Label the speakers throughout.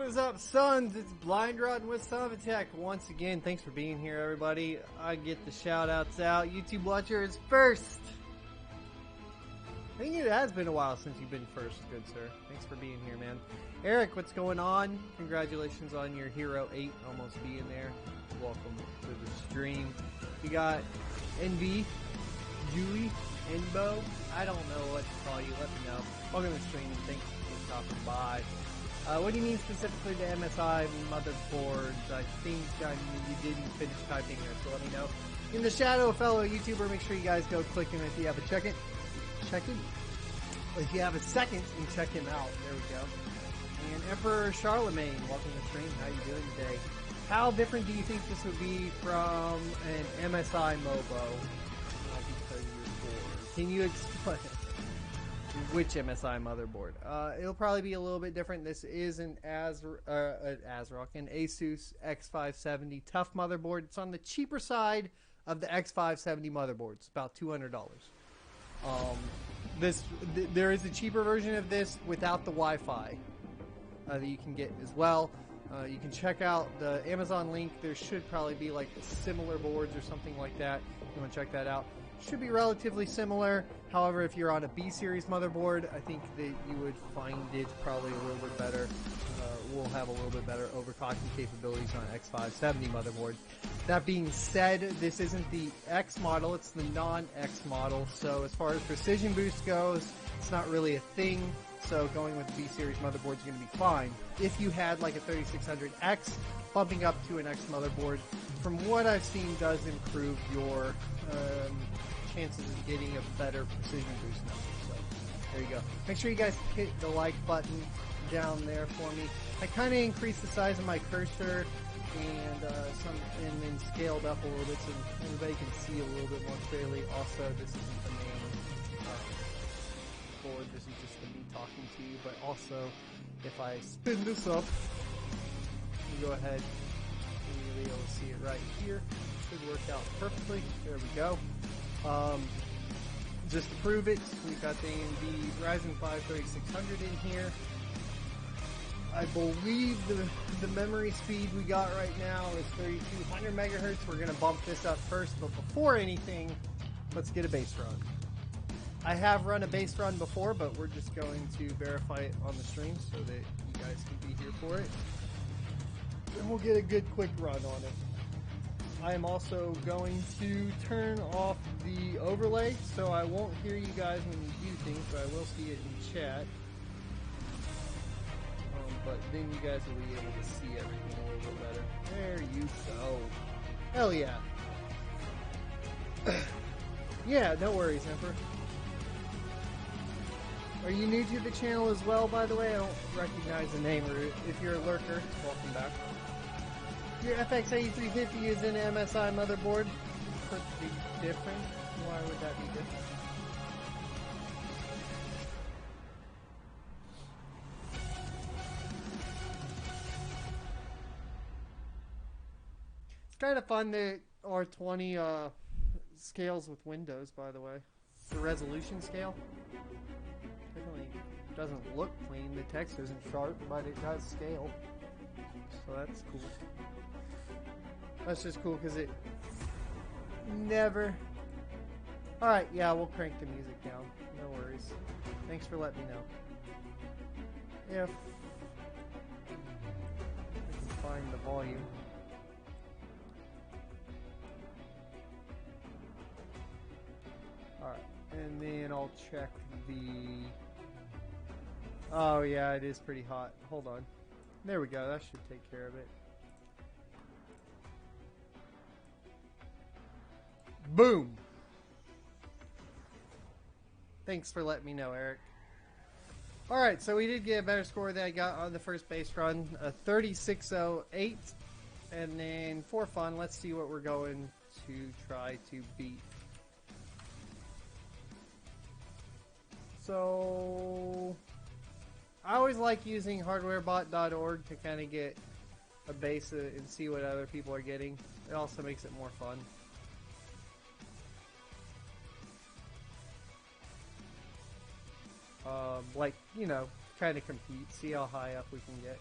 Speaker 1: What is up, sons? It's Blind Rotten with Son of Attack once again. Thanks for being here, everybody. I get the shout-outs out. YouTube watcher is first. I think it has been a while since you've been first, good sir. Thanks for being here, man. Eric, what's going on? Congratulations on your Hero 8 almost being there. Welcome to the stream. We got NV, Julie, Enbo. I don't know what to call you. Let me know. Welcome to the stream. Thanks for stopping by. What do you mean specifically to MSI motherboards? I think you didn't finish typing there, so let me know. In the shadow, fellow YouTuber, make sure you guys go click him if you have a check-in. If you have a second, and check him out. There we go. And Emperor Charlemagne, welcome to the stream. How you doing today? How different do you think this would be from an MSI Mobo? Because you're bored. Can you explain which MSI motherboard? It'll probably be a little bit different. This is an ASRock, an Asus X570 tough motherboard. It's on the cheaper side of the X570 motherboards, about $200. There is a cheaper version of this without the Wi-Fi that you can get as well. You can check out the Amazon link. There should probably be like similar boards or something like that. You want to check that out. Should be relatively similar. However, if you're on a B series motherboard, I think that you would find it probably a little bit better. We'll have a little bit better overclocking capabilities on X570 motherboard. That being said, this isn't the X model, it's the non-X model. So as far as precision boost goes, it's not really a thing. So going with the B series motherboard is going to be fine. If you had like a 3600X, bumping up to an X motherboard, from what I've seen, does improve your chances of getting a better precision boost number. So there you go. Make sure you guys hit the like button down there for me. I kind of increased the size of my cursor and then scaled up a little bit so everybody can see a little bit more clearly. Also, this isn't the main board. This is just me talking to you. But also, if I spin this up, you go ahead and you'll be able to see it right here. Should work out perfectly. There we go. Just to prove it, we've got the AMD Ryzen 5 3600 in here. I believe the memory speed we got right now is 3200 megahertz. We're going to bump this up first, but before anything, let's get a base run. I have run a base run before, but we're just going to verify it on the stream so that you guys can be here for it. And we'll get a good quick run on it. I am also going to turn off the overlay, so I won't hear you guys when you do things, but I will see it in chat. But then you guys will be able to see everything a little bit better. There you go. Hell yeah. Yeah, no worries, Emperor. Are you new to the channel as well, by the way? I don't recognize the name, or if you're a lurker, welcome back. Your FX 8350 is an MSI motherboard. Pretty different. Why would that be different? It's kind of fun that R20 scales with Windows, by the way. The resolution scale. Definitely doesn't look clean. The text isn't sharp, but it does scale. So that's cool. That's just cool because it never... Alright, yeah, we'll crank the music down. No worries. Thanks for letting me know. If I can find the volume. Alright, and then I'll check the... Oh yeah, it is pretty hot. Hold on. There we go, that should take care of it. Boom! Thanks for letting me know, Eric. Alright, so we did get a better score than I got on the first base run, a 3608. And then, for fun, let's see what we're going to try to beat. So, I always like using hardwarebot.org to kind of get a base and see what other people are getting. It also makes it more fun. Like, you know, kind of compete, see how high up we can get.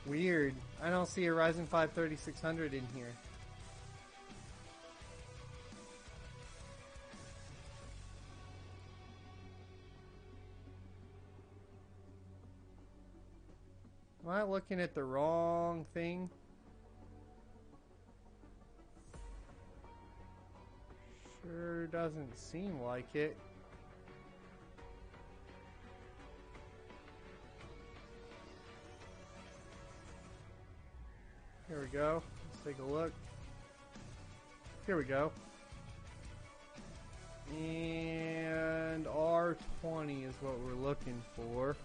Speaker 1: Weird. I don't see a Ryzen 5 3600 in here. Am I looking at the wrong thing? Sure doesn't seem like it. Here we go. Let's take a look. Here we go. And R20 is what we're looking for.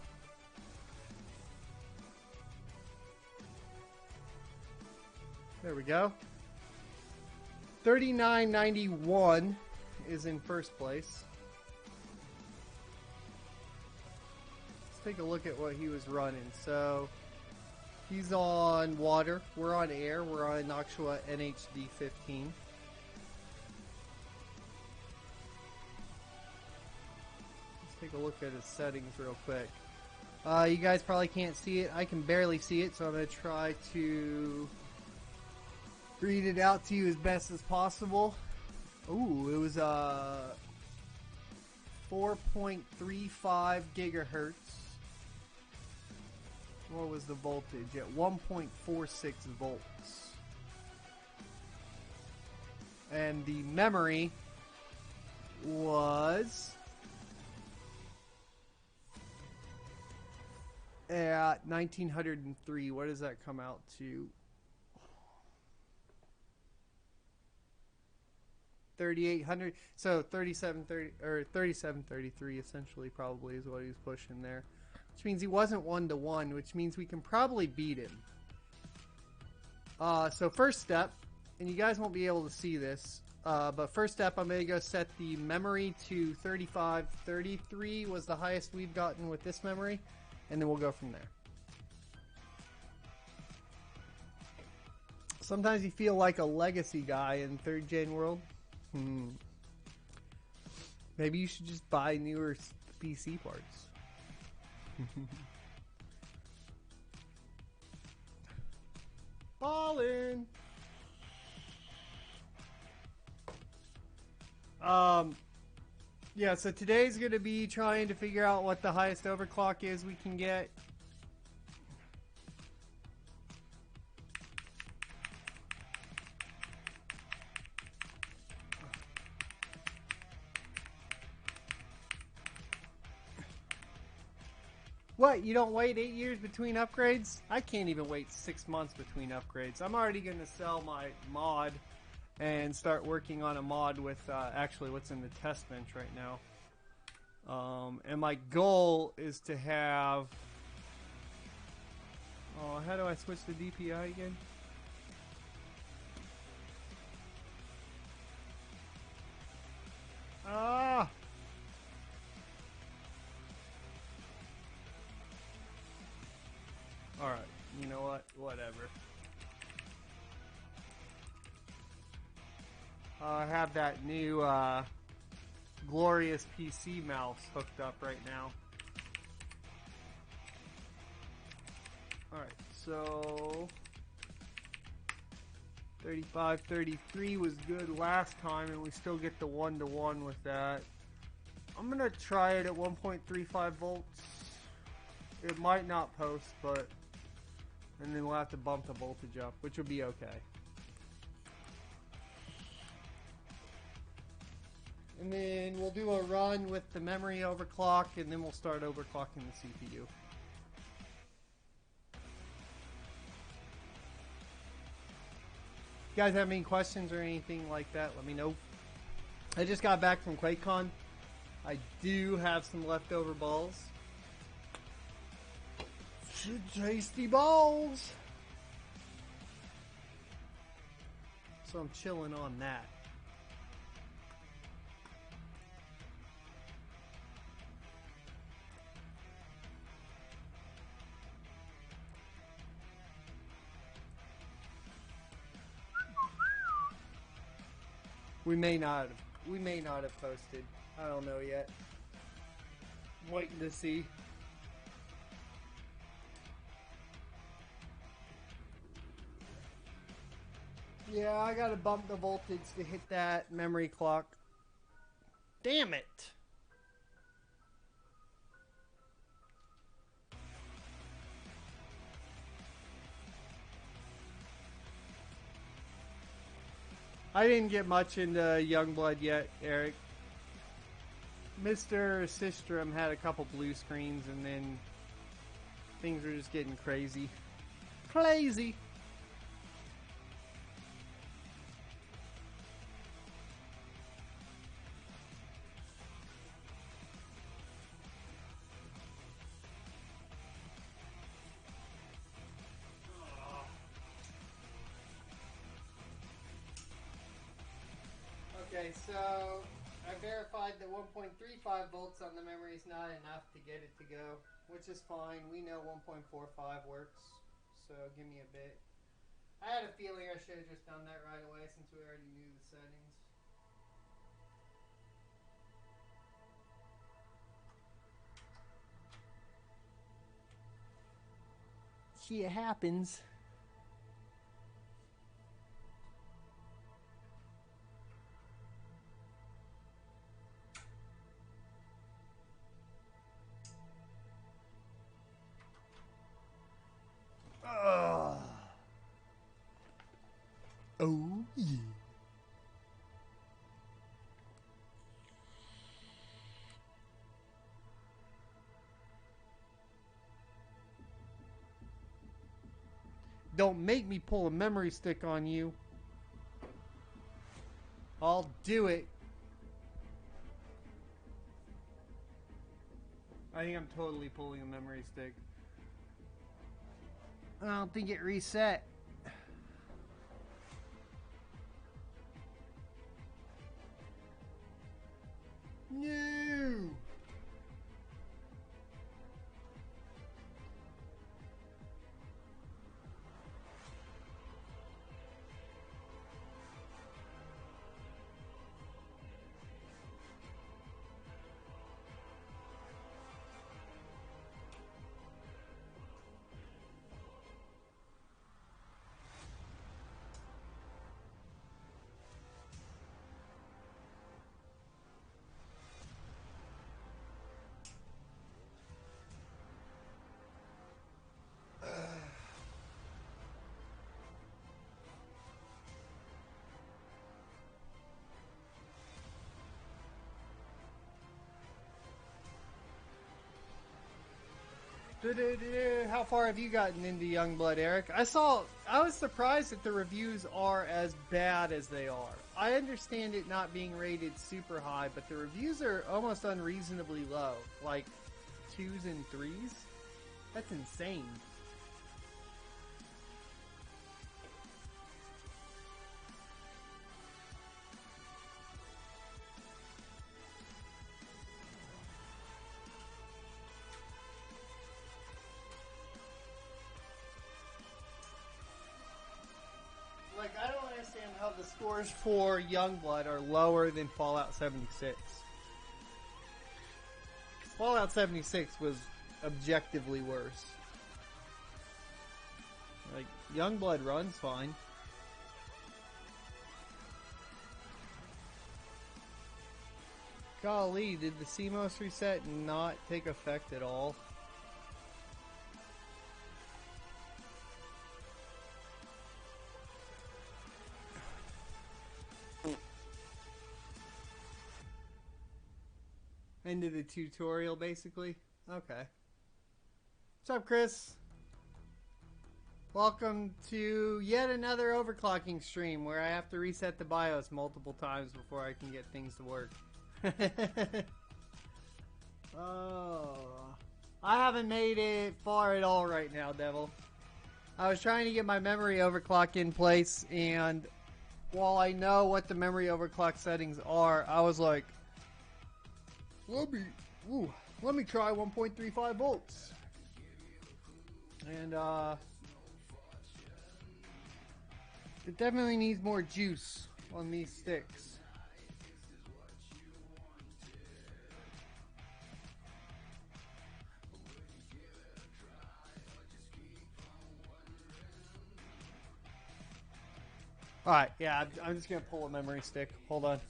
Speaker 1: There we go. 3991 is in first place. Let's take a look at what he was running. So he's on water. We're on air. We're on Noctua NHD 15. Let's take a look at his settings real quick. You guys probably can't see it. I can barely see it, so I'm going to try to read it out to you as best as possible. Ooh, it was 4.35 gigahertz. What was the voltage? At 1.46 volts. And the memory was at 1903. What does that come out to? 3800. So 3730 or 3733 essentially probably is what he was pushing there. Which means he wasn't 1-to-1, which means we can probably beat him. So first step, and you guys won't be able to see this, but first step I'm going to go set the memory to 3533 was the highest we've gotten with this memory, and then we'll go from there. Sometimes you feel like a legacy guy in 3rd gen world. Maybe you should just buy newer PC parts. Ballin'. Yeah, so today's gonna be trying to figure out what the highest overclock is we can get. What, you don't wait 8 years between upgrades? I can't even wait 6 months between upgrades. I'm already going to sell my mod and start working on a mod with actually what's in the test bench right now. And my goal is to have... Oh, how do I switch to DPI again? Ah! Alright, you know what? Whatever. I have that new glorious PC mouse hooked up right now. Alright, so 3533 was good last time, and we still get the 1-to-1 with that. I'm gonna try it at 1.35 volts. It might not post, but... And then we'll have to bump the voltage up, which will be okay. And then we'll do a run with the memory overclock, and then we'll start overclocking the CPU. You guys have any questions or anything like that, let me know. I just got back from QuakeCon. I do have some leftover balls. Tasty balls. So I'm chilling on that. We may not have posted. I don't know yet. I'm waiting to see. Yeah, I gotta bump the voltage to hit that memory clock. Damn it! I didn't get much into Youngblood yet, Eric. Mr. Sistrum had a couple blue screens and then things were just getting crazy. Crazy! Okay, so I verified that 1.35 volts on the memory is not enough to get it to go, which is fine. We know 1.45 works, so give me a bit. I had a feeling I should have just done that right away since we already knew the settings. See, it happens. Ugh. Oh, yeah. Don't make me pull a memory stick on you. I'll do it. I think I'm totally pulling a memory stick. I don't think it reset. No! How far have you gotten into Youngblood, Eric? I was surprised that the reviews are as bad as they are. I understand it not being rated super high, but the reviews are almost unreasonably low. Like 2s and 3s? That's insane. Like, I don't understand how the scores for Youngblood are lower than Fallout 76. Fallout 76 was objectively worse. Like, Youngblood runs fine. Golly, did the CMOS reset not take effect at all? End of the tutorial, basically? Okay. What's up, Chris? Welcome to yet another overclocking stream where I have to reset the BIOS multiple times before I can get things to work. Oh, I haven't made it far at all right now, Devil. I was trying to get my memory overclock in place, and while I know what the memory overclock settings are, I was like, let me try 1.35 volts. And it definitely needs more juice on these sticks. Alright, yeah, I'm just gonna pull a memory stick. Hold on.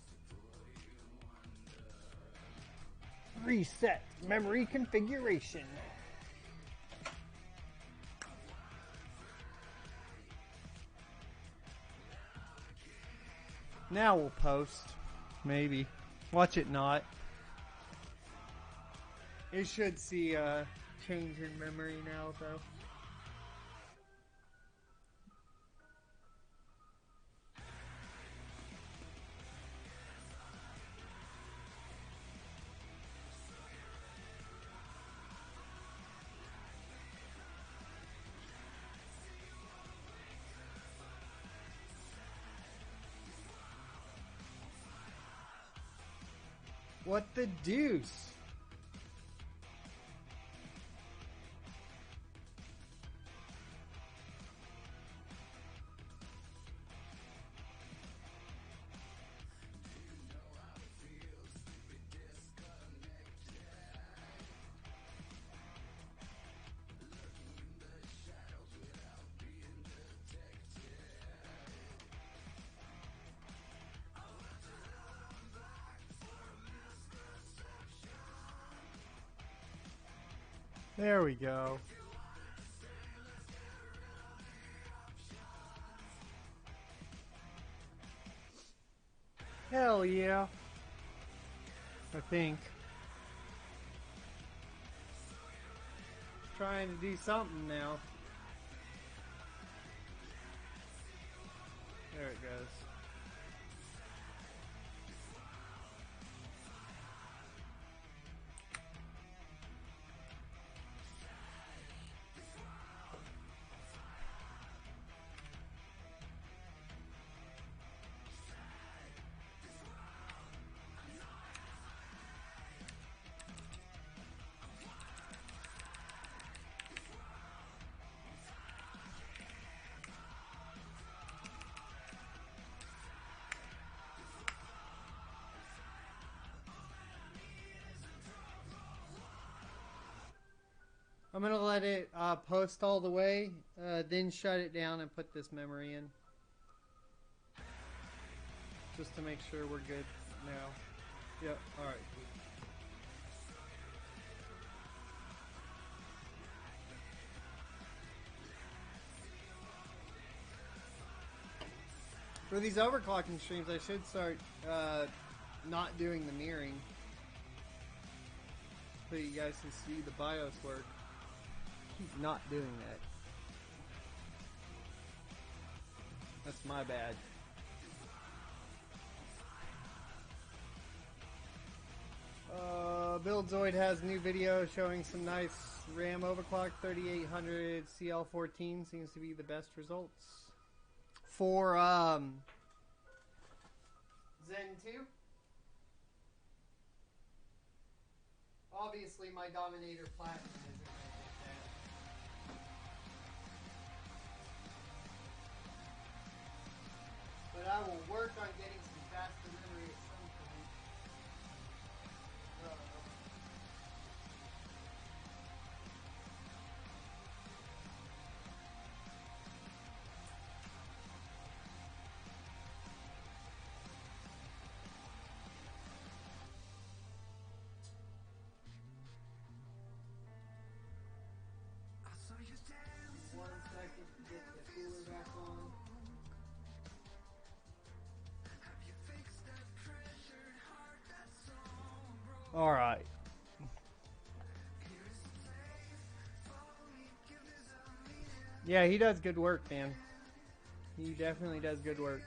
Speaker 1: Reset memory configuration. Now we'll post. Maybe. Watch it not. It should see a change in memory now, though. What the deuce? There we go. Hell yeah. I think. Trying to do something now. There it goes. I'm going to let it post all the way, then shut it down and put this memory in. Just to make sure we're good now. Yep, alright. For these overclocking streams, I should start not doing the mirroring, so you guys can see the BIOS work. Keep not doing that. That's my bad. Buildzoid has a new video showing some nice RAM overclock. 3800 CL14 seems to be the best results. For Zen 2, obviously my Dominator Platinum isn't going to get that. But I will work on getting some faster memory at some point. One second to get the cooler back on. All right. Yeah, he does good work, man. He definitely does good work.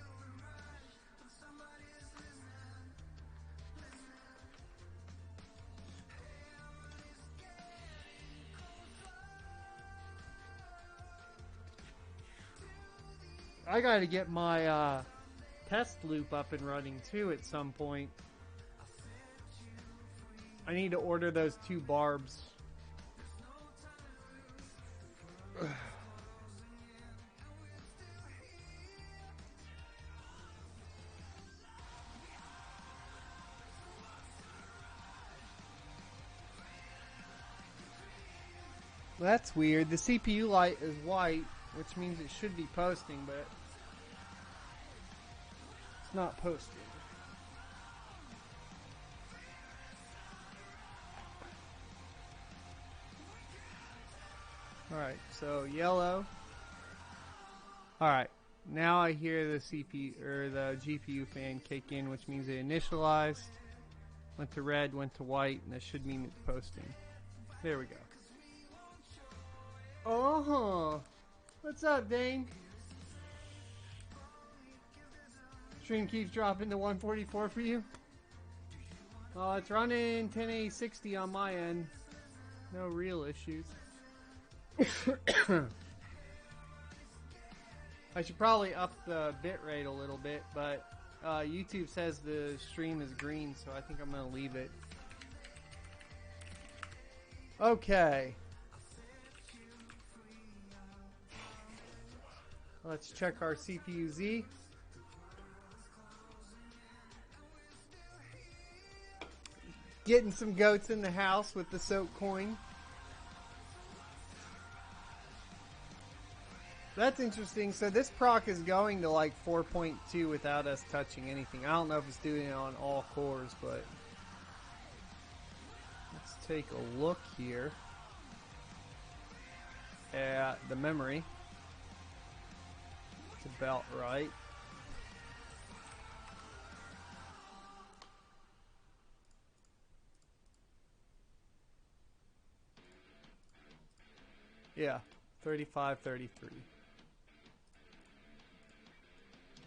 Speaker 1: I gotta get my test loop up and running too at some point. I need to order those 2 barbs. That's weird. The CPU light is white, which means it should be posting, but not posted. Alright, so yellow. Alright, now I hear the CPU or the GPU fan kick in, which means it initialized, went to red, went to white, and that should mean it's posting. There we go. Uh-huh. What's up, Dane? Stream keeps dropping to 144 for you? Oh, it's running 1080-60 on my end. No real issues. I should probably up the bitrate a little bit, but YouTube says the stream is green, so I think I'm going to leave it. Okay. Let's check our CPU-Z. Getting some goats in the house with the soak coin. That's interesting. So this proc is going to like 4.2 without us touching anything. I don't know if it's doing it on all cores, but let's take a look here at the memory. It's about right. Yeah, 35, 33.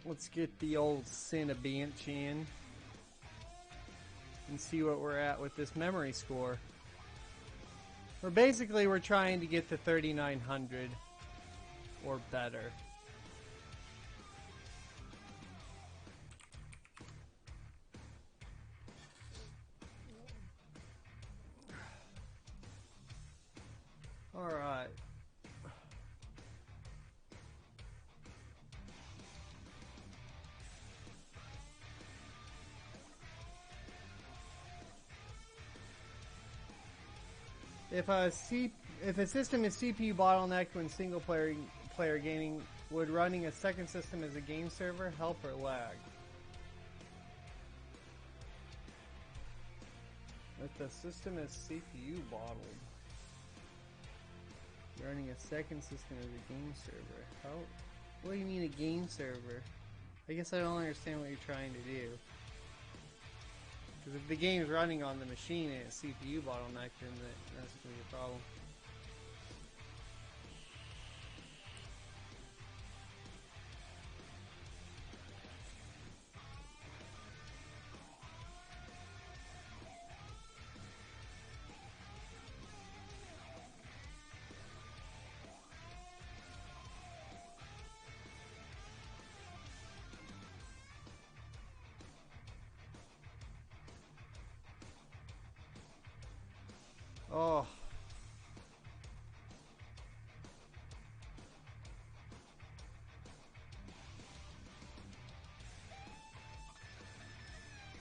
Speaker 1: Let's get the old Cinebench in and see what we're at with this memory score. We're trying to get to 3900 or better. Alright. If a system is CPU bottlenecked when single player gaming, would running a second system as a game server help or lag? If the system is CPU bottled, running a second system as a game server. How? What do you mean a game server? I guess I don't understand what you're trying to do. Because if the game's running on the machine and it's CPU bottleneck, then that's going to be a problem. Oh.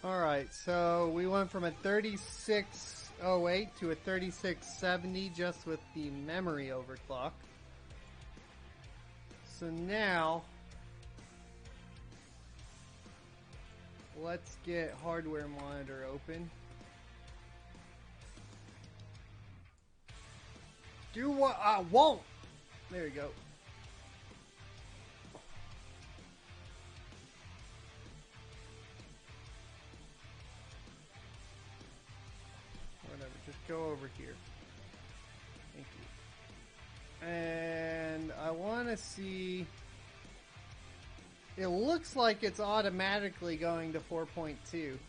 Speaker 1: Alright, so we went from a 3608 to a 3670 just with the memory overclock. So now, let's get hardware monitor open. Do what I want! There we go. Whatever, just go over here. Thank you. And I want to see... It looks like it's automatically going to 4.2.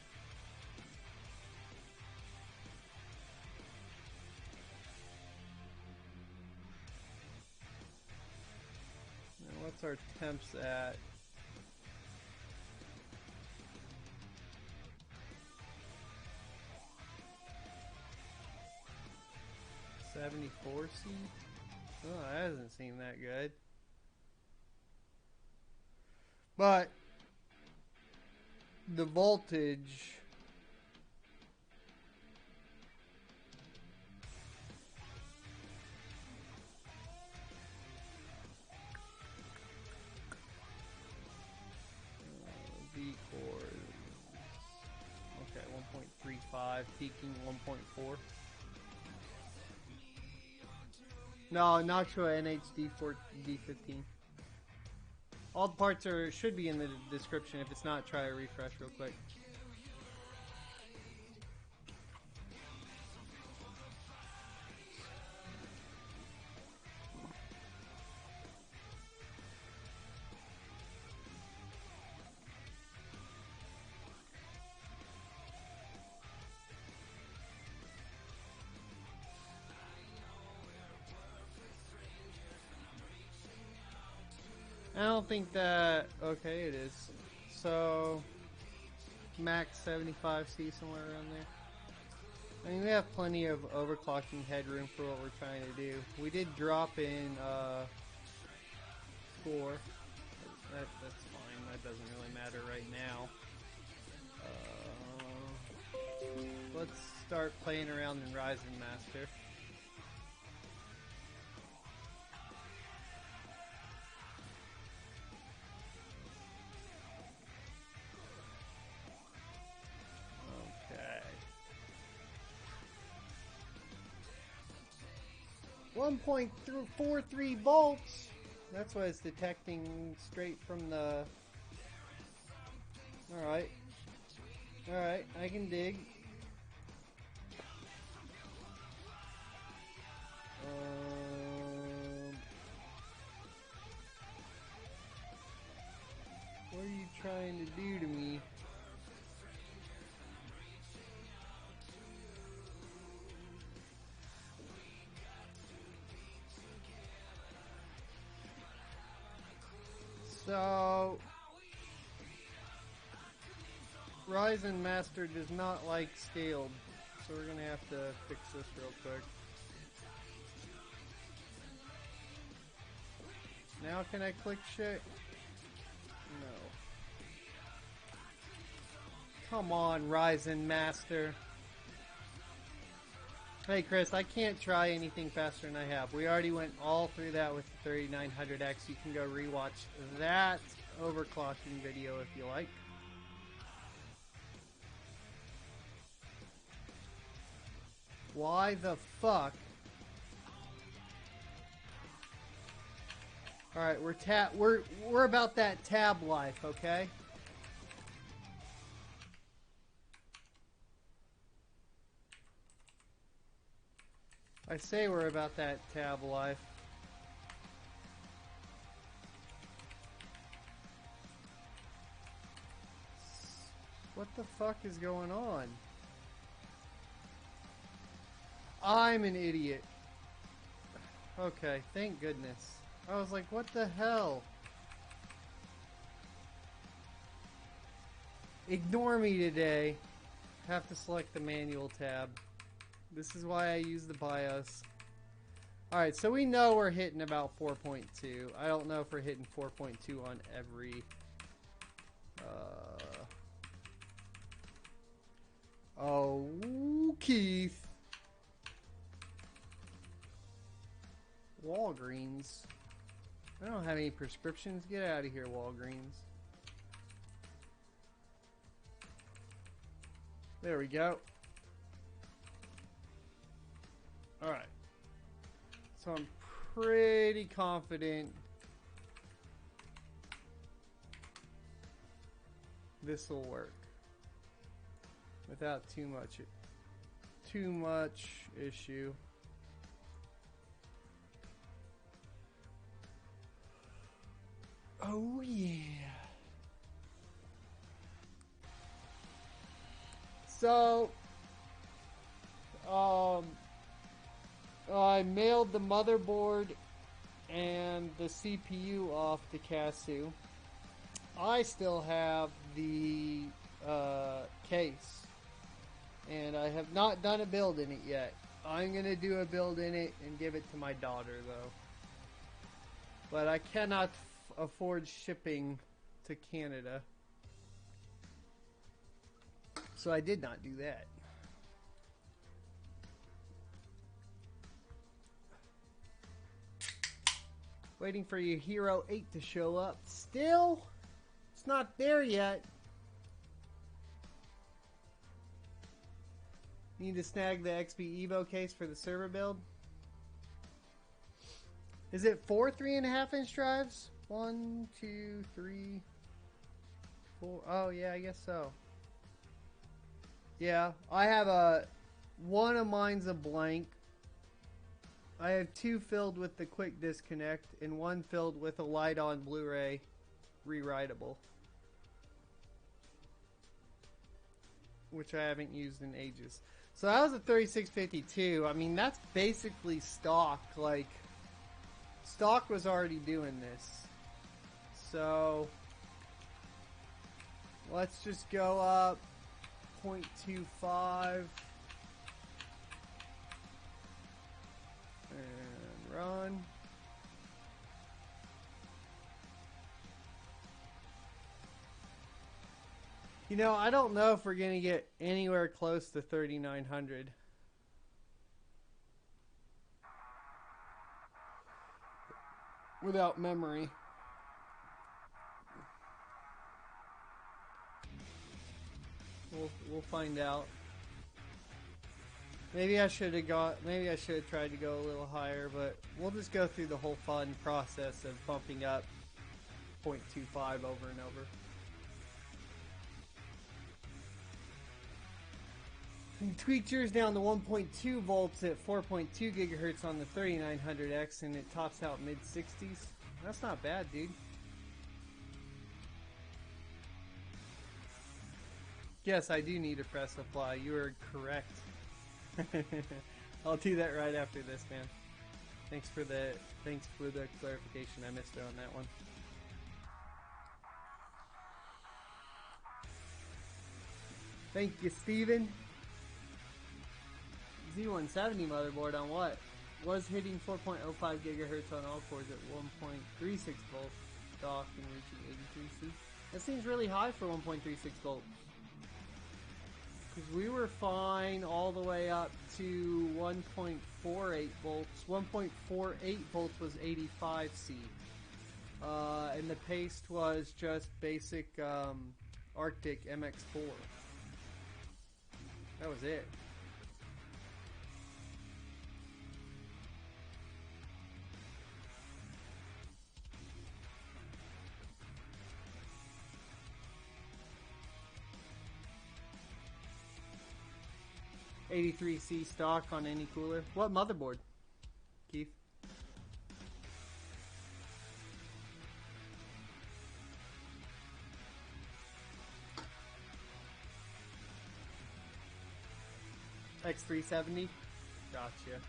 Speaker 1: What's our temps at? $74C? Oh, that doesn't seem that good. But the voltage V 1.5, peaking 1.4. No, Noctua NHD D15. All the parts should be in the description. If it's not, try a refresh real quick. I don't think that... Okay, it is. So... Max 75C, somewhere around there. I mean, we have plenty of overclocking headroom for what we're trying to do. We did drop in, score. That's fine. That doesn't really matter right now. Let's start playing around in Ryzen Master. Okay. 1.43 volts. That's what it's detecting straight from the... Alright. Alright, I can dig. What are you trying to do to me? So, Ryzen Master does not like scaled, so we're gonna have to fix this real quick. Now can I click shit? No. Come on, Ryzen Master. Hey Chris, I can't try anything faster than I have. We already went all through that with the 3900X. You can go rewatch that overclocking video if you like. Why the fuck? Alright, we're about that tab life, okay? I say we're about that tab life. What the fuck is going on? I'm an idiot. Okay, thank goodness. I was like, what the hell? Ignore me today. Have to select the manual tab. This is why I use the BIOS. Alright, so we know we're hitting about 4.2. I don't know if we're hitting 4.2 on every... Oh, Keith. Walgreens. I don't have any prescriptions. Get out of here, Walgreens. There we go. Alright. So I'm pretty confident this will work without too much issue. Oh yeah. So I mailed the motherboard and the CPU off to Casu. I still have the case, and I have not done a build in it yet. I'm gonna do a build in it and give it to my daughter though. But I cannot afford shipping to Canada, so I did not do that. Waiting for your Hero 8 to show up. Still? It's not there yet. Need to snag the XP Evo case for the server build. Is it 4 3.5-inch drives? 1, 2, 3, 4. Oh yeah, I guess so. Yeah, I have one of mine's a blank. I have 2 filled with the quick disconnect and 1 filled with a light-on Blu-ray rewritable, which I haven't used in ages. So that was a 3652. I mean, that's basically stock. Like, stock was already doing this. So let's just go up 0.25 and run. You know, I don't know if we're going to get anywhere close to 3900. Without memory. We'll find out. Maybe I should have tried to go a little higher, but we'll just go through the whole fun process of bumping up 0.25 over and over. You tweaked yours down to 1.2 volts at 4.2 gigahertz on the 3900X, and it tops out mid-60s. That's not bad, dude. Yes, I do need a press apply. You are correct. I'll do that right after this, man. Thanks for the clarification. I missed it on that one. Thank you, Steven. Z170 motherboard on what? Was hitting 4.05 gigahertz on all cores at 1.36 volts stock and reaching 83C. That seems really high for 1.36 volts. Because we were fine all the way up to 1.48 volts. 1.48 volts was 85C. And the paste was just basic Arctic MX4. That was it. $83C stock on any cooler. What motherboard, Keith? X370? Gotcha.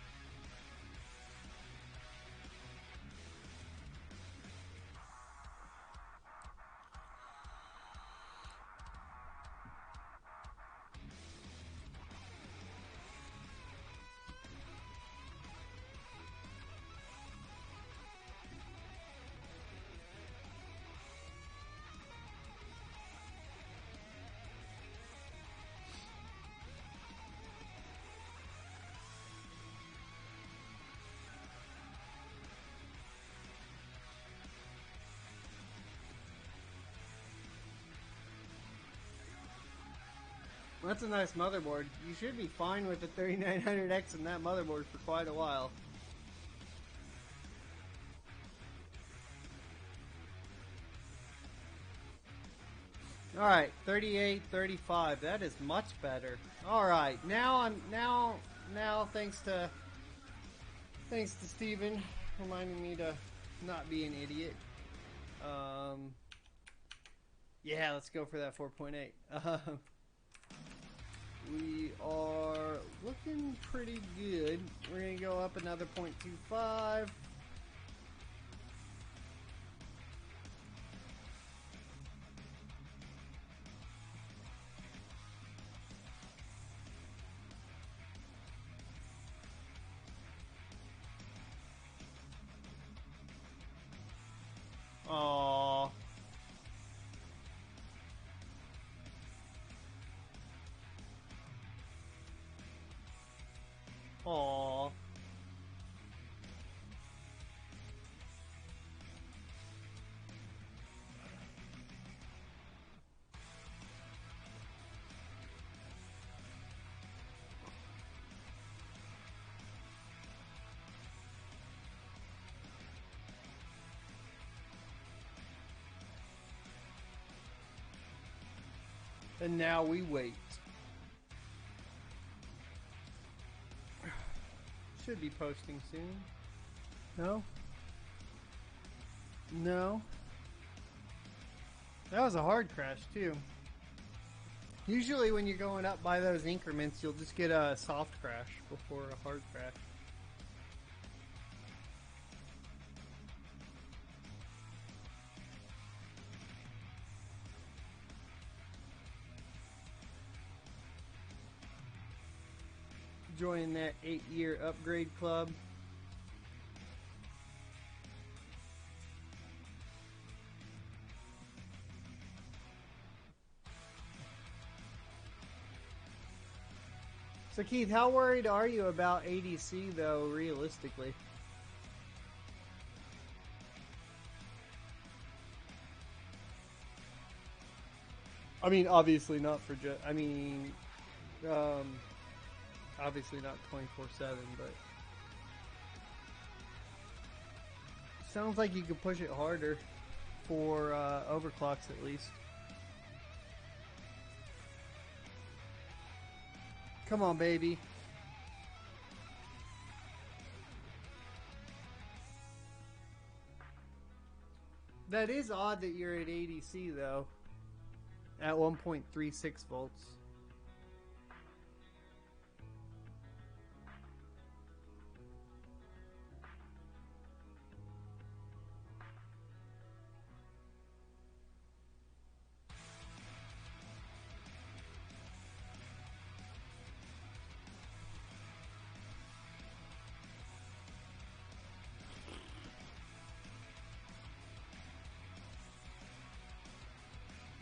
Speaker 1: That's a nice motherboard. You should be fine with the 3900X and that motherboard for quite a while. Alright, 38, 35. That is much better. Alright, now thanks to Steven reminding me to not be an idiot. Yeah, let's go for that 4.8. We are looking pretty good. We're going to go up another 0.25. Aww. Aww. And now we wait. Should be posting soon. No? No? That was a hard crash too. Usually when you're going up by those increments, you'll just get a soft crash before a hard crash. Join that 8-year upgrade club. So Keith, how worried are you about ADC though, realistically? I mean, obviously not for just, obviously not 24/7, but sounds like you could push it harder for overclocks at least. Come on, baby. That is odd that you're at ADC though, at 1.36 volts.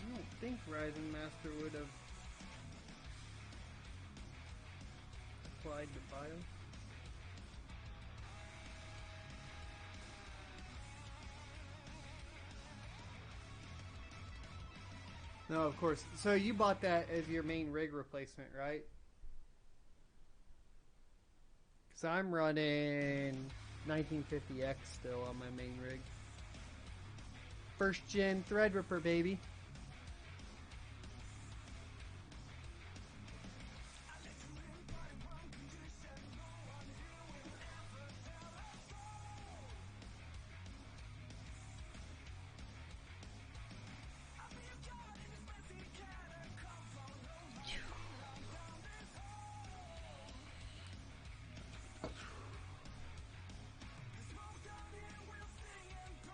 Speaker 1: I think Ryzen Master would have applied to BIOS. No, of course. So you bought that as your main rig replacement, right? Because I'm running 1950X still on my main rig. First gen Threadripper, baby.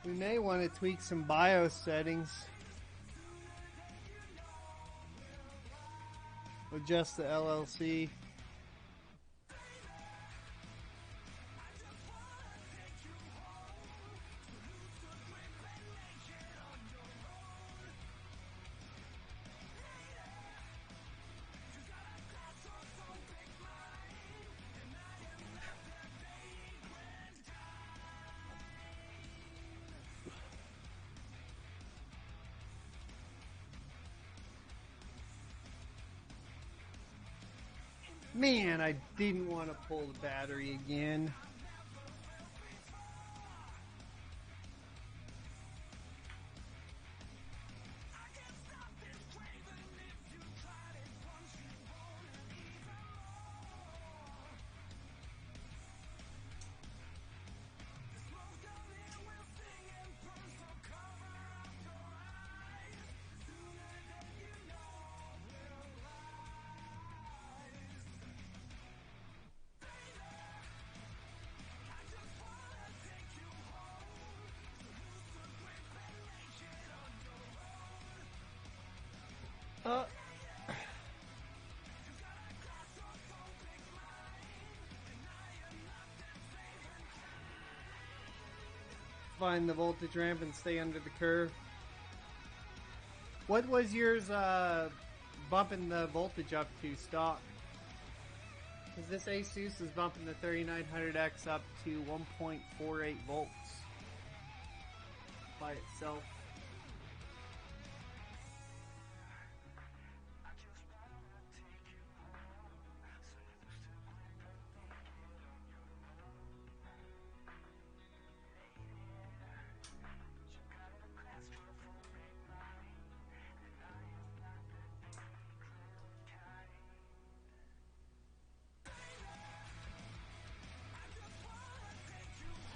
Speaker 1: We may want to tweak some BIOS settings. Adjust the LLC. Man, I didn't want to pull the battery again. Find the voltage ramp and stay under the curve. What was yours bumping the voltage up to stock? Because this Asus is bumping the 3900X up to 1.48 volts by itself.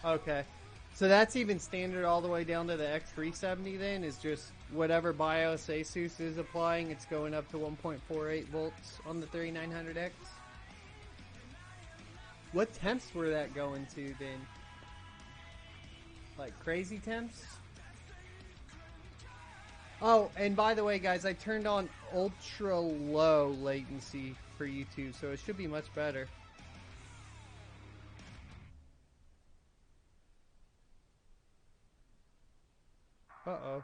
Speaker 1: Okay. So that's even standard all the way down to the X370 then, is just whatever BIOS Asus is applying, it's going up to 1.48 volts on the 3900X? What temps were that going to then? Like crazy temps? Oh, and by the way guys, I turned on ultra low latency for YouTube, so it should be much better. Uh-oh.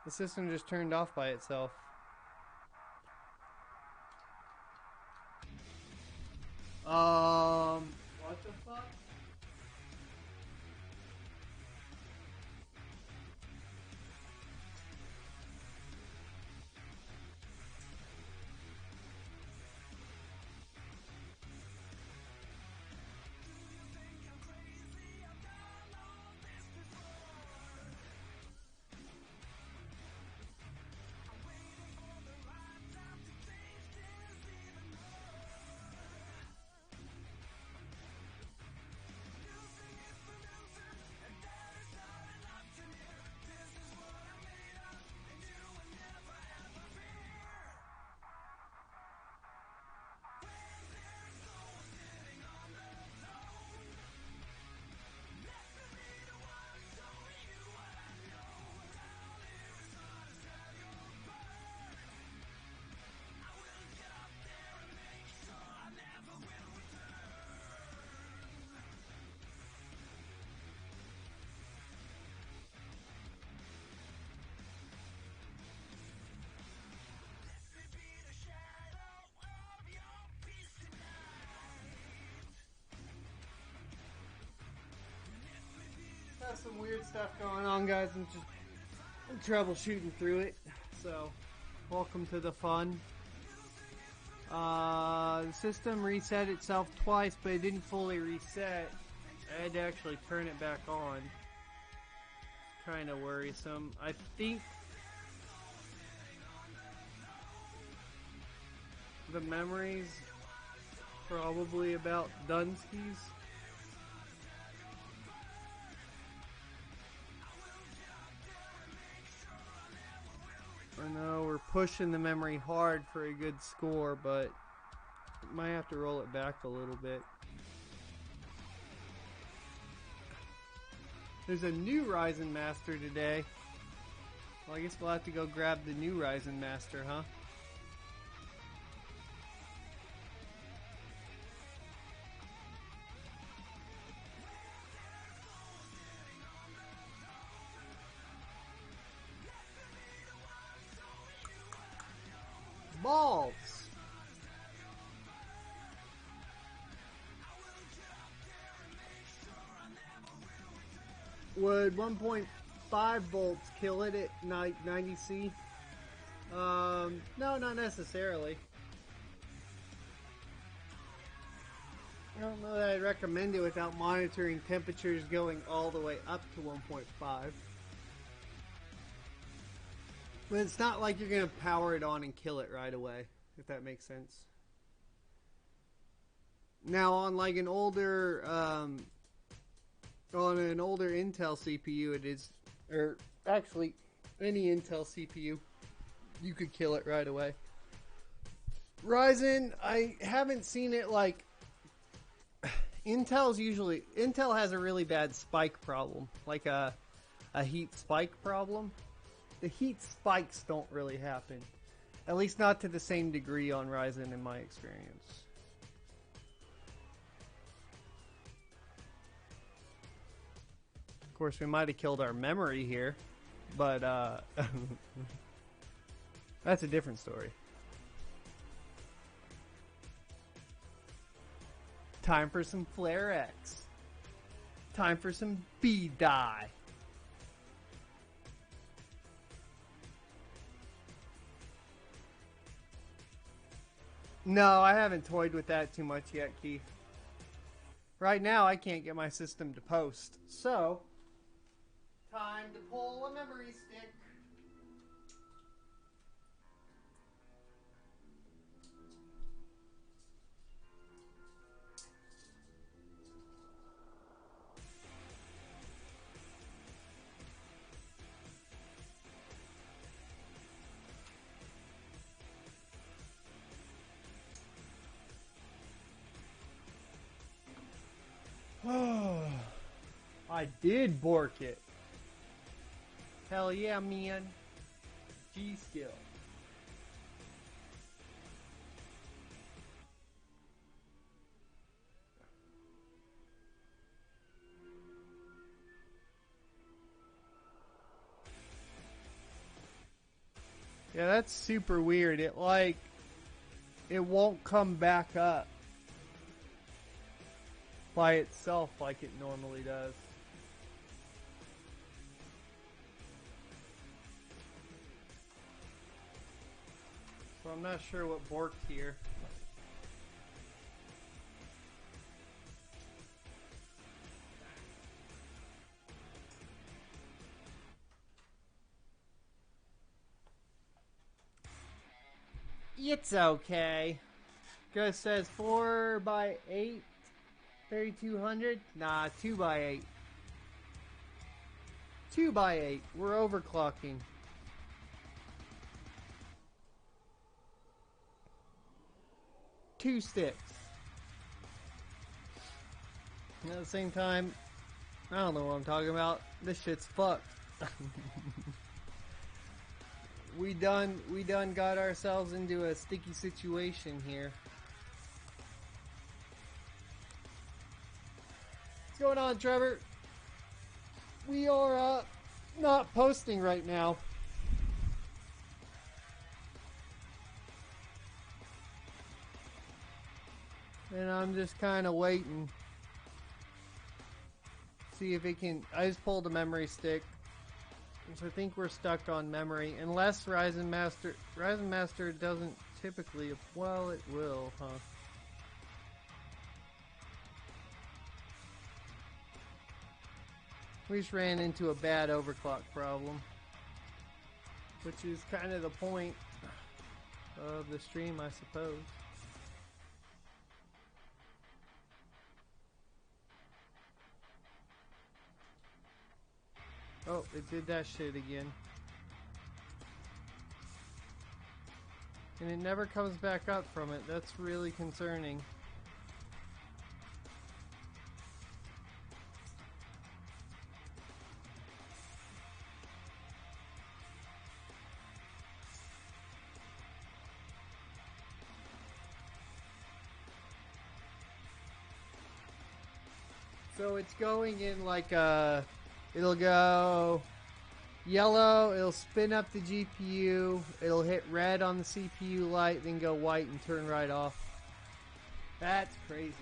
Speaker 1: The system just turned off by itself. What the fuck? Got some weird stuff going on, guys. I'm just troubleshooting through it. So, welcome to the fun. The system reset itself twice, but it didn't fully reset. I had to actually turn it back on. Kind of worrisome. I think the memory's probably about Dunskies. I know we're pushing the memory hard for a good score, but might have to roll it back a little bit. There's a new Ryzen Master today. Well, I guess we'll have to go grab the new Ryzen Master, huh? Balls! Would 1.5 volts kill it at 90C? No, not necessarily. I don't know that I'd recommend it without monitoring temperatures going all the way up to 1.5. But it's not like you're going to power it on and kill it right away, if that makes sense. Now, on like an older, Intel CPU, it is, or actually any Intel CPU, you could kill it right away. Ryzen, I haven't seen it like. Intel has a really bad spike problem, like a heat spike problem. The heat spikes don't really happen, at least not to the same degree on Ryzen in my experience. Of course, we might have killed our memory here, but that's a different story. Time for some Flare X. Time for some B-Die. No, I haven't toyed with that too much yet, Keith. Right now, I can't get my system to post. So, time to pull a memory stick. I did bork it. Hell yeah, man. G skill. Yeah, that's super weird. It won't come back up by itself like it normally does. So I'm not sure what borked here. It's okay. Ghost says 4x8, 3200. Nah, 2x8. 2x8. We're overclocking. Two sticks. And at the same time, I don't know what I'm talking about. This shit's fucked. We done got ourselves into a sticky situation here. What's going on, Trevor? We are not posting right now. And I'm just kind of waiting. See if it can. I just pulled a memory stick. So I think we're stuck on memory. Unless Ryzen Master doesn't typically. Well, it will, huh? We just ran into a bad overclock problem. Which is kind of the point of the stream, I suppose. Oh, it did that shit again. And it never comes back up from it. That's really concerning. So it's going in like a... It'll go yellow, it'll spin up the GPU, it'll hit red on the CPU light, then go white and turn right off. That's crazy.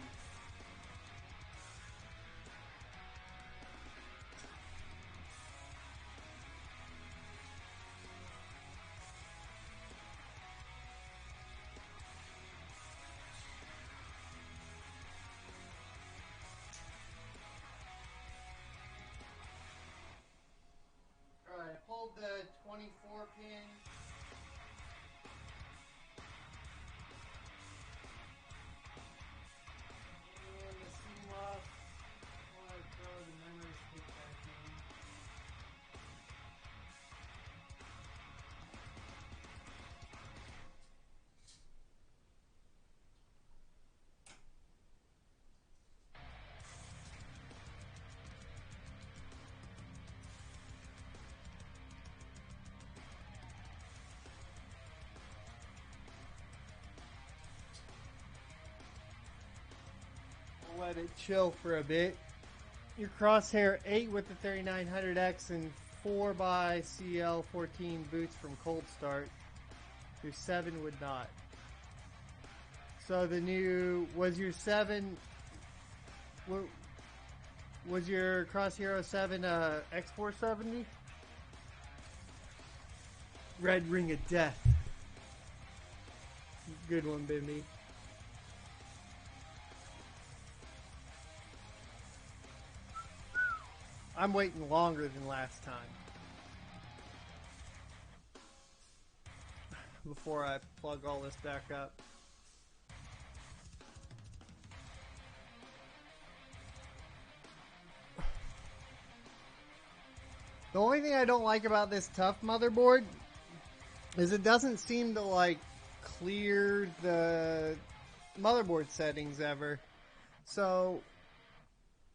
Speaker 1: Alright, I pulled the 24 pin. And the CMOS. While I throw the memory stick back in. Let it chill for a bit. Your crosshair 8 with the 3900X and 4x CL14 boots from cold start. Your 7 would not. So the new, was your 7, was your Cross Hero 7 X470? Red Ring of Death. Good one, Bimby. I'm waiting longer than last time. Before I plug all this back up. The only thing I don't like about this tough motherboard is it doesn't seem to like clear the motherboard settings ever. So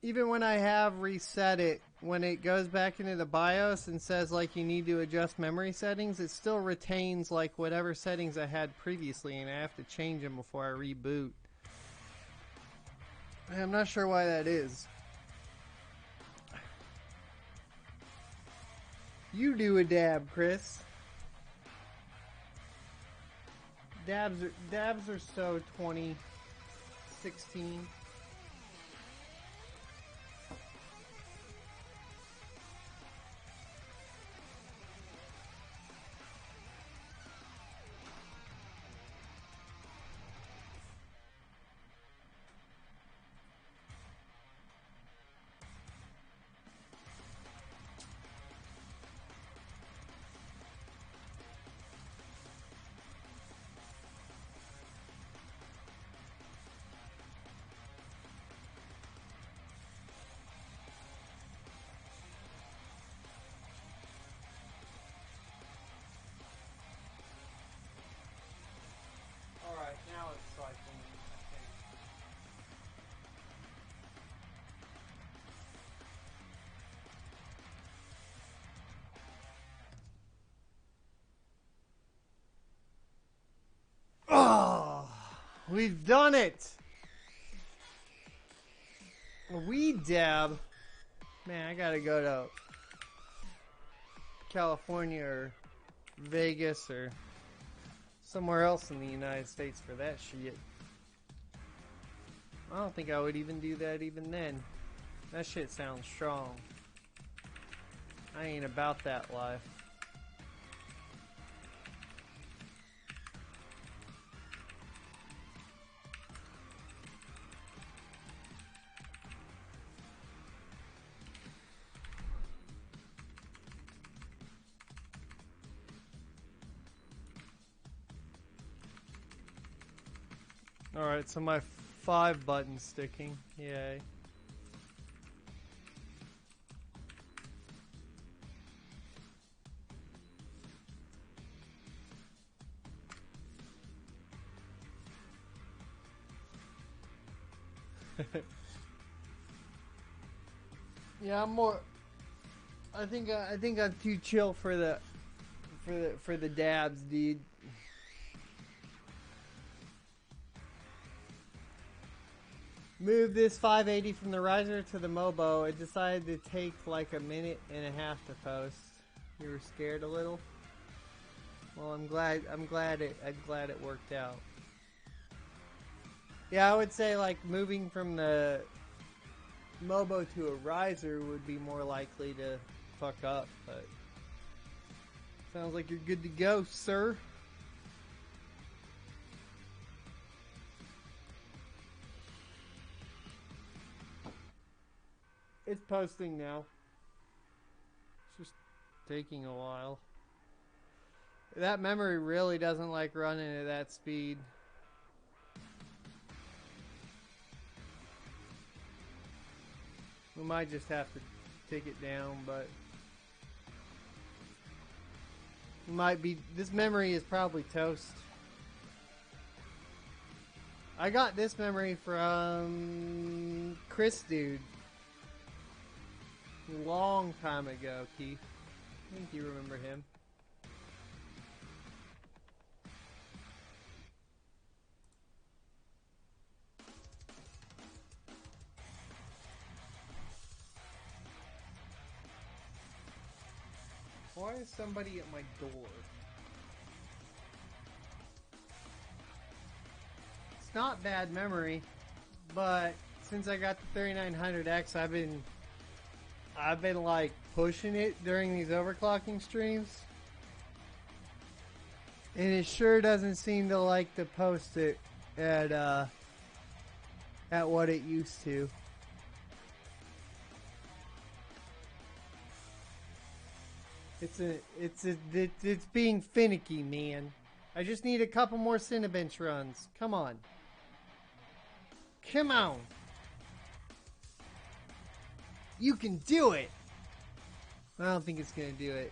Speaker 1: even when I have reset it, when it goes back into the BIOS and says like you need to adjust memory settings, it still retains like whatever settings I had previously, and I have to change them before I reboot. I'm not sure why that is. You do a dab, Chris. Dabs are so 2016. Alright, now it's cycling, I think. Oh, we've done it! A weed dab. Man, I gotta go to California or Vegas or somewhere else in the United States for that shit. I don't think I would even do that even then. That shit sounds strong. I ain't about that life. Alright, so my 5 button's sticking. Yay. Yeah, I'm more. I think I'm too chill for the dabs, dude. Move this 580 from the Ryzen to the Mobo. It decided to take like a minute and a half to post. You were scared a little. Well, I'm glad it worked out. Yeah, I would say like moving from the Mobo to a Ryzen would be more likely to fuck up, but sounds like you're good to go, sir. It's posting now. It's just taking a while. That memory really doesn't like running at that speed. We might just have to take it down, but might be. This memory is probably toast. I got this memory from Chris, dude. Long time ago, Keith. I think you remember him. Why is somebody at my door? It's not bad memory, but since I got the 3900X, I've been like pushing it during these overclocking streams, and it sure doesn't seem to like to post it at what it used to. It's being finicky, man. I just need a couple more Cinebench runs. Come on. Come on. You can do it. I don't think it's gonna do it.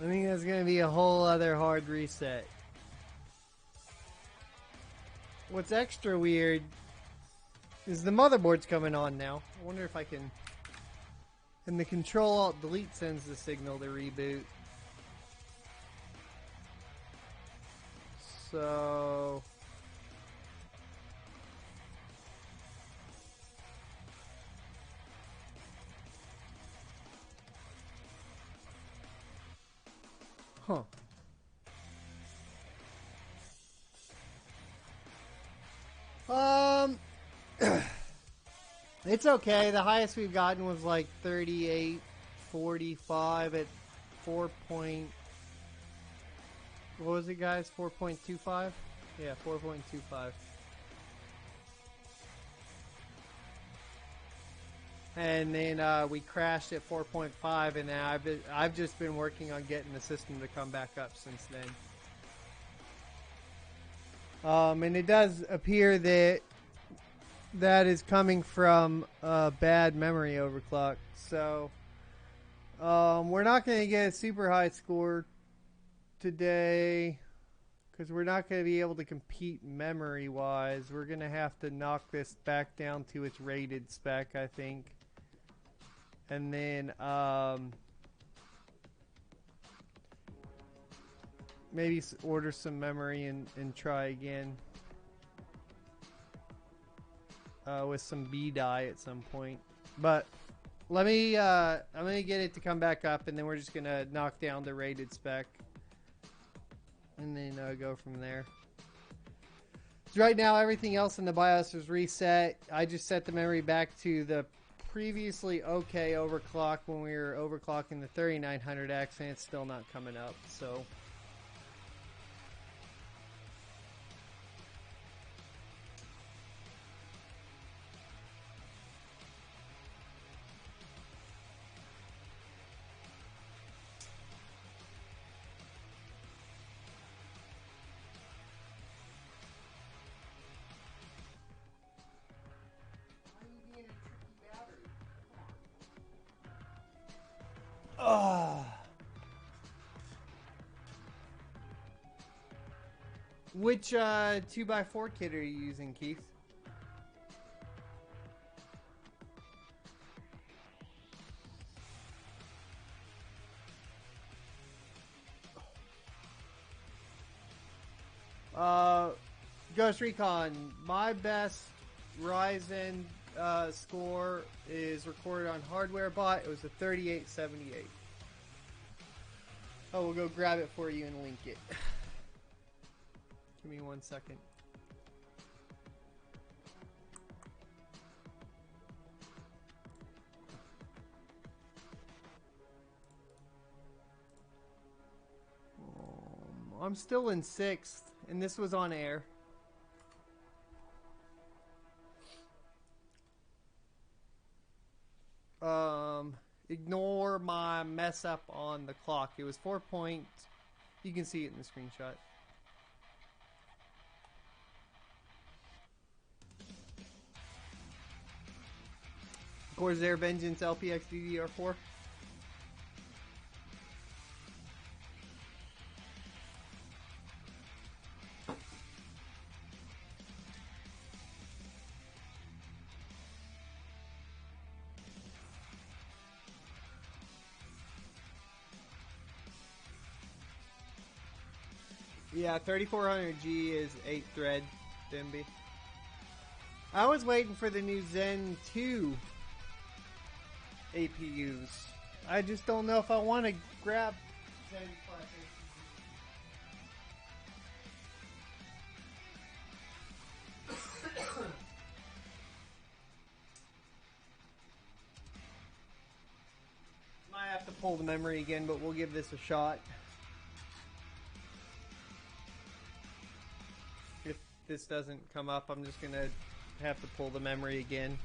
Speaker 1: I think that's gonna be a whole other hard reset. What's extra weird is the motherboard's coming on now. I wonder if I can... And the Control-Alt-Delete sends the signal to reboot. So... Huh. It's okay. The highest we've gotten was like 3845 at 4 point... What was it, guys? 4.25? Yeah, 4.25. And then we crashed at 4.5, and then I've just been working on getting the system to come back up since then. And it does appear that that is coming from bad memory overclock. So we're not going to get a super high score today because we're not going to be able to compete memory wise. We're going to have to knock this back down to its rated spec, I think. And then maybe order some memory and try again with some B die at some point. But let me I'm gonna get it to come back up, and then we're just gonna knock down the rated spec and then go from there. So right now everything else in the BIOS is reset. I just set the memory back to the previously okay overclock when we were overclocking the 3900X, and it's still not coming up. So which 2x4 kit are you using, Keith? Ghost Recon, my best Ryzen score is recorded on hardware bot. It was a 3878. Oh, we'll go grab it for you and link it. Give me 1 second. I'm still in 6th, and this was on air. Ignore my mess up on the clock. It was 4 point. You can see it in the screenshot. Corsair Vengeance LPX DDR4. Yeah, 3400G is 8 thread, Bimby. I was waiting for the new Zen 2 APUs. I just don't know if I want to grab Zen Plus APUs. Might have to pull the memory again, but we'll give this a shot. If this doesn't come up, I'm just gonna have to pull the memory again.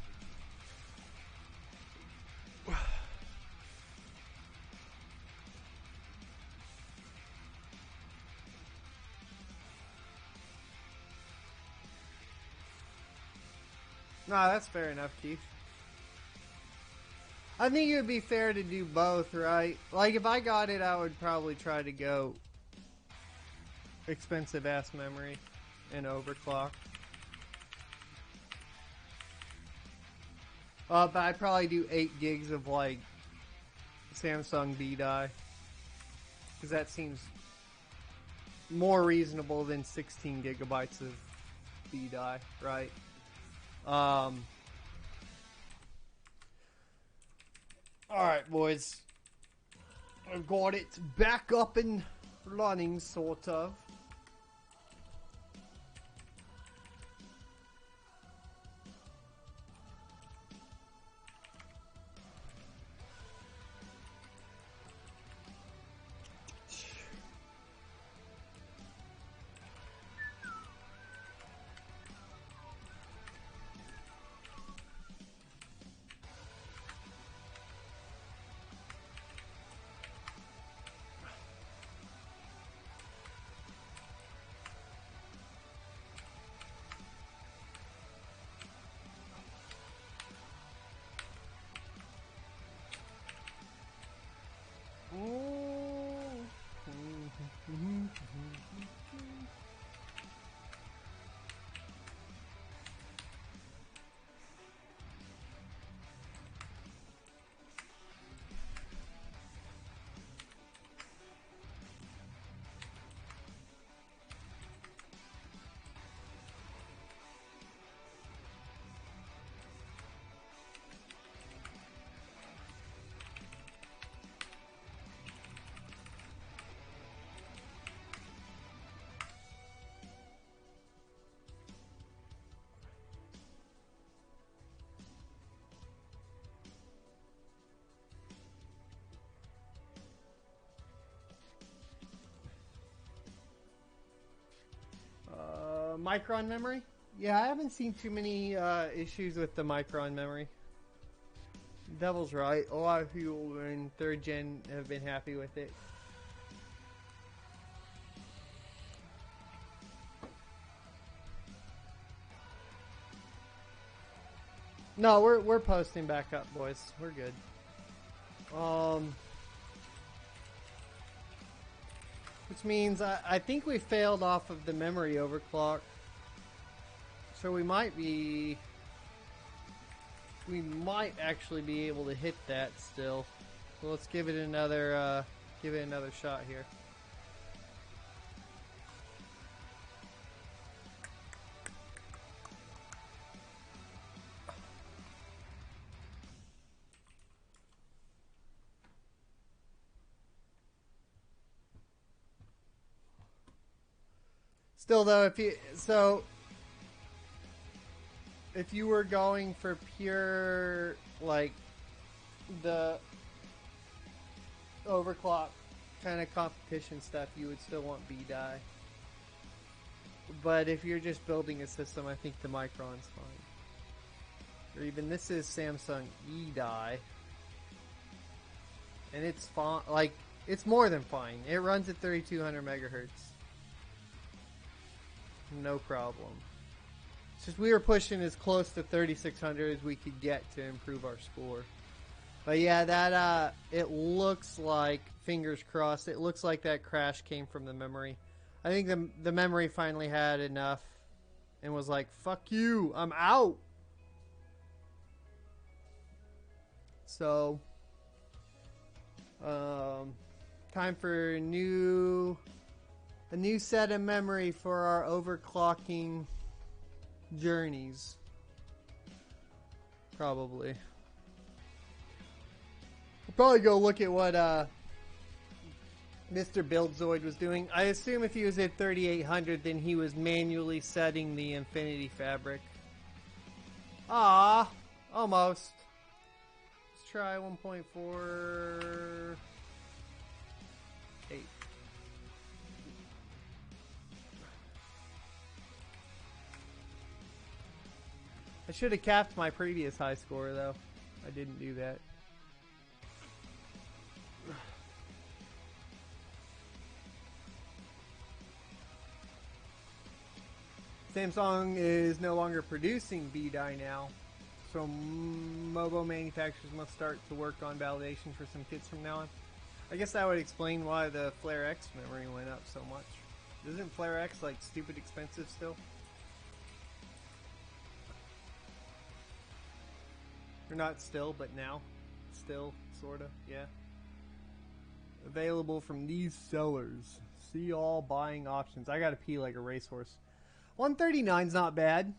Speaker 1: Nah, that's fair enough, Keith. I think it would be fair to do both, right? Like, if I got it, I would probably try to go expensive ass memory and overclock. But I'd probably do 8 gigs of like Samsung B die, because that seems more reasonable than 16 gigabytes of B die, right? Alright, boys. I've got it back up and running, sort of. Micron memory? Yeah, I haven't seen too many issues with the Micron memory. Devil's right. A lot of people in 3rd gen have been happy with it. No, we're posting back up, boys. We're good. Which means I think we failed off of the memory overclock. So we might actually be able to hit that still. So let's give it another shot here. Still though, if you were going for pure, like, the overclock kind of competition stuff, you would still want B die. But if you're just building a system, I think the Micron's fine. Or even this is Samsung E die, and it's fine. Like, it's more than fine. It runs at 3200 megahertz. No problem. It's just we were pushing as close to 3600 as we could get to improve our score. But yeah, that it looks like, fingers crossed, it looks like that crash came from the memory. I think the memory finally had enough and was like, fuck you, I'm out. So time for a new set of memory for our overclocking journeys. Probably. We'll probably go look at what Mr. Buildzoid was doing. I assume if he was at 3800, then he was manually setting the Infinity Fabric. Ah, almost. Let's try 1.48. I should have capped my previous high score, though. I didn't do that. Samsung is no longer producing B-Die now, so mobile manufacturers must start to work on validation for some kits from now on. I guess that would explain why the Flare X memory went up so much. Isn't Flare X like stupid expensive still? Or not still, but now. Still, sorta, yeah. Available from these sellers. See all buying options. I gotta pee like a racehorse. 139's not bad.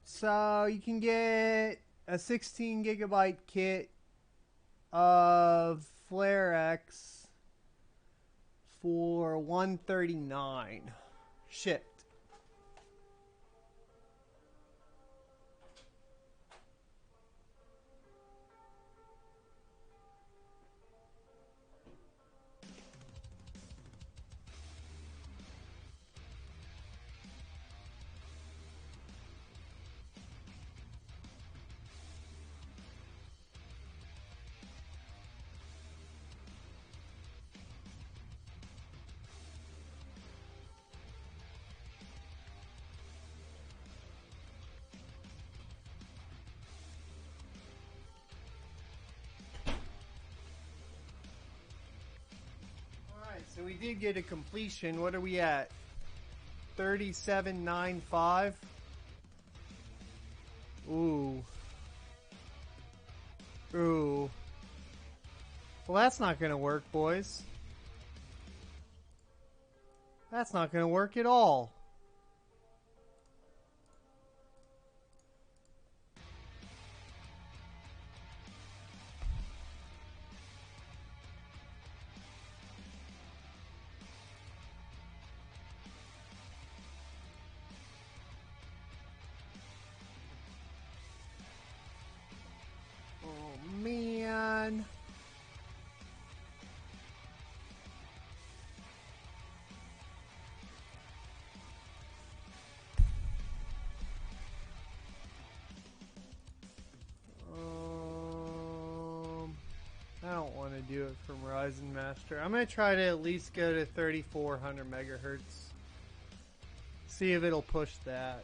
Speaker 1: So you can get a 16 gigabyte kit of Flare X for 139. Shipped. So we did get a completion. What are we at? 37.95. Ooh. Ooh. Well, that's not going to work, boys. That's not going to work at all. Oh, man. I don't want to do it from Ryzen Master. I'm going to try to at least go to 3400 megahertz. See if it'll push that.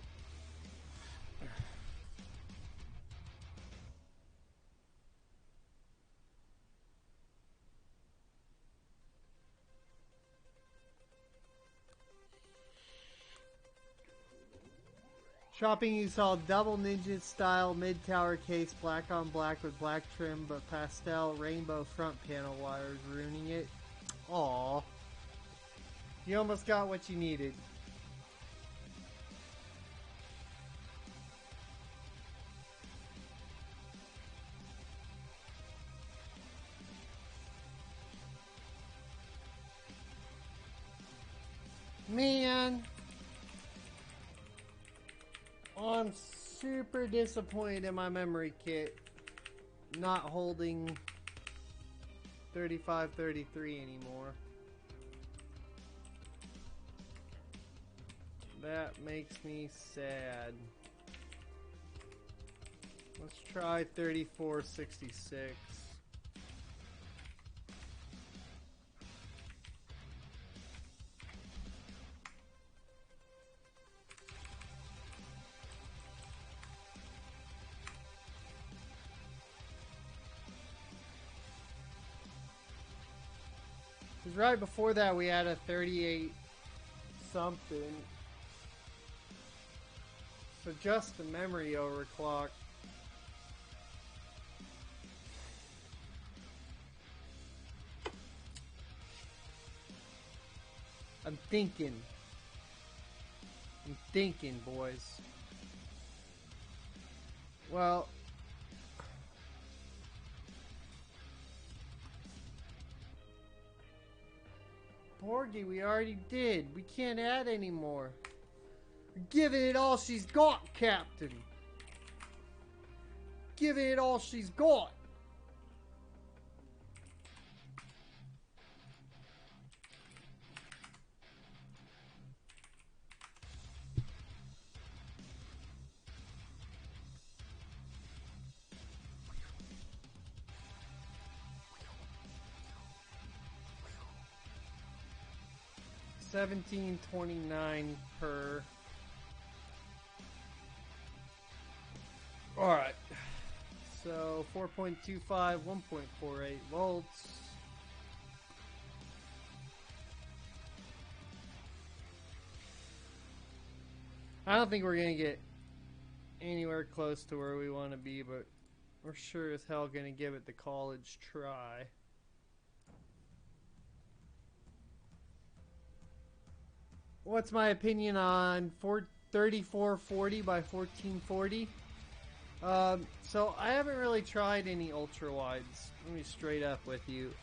Speaker 1: Shopping, you saw double ninja style mid tower case, black on black with black trim, but pastel rainbow front panel wires ruining it. Aww. You almost got what you needed. Man. I'm super disappointed in my memory kit not holding 3533 anymore. That makes me sad. Let's try 3466. Because right before that we had a 38 something. So just the memory overclock. I'm thinking, boys. Well, Porgy, we already did. We can't add anymore. We're giving it all she's got, Captain. Giving it all she's got. $17.29 per. All right. So 4.25, 1.48 volts. I don't think we're gonna get anywhere close to where we want to be, but we're sure as hell gonna give it the college try. What's my opinion on 3440 by 1440? So I haven't really tried any ultra wides. Let me be straight up with you.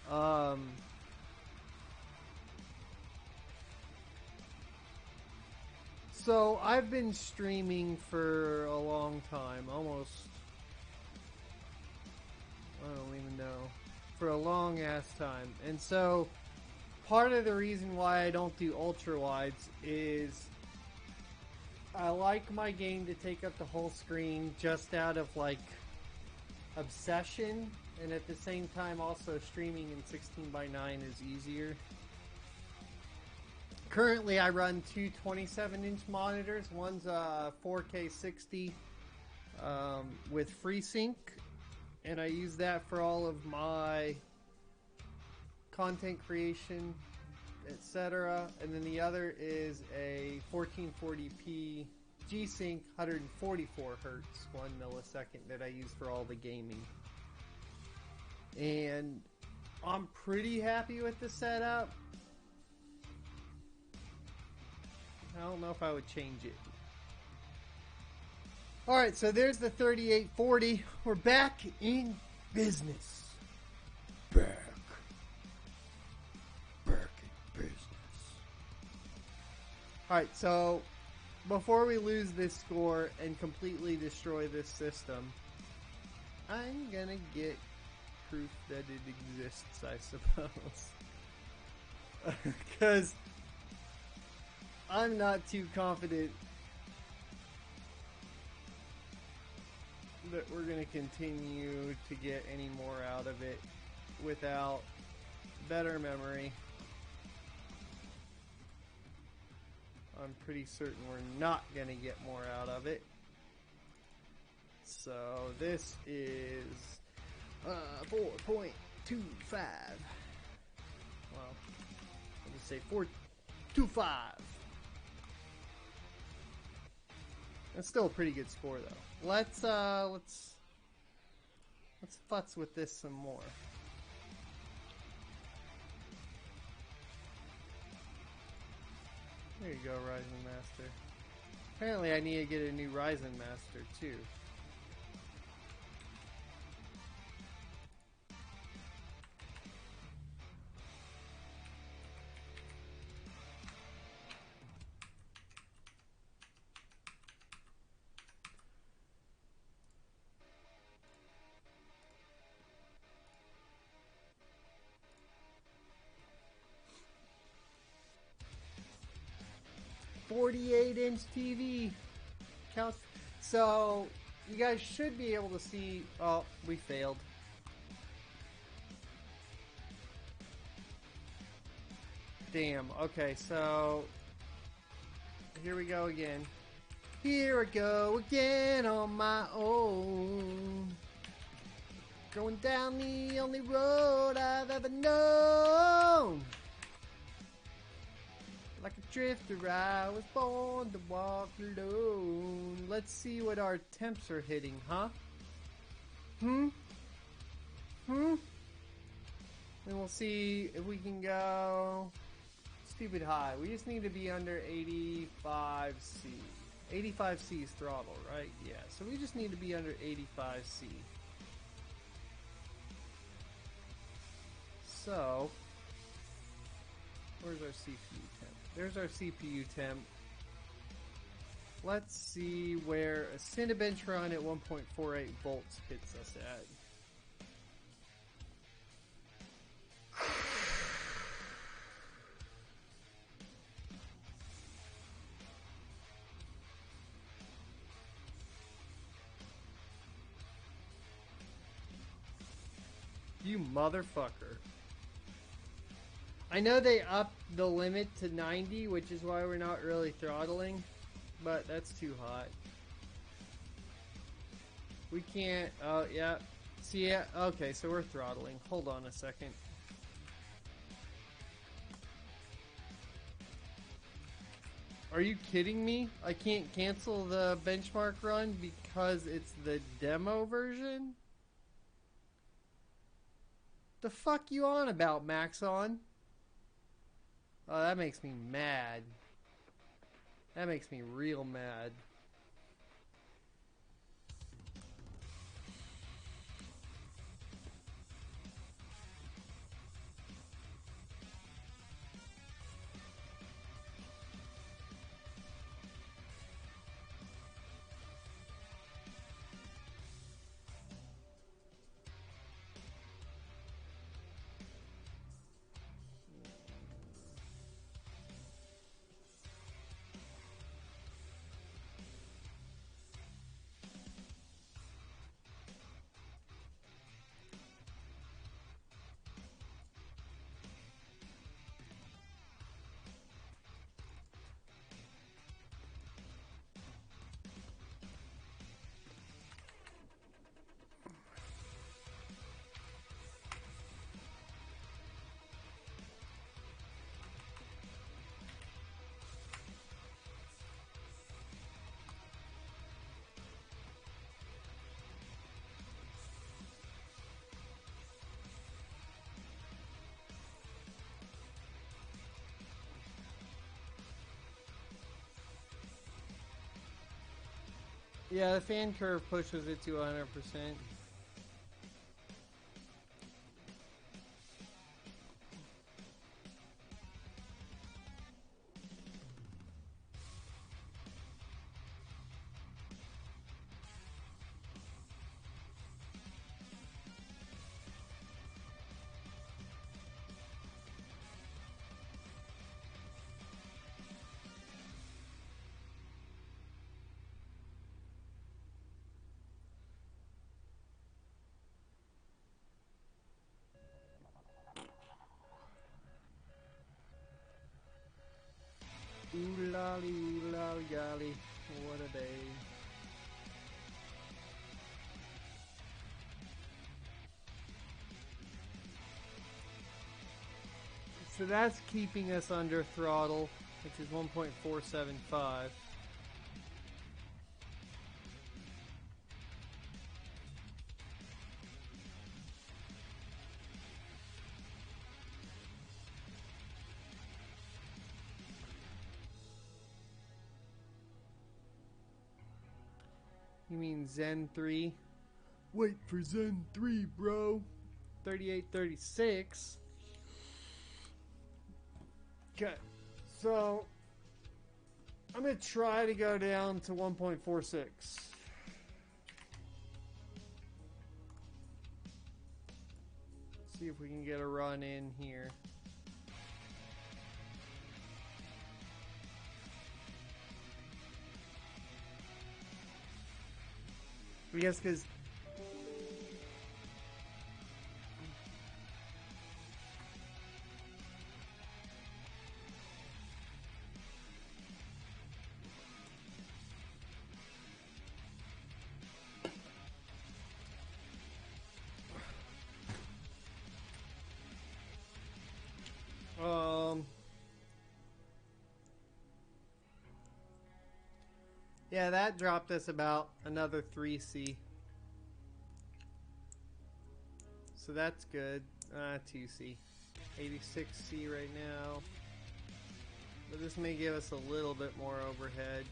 Speaker 1: So I've been streaming for a long time, almost, I don't even know, for a long ass time. And so part of the reason why I don't do ultra wides is I like my game to take up the whole screen just out of like obsession, and at the same time also streaming in 16:9 is easier. Currently I run two 27-inch monitors. One's a 4K 60 with FreeSync, and I use that for all of my content creation, etc. And then the other is a 1440p G-Sync 144 hertz 1 millisecond that I use for all the gaming. And I'm pretty happy with the setup. I don't know if I would change it. Alright, so there's the 3840. We're back in business. Back in business. Alright, so before we lose this score and completely destroy this system, I'm gonna get proof that it exists, I suppose. Because I'm not too confident that we're going to continue to get any more out of it without better memory. I'm pretty certain we're not going to get more out of it. So this is 4.25. Well, let me say 4.25. That's still a pretty good score, though. Let's futz with this some more. There you go, Ryzen Master. Apparently, I need to get a new Ryzen Master too. .48-inch TV counts. So you guys should be able to see. Oh, we failed. Damn. Okay, so here we go again. Here I go again on my own. Going down the only road I've ever known. Like a drifter, I was born to walk alone. Let's see what our temps are hitting, huh? And we'll see if we can go stupid high. We just need to be under 85C. 85C is throttle, right? Yeah, so we just need to be under 85C. So, where's our CPU temp? There's our CPU temp. Let's see where a Cinebench run at 1.48 volts hits us at. You motherfucker. I know they upped the limit to 90, which is why we're not really throttling, but that's too hot. We can't, oh yeah, see, yeah, okay, so we're throttling. Hold on a second. Are you kidding me? I can't cancel the benchmark run because it's the demo version? The fuck you on about, Maxon? Oh, that makes me mad. That makes me real mad. Yeah, the fan curve pushes it to 100%. Ooh lolly, golly, what a day. So that's keeping us under throttle, which is 1.475. You mean Zen 3? Wait for Zen 3, bro. 3836. Okay, so I'm going to try to go down to 1.46. See if we can get a run in here. I guess because yeah, that dropped us about another 3C. So that's good. 2C. 86C right now. But this may give us a little bit more overhead.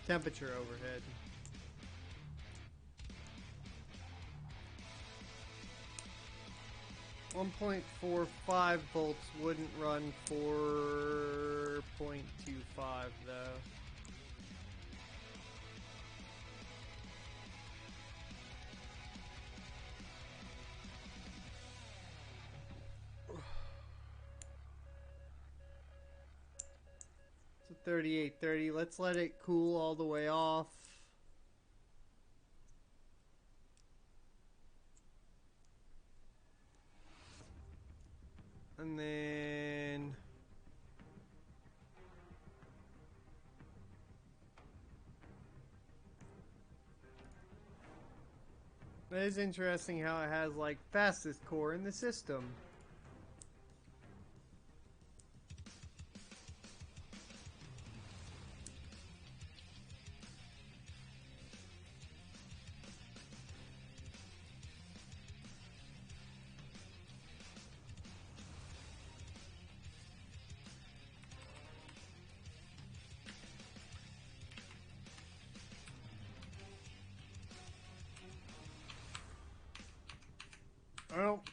Speaker 1: Temperature overhead. .45 volts wouldn't run 4.25 though. So 3830. Let's let it cool all the way off. And then it is interesting how it has like fastest core in the system.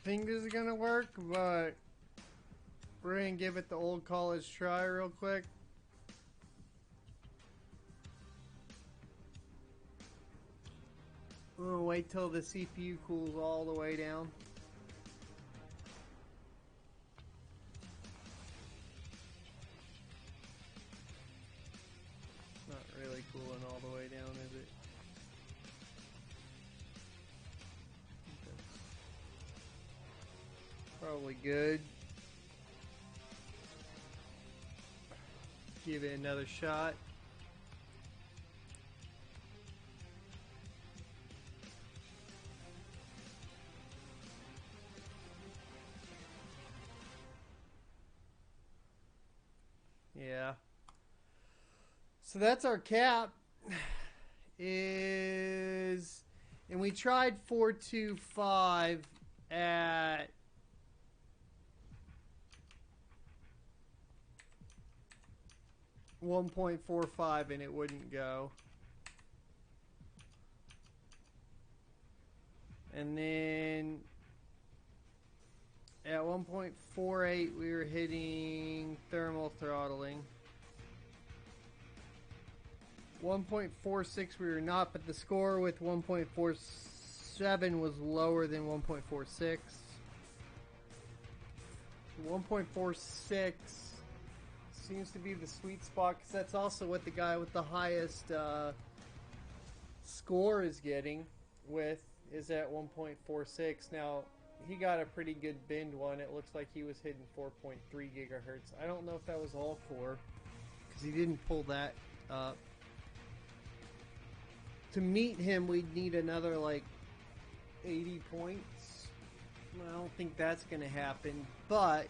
Speaker 1: think this is gonna work, but we're gonna give it the old college try real quick. We'll wait till the CPU cools all the way down. Not really cooling all the way down, is it? Probably good. Give it another shot. Yeah. So that's our cap. And we tried 425 at 1.45 and it wouldn't go. And then at 1.48 we were hitting thermal throttling. 1.46 we were not, but the score with 1.47 was lower than 1.46. 1.46 seems to be the sweet spot because that's also what the guy with the highest score is getting with, is at 1.46. Now he got a pretty good bend one. It looks like he was hitting 4.3 gigahertz. I don't know if that was all core because he didn't pull that up. To meet him, we'd need another like 80 points. I don't think that's going to happen, but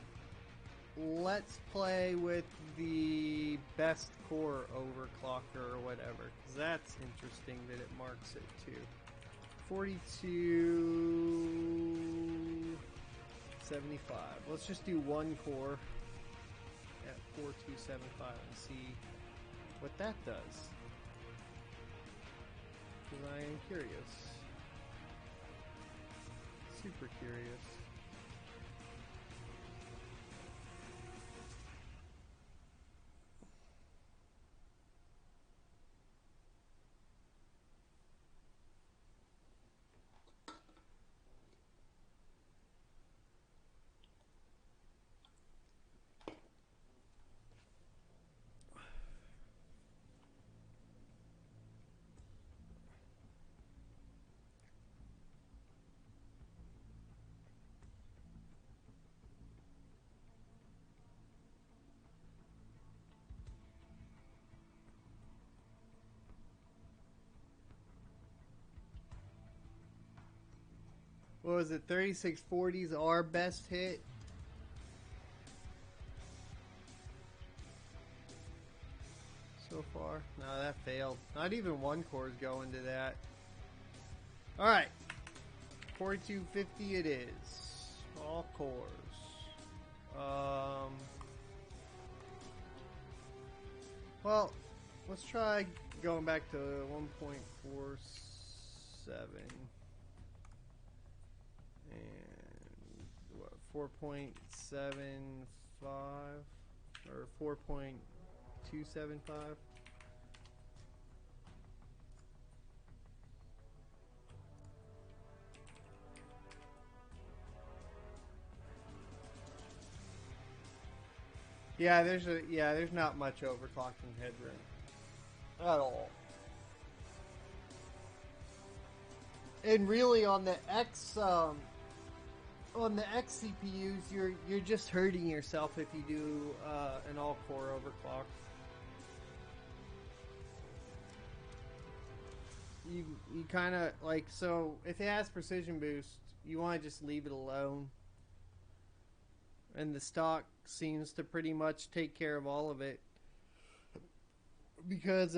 Speaker 1: let's play with the best core overclocker or whatever, because that's interesting that it marks it too. 4275. Let's just do one core at 4275 and see what that does. Because I am curious. Super curious. What was it? 3640's our best hit. So far. No, that failed. Not even one core is going to that. Alright. 4250 it is. All cores. Well, let's try going back to 1.47. And what, 4.75 or 4.275? Yeah, there's not much overclocking headroom at all. And really on the X CPUs, you're just hurting yourself if you do an all-core overclock. You kind of like, so if it has precision boost, you want to just leave it alone. And the stock seems to pretty much take care of all of it, because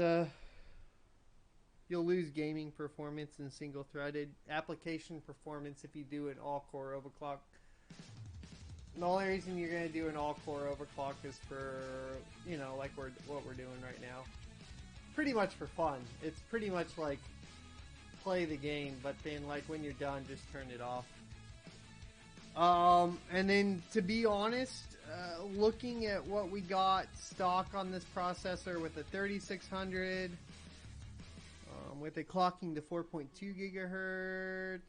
Speaker 1: you'll lose gaming performance in single-threaded application performance if you do an all-core overclock. The only reason you're going to do an all-core overclock is for, you know, like what we're doing right now. Pretty much for fun. It's pretty much like play the game, but then like when you're done, just turn it off. And then, to be honest, looking at what we got stock on this processor with a 3600, with it clocking to 4.2 gigahertz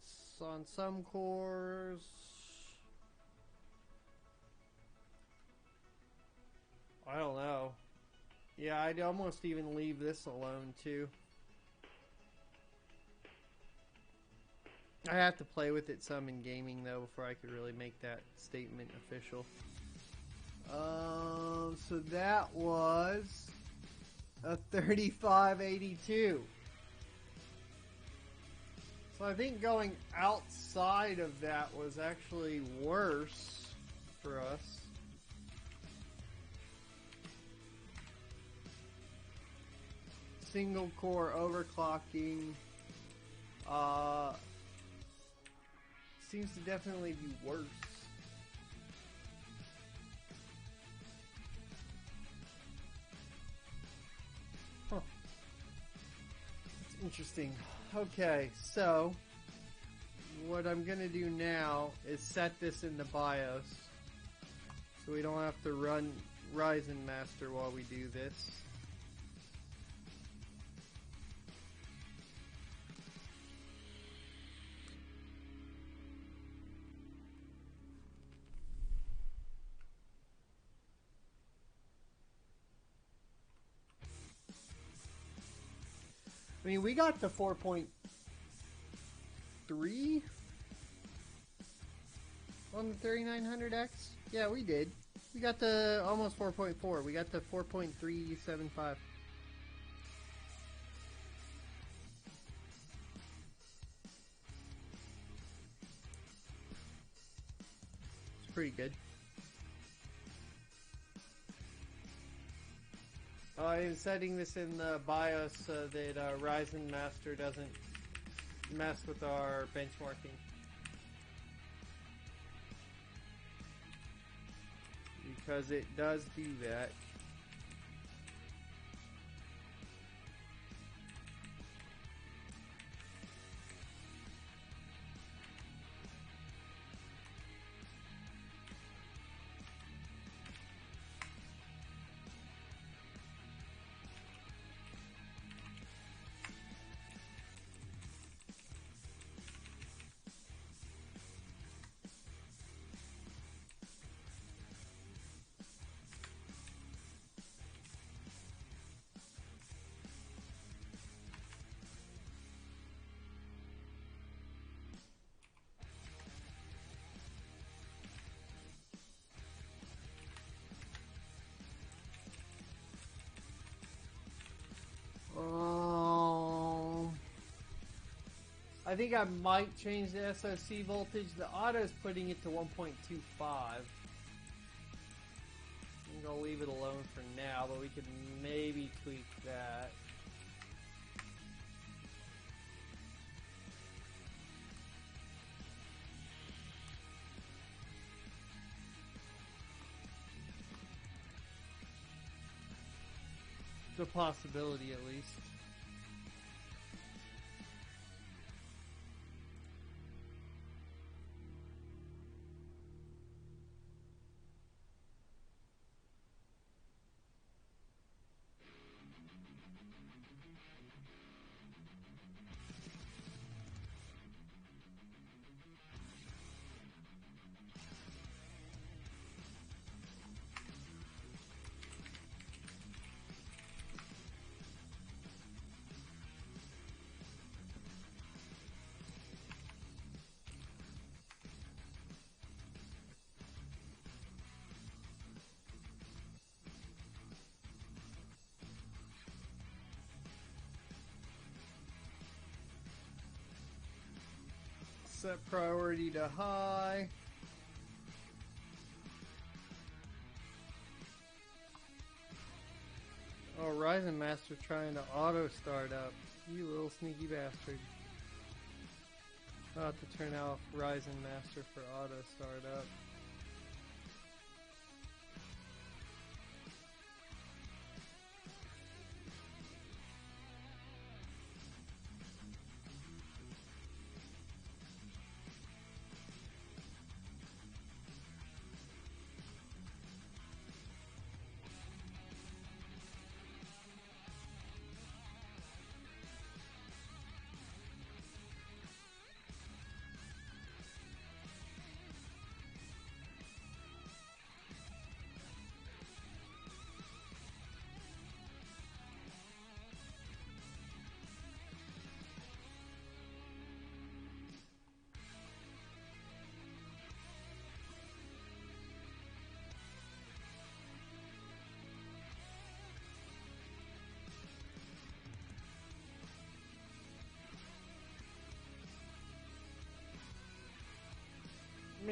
Speaker 1: on some cores. I don't know. Yeah, I'd almost even leave this alone, too. I have to play with it some in gaming, though, before I could really make that statement official. So that was a 3582. So I think going outside of that was actually worse for us. Single core overclocking seems to definitely be worse. Huh. That's interesting. Okay, so what I'm gonna do now is set this in the BIOS so we don't have to run Ryzen Master while we do this. I mean, we got the 4.3 on the 3900X. Yeah, we did. We got the almost 4.4. We got the 4.375. It's pretty good. I'm setting this in the BIOS so that Ryzen Master doesn't mess with our benchmarking. Because it does do that. I think I might change the SoC voltage. The auto's putting it to 1.25. I'm gonna leave it alone for now, but we could maybe tweak that. It's a possibility, at least. Set priority to high. Oh, Ryzen Master trying to auto start up. You little sneaky bastard. I'll have to turn off Ryzen Master for auto startup.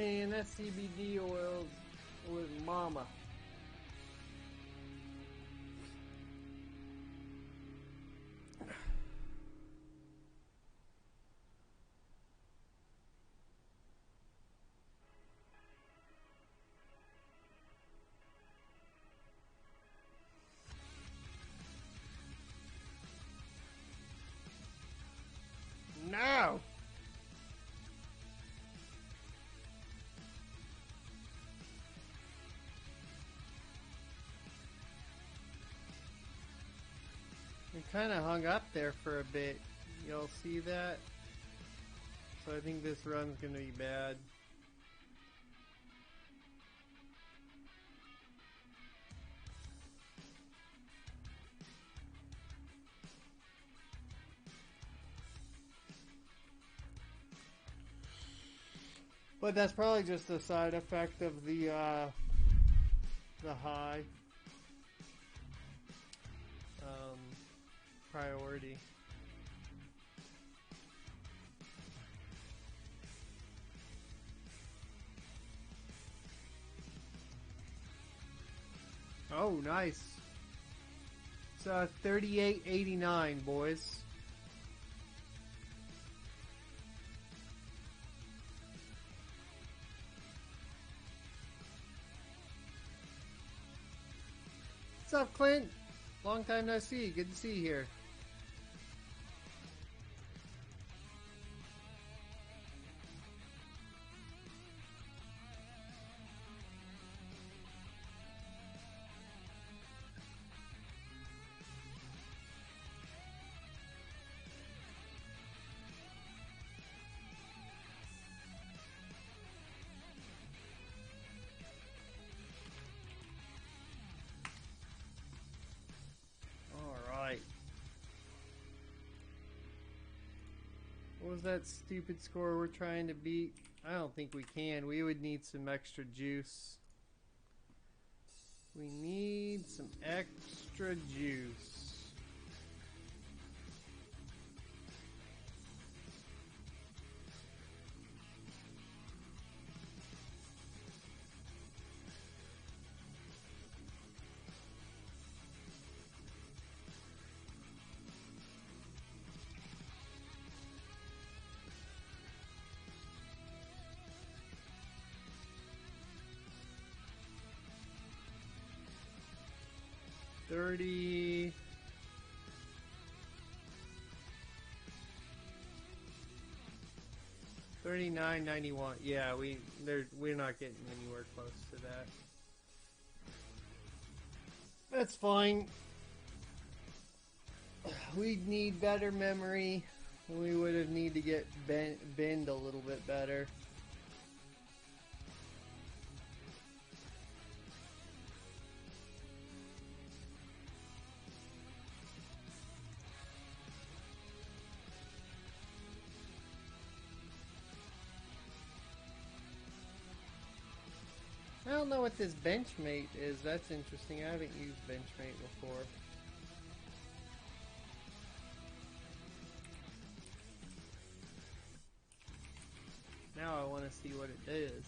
Speaker 1: Man, that CBD oil was mama. No! We kind of hung up there for a bit. Y'all see that? So I think this run's gonna be bad. But that's probably just a side effect of the high priority. Oh, nice. It's 38.89, boys. What's up, Clint? Long time no see. Good to see you here. What was that stupid score we're trying to beat? I don't think we can. We would need some extra juice. We need some extra juice. $39.91. Yeah, we're not getting anywhere close to that. That's fine. We'd need better memory. We would have need to get bend a little bit better. I don't know what this Benchmate is. That's interesting. I haven't used Benchmate before. Now I want to see what it is.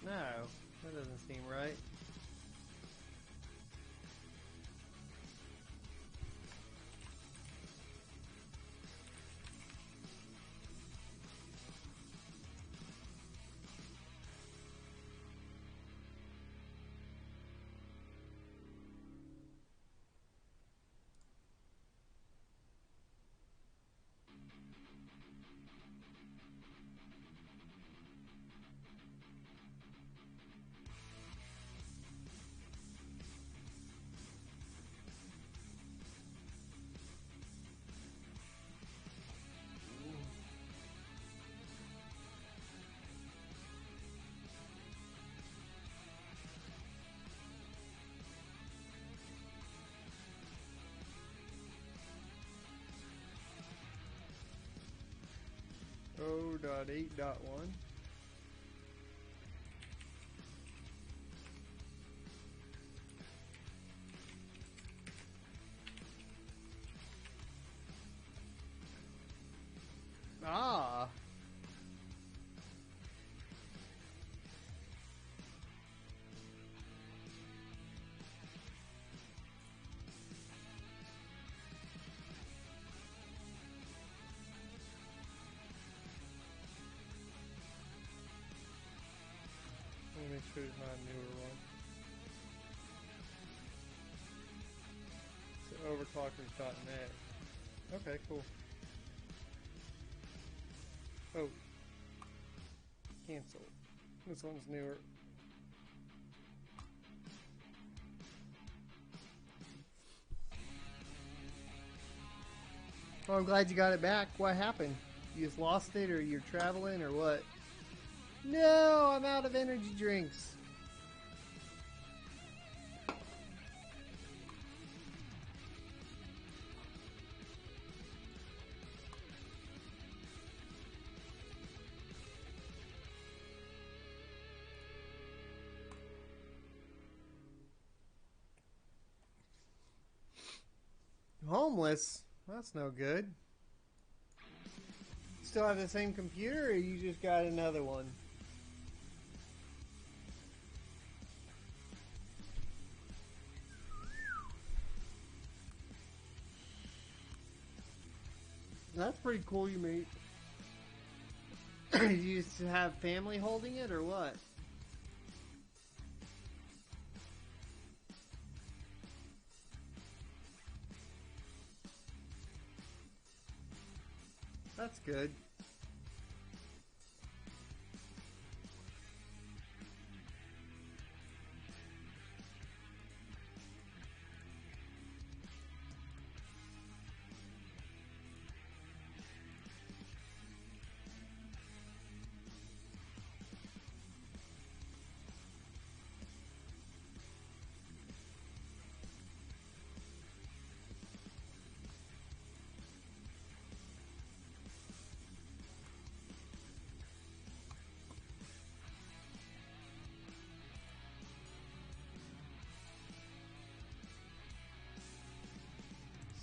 Speaker 1: No, that doesn't seem right. .8.1. overclocker's .net. Okay, cool. Oh. Cancel. This one's newer. Oh, I'm glad you got it back. What happened? You just lost it, or you're traveling, or what? No, I'm out of energy drinks. Homeless? That's no good. Still have the same computer, or you just got another one? That's pretty cool, you mate. You just have family holding it, or what? That's good.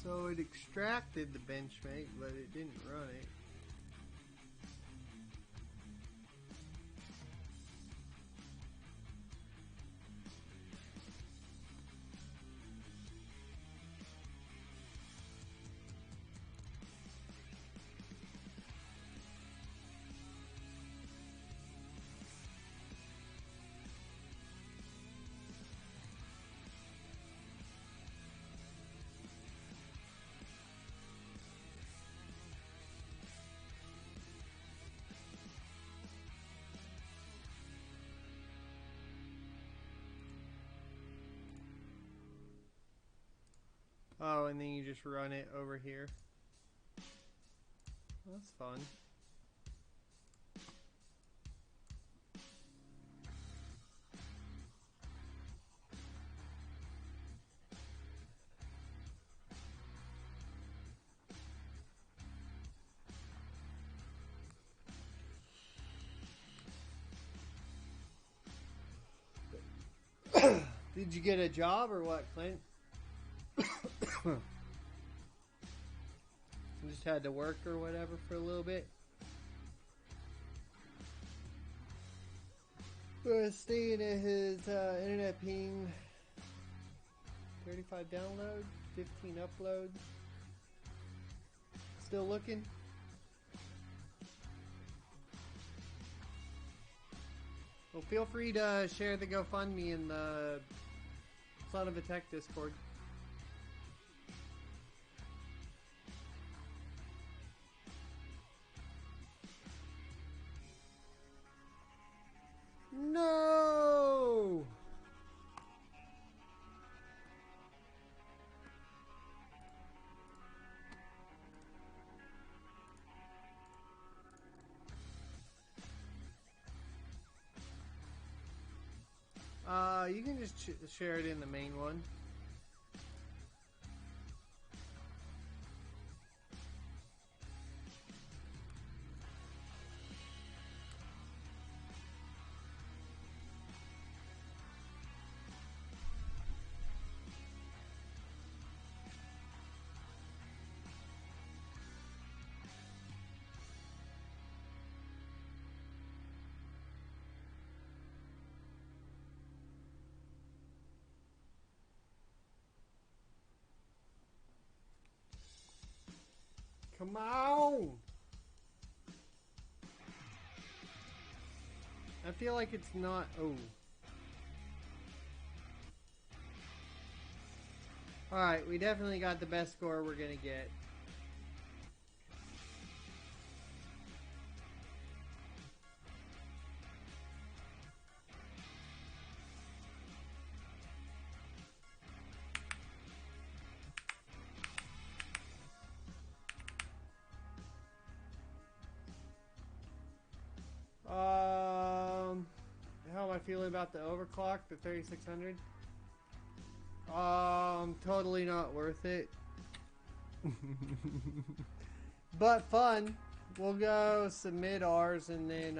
Speaker 1: So it extracted the benchmate, but it didn't run it. Oh, and then you just run it over here. That's fun. Did you get a job or what, Clint? You just had to work or whatever for a little bit? We're staying at his internet ping. 35 downloads, 15 uploads. Still looking? Well, feel free to share the GoFundMe in the Son of a Tech Discord. No! You can just share it in the main one. Come on! I feel like it's not... Oh. Alright, we definitely got the best score we're gonna get. How am I feeling about the overclock, the 3600? Totally not worth it. But fun. We'll go submit ours and then,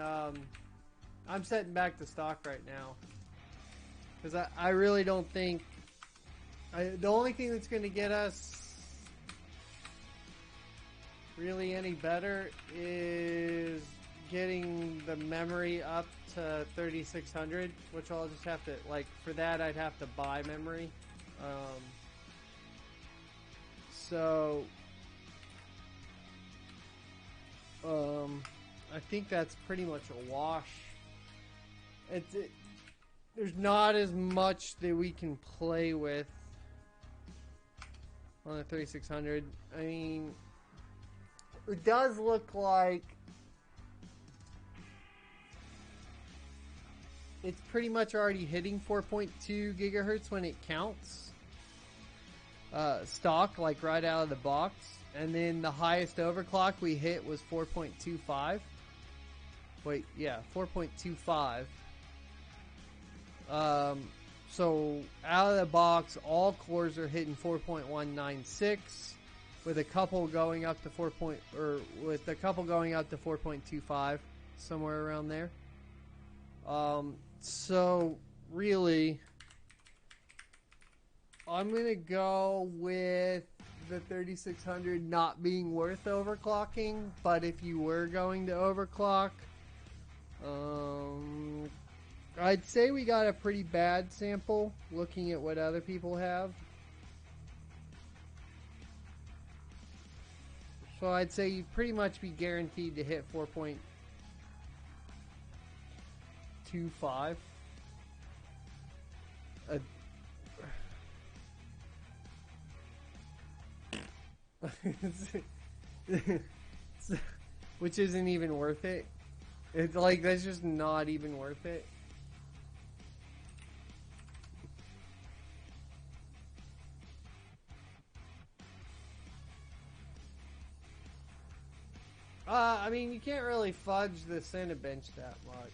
Speaker 1: I'm setting back to stock right now. Because I really don't think... the only thing that's going to get us really any better is getting the memory up to 3600, which I'll just have to, like, for that I'd have to buy memory. I think that's pretty much a wash. There's not as much that we can play with on the 3600. I mean, it does look like it's pretty much already hitting 4.2 gigahertz when it counts. Stock, like right out of the box. And then the highest overclock we hit was 4.25. Wait, yeah, 4.25. So out of the box, all cores are hitting 4.196, with a couple going up to 4.25, somewhere around there. So really, I'm gonna go with the 3600 not being worth overclocking, but if you were going to overclock, I'd say we got a pretty bad sample looking at what other people have. So I'd say you'd pretty much be guaranteed to hit 4.25. Which isn't even worth it. It's like, that's just not even worth it. I mean, you can't really fudge the Cinebench that much.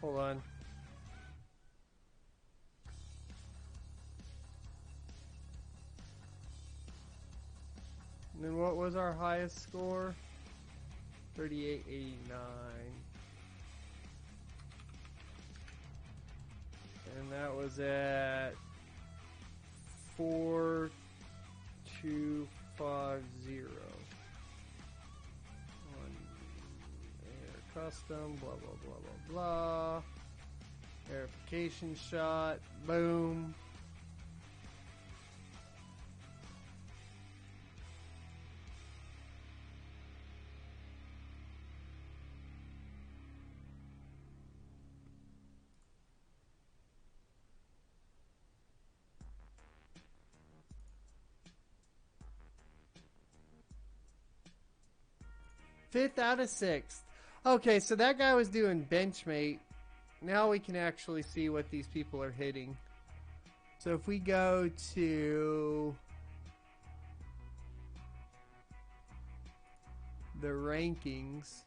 Speaker 1: Hold on. And then what was our highest score? 3889. And that was at 4250. On air custom, blah blah blah blah blah. Verification shot, boom. Fifth out of sixth. Okay, so that guy was doing Benchmate. Now we can actually see what these people are hitting. So if we go to the rankings,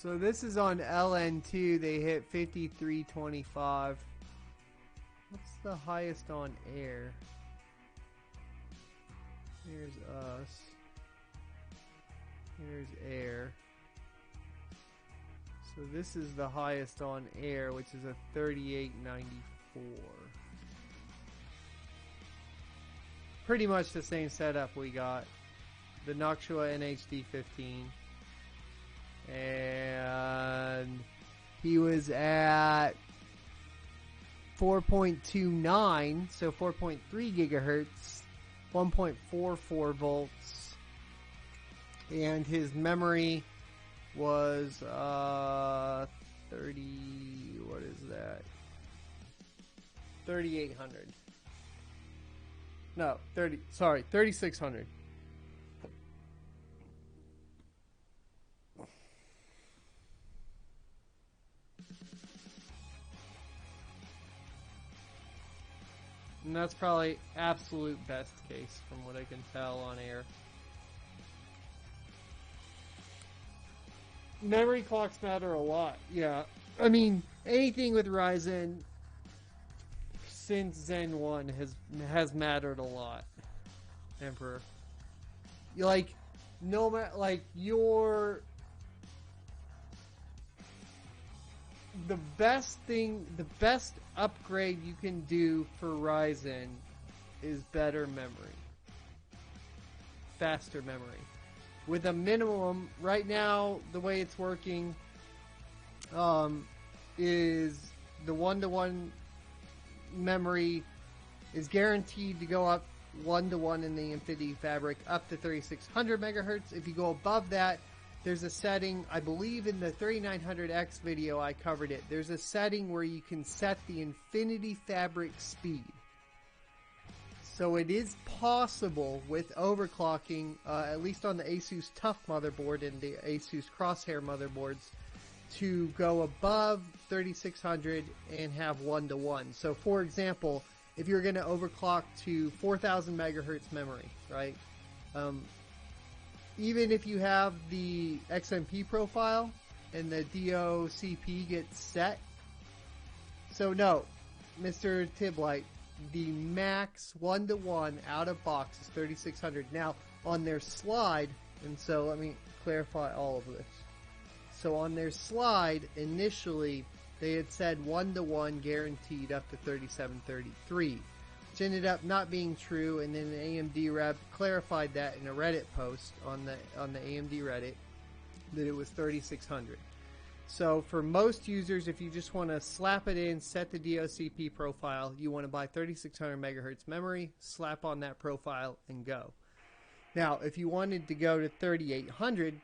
Speaker 1: So this is on LN2. They hit 5325. What's the highest on air? Here's us. Here's air. So this is the highest on air, which is a 3894. Pretty much the same setup we got. The Noctua NHD 15. And he was at 4.29, so 4.3 gigahertz, 1.44 volts, and his memory was 30, what is that? 3800. No, 3600. And that's probably absolute best case from what I can tell on air. Memory clocks matter a lot, yeah. I mean, anything with Ryzen since Zen 1 has mattered a lot, Emperor. Like, no matter, like, the best upgrade you can do for Ryzen is better memory. Faster memory. With a minimum, right now, the way it's working, is the one-to-one memory is guaranteed to go up one-to-one in the Infinity Fabric up to 3600 megahertz. If you go above that, there's a setting, I believe in the 3900X video I covered it, there's a setting where you can set the Infinity Fabric speed. So it is possible with overclocking, at least on the Asus TUF motherboard and the Asus Crosshair motherboards, to go above 3600 and have one-to-one. So for example, if you're going to overclock to 4000 megahertz memory, right? Even if you have the XMP profile and the DOCP gets set. So no, Mr. Tiblight, the max one-to-one out of box is 3600. Now, on their slide, and so let me clarify all of this. So on their slide, initially, they had said one-to-one guaranteed up to 3733. Which ended up not being true, and then the AMD rep clarified that in a Reddit post on the AMD Reddit that it was 3600. So for most users, if you just want to slap it in, set the DOCP profile, you want to buy 3600 megahertz memory, slap on that profile, and go. Now, if you wanted to go to 3800,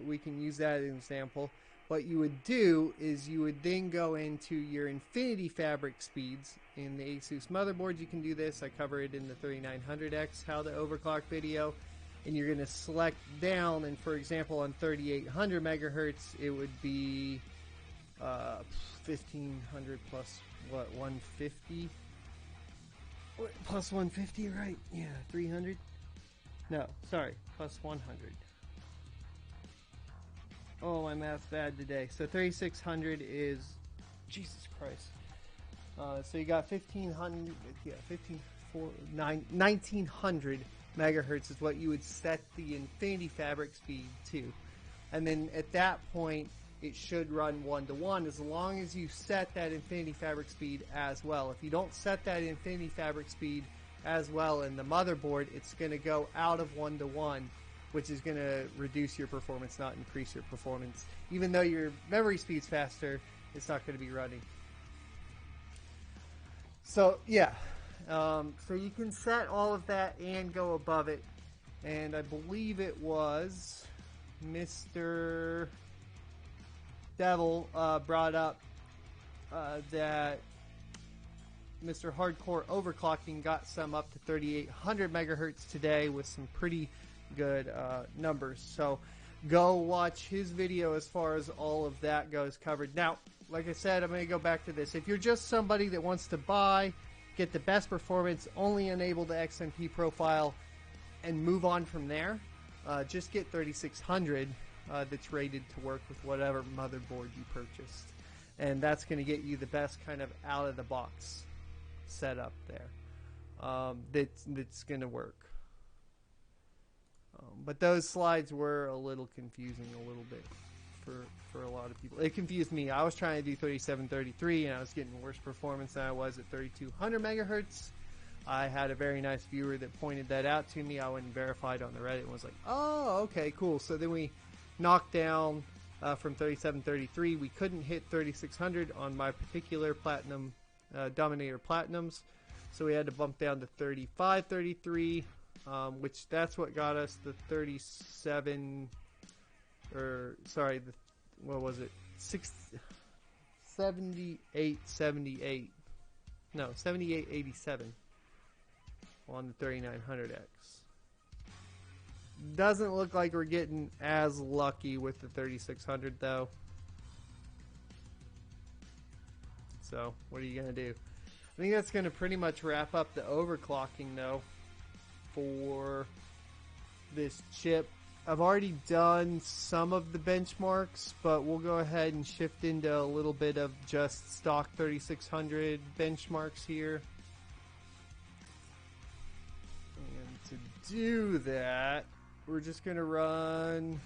Speaker 1: we can use that as an example. What you would do is you would then go into your Infinity Fabric speeds. In the Asus motherboard, you can do this. I cover it in the 3900X how to overclock video. And you're going to select down, and for example, on 3800 megahertz, it would be 1500 plus, what, 150? Plus 150, right? Yeah, 300? No, sorry, plus 100. Oh, my math's bad today. So 3600 is, Jesus Christ. So you got 1500, yeah, 1900 megahertz is what you would set the Infinity Fabric speed to. And then at that point, it should run one-to-one as long as you set that Infinity Fabric speed as well. If you don't set that Infinity Fabric speed as well in the motherboard, it's going to go out of one-to-one, which is going to reduce your performance, not increase your performance. Even though your memory speed's faster, it's not going to be running. So, yeah. So you can set all of that and go above it. And I believe it was Mr. Devil brought up that Mr. Hardcore Overclocking got some up to 3800 megahertz today with some pretty good numbers. So go watch his video as far as all of that goes covered. Now, like I said, I'm going to go back to this. If you're just somebody that wants to buy, get the best performance, only enable the XMP profile, and move on from there, just get 3600 that's rated to work with whatever motherboard you purchased. And that's going to get you the best kind of out-of-the-box setup there that's going to work. But those slides were a little confusing a little bit for a lot of people. It confused me. I was trying to do 3733 and I was getting worse performance than I was at 3200 megahertz. I had a very nice viewer that pointed that out to me. I went and verified on the Reddit and was like, oh, okay, cool. So then we knocked down from 3733. We couldn't hit 3600 on my particular platinum Dominator Platinums. So we had to bump down to 3533, which that's what got us the 37, or sorry, what was it? 7878. No, 7887 on the 3900X. Doesn't look like we're getting as lucky with the 3600 though. So, what are you going to do? I think that's going to pretty much wrap up the overclocking though for this chip. I've already done some of the benchmarks, but we'll go ahead and shift into a little bit of just stock 3600 benchmarks here. And to do that, we're just going to run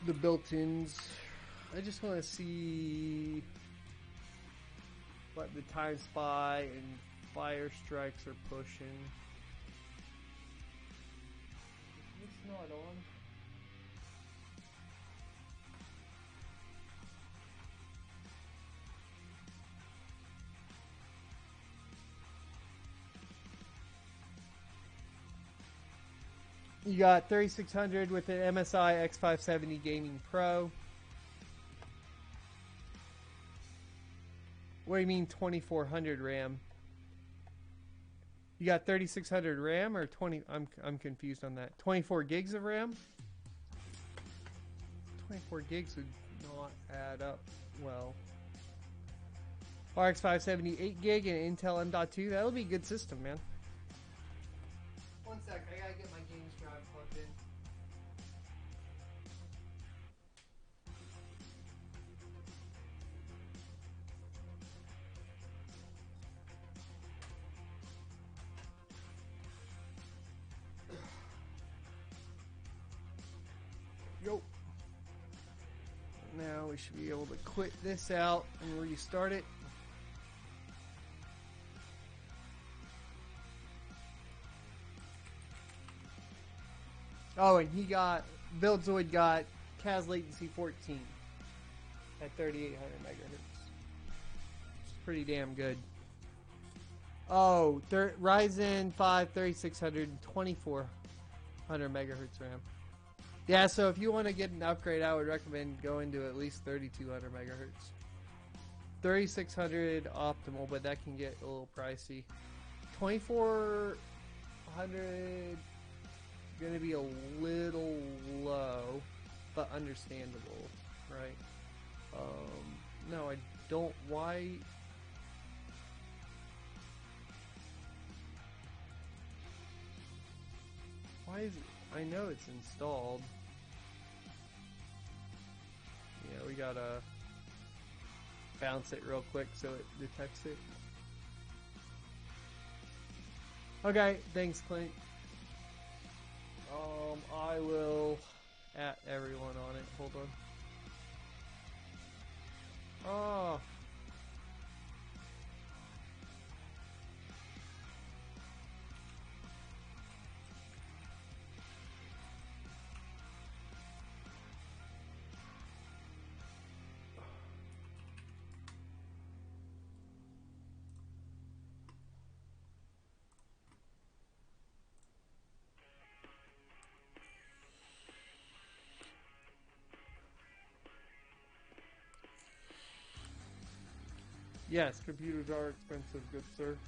Speaker 1: the built-ins. I just want to see what the Time Spy and Fire Strikes are pushing. Is this not on? You got 3600 with an MSI X570 Gaming Pro. What do you mean 2400 RAM? You got 3600 RAM or 20? I'm confused on that. 24 gigs of RAM? 24 gigs would not add up well. RX 570 8 gig and Intel M.2. That'll be a good system, man. One sec, I gotta get my games drive plugged in. Yo. Now we should be able to quit this out and restart it. Oh, and he got, Buildzoid got CAS latency 14 at 3800 megahertz. It's pretty damn good. Oh, Ryzen 5 3600 and 2400 megahertz RAM. Yeah, so if you want to get an upgrade, I would recommend going to at least 3200 megahertz. 3600 optimal, but that can get a little pricey. 2400 going to be a little low, but understandable, right? No, I don't. Why is it? I know it's installed. Yeah, we gotta bounce it real quick so it detects it. Okay, thanks, Clint. I will at everyone on it. Hold on. Oh. Yes, computers are expensive, good sir.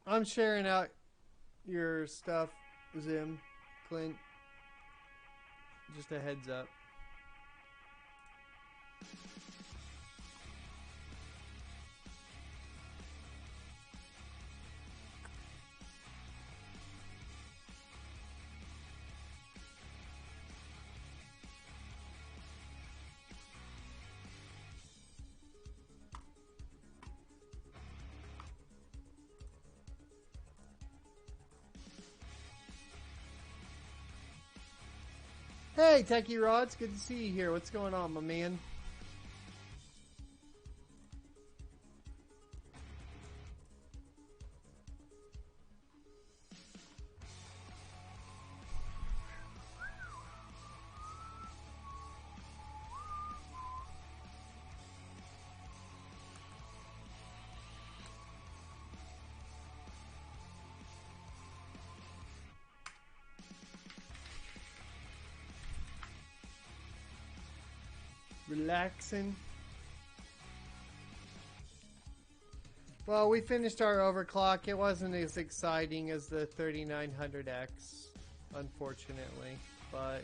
Speaker 1: I'm sharing out your stuff, Zim, Clint. Just a heads up. Hey, Techie Rods, good to see you here. What's going on, my man? Relaxing. Well, we finished our overclock. It wasn't as exciting as the 3900X, unfortunately. But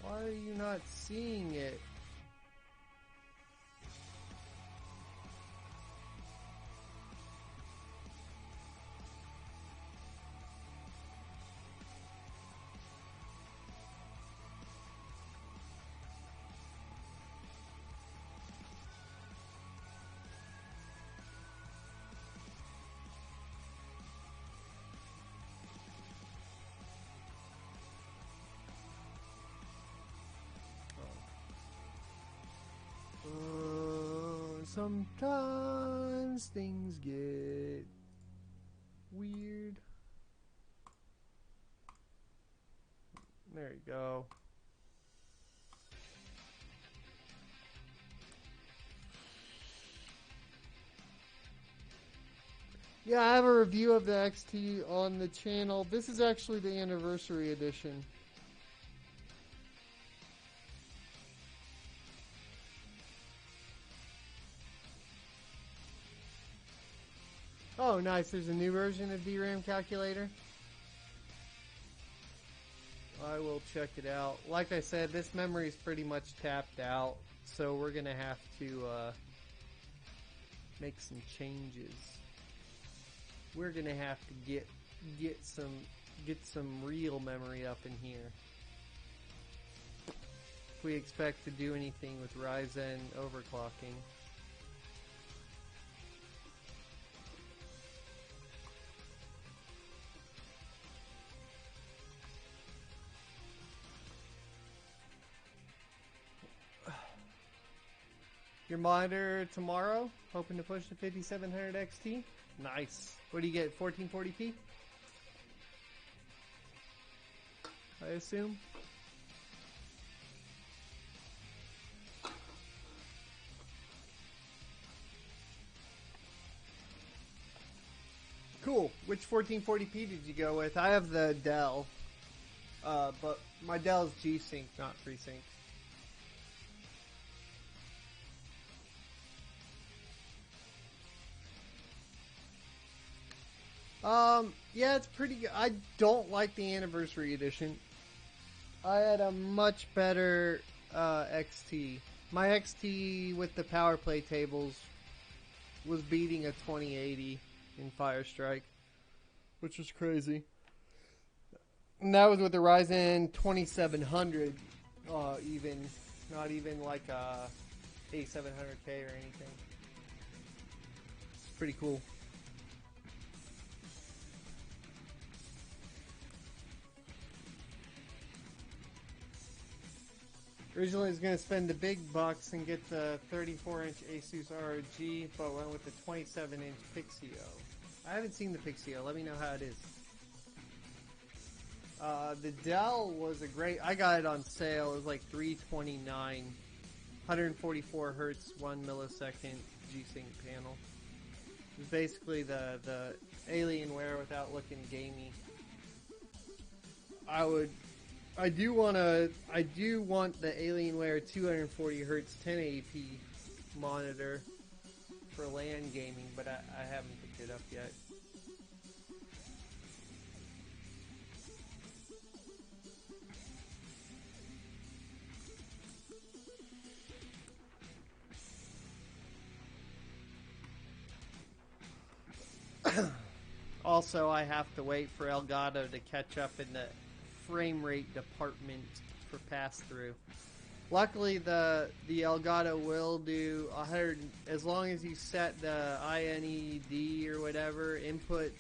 Speaker 1: why are you not seeing it? Sometimes things get weird. There you go. Yeah, I have a review of the XT on the channel. This is actually the anniversary edition. Oh, nice. There's a new version of DRAM calculator. I will check it out. Like I said, this memory is pretty much tapped out, so we're going to have to make some changes. We're going to have to get some real memory up in here if we expect to do anything with Ryzen overclocking. Your monitor tomorrow, hoping to push the 5700 XT. Nice. What do you get, 1440p? I assume. Cool. Which 1440p did you go with? I have the Dell, but my Dell's G-Sync, not FreeSync. Yeah, it's pretty good. I don't like the anniversary edition. I had a much better XT. My XT with the power play tables was beating a 2080 in Firestrike, which was crazy. And that was with the Ryzen 2700, even, not even like a A700K or anything. It's pretty cool. Originally, I was going to spend the big bucks and get the 34-inch Asus ROG, but went with the 27-inch Pixio. I haven't seen the Pixio. Let me know how it is. The Dell was a great... I got it on sale. It was like $329, 144 hertz, 1 millisecond G-Sync panel. It was basically the Alienware without looking gamey. I do want the Alienware 240 hertz 1080p monitor, for LAN gaming, but I haven't picked it up yet. Also, I have to wait for Elgato to catch up in the frame rate department for pass-through. Luckily, the Elgato will do 100 as long as you set the INED or whatever input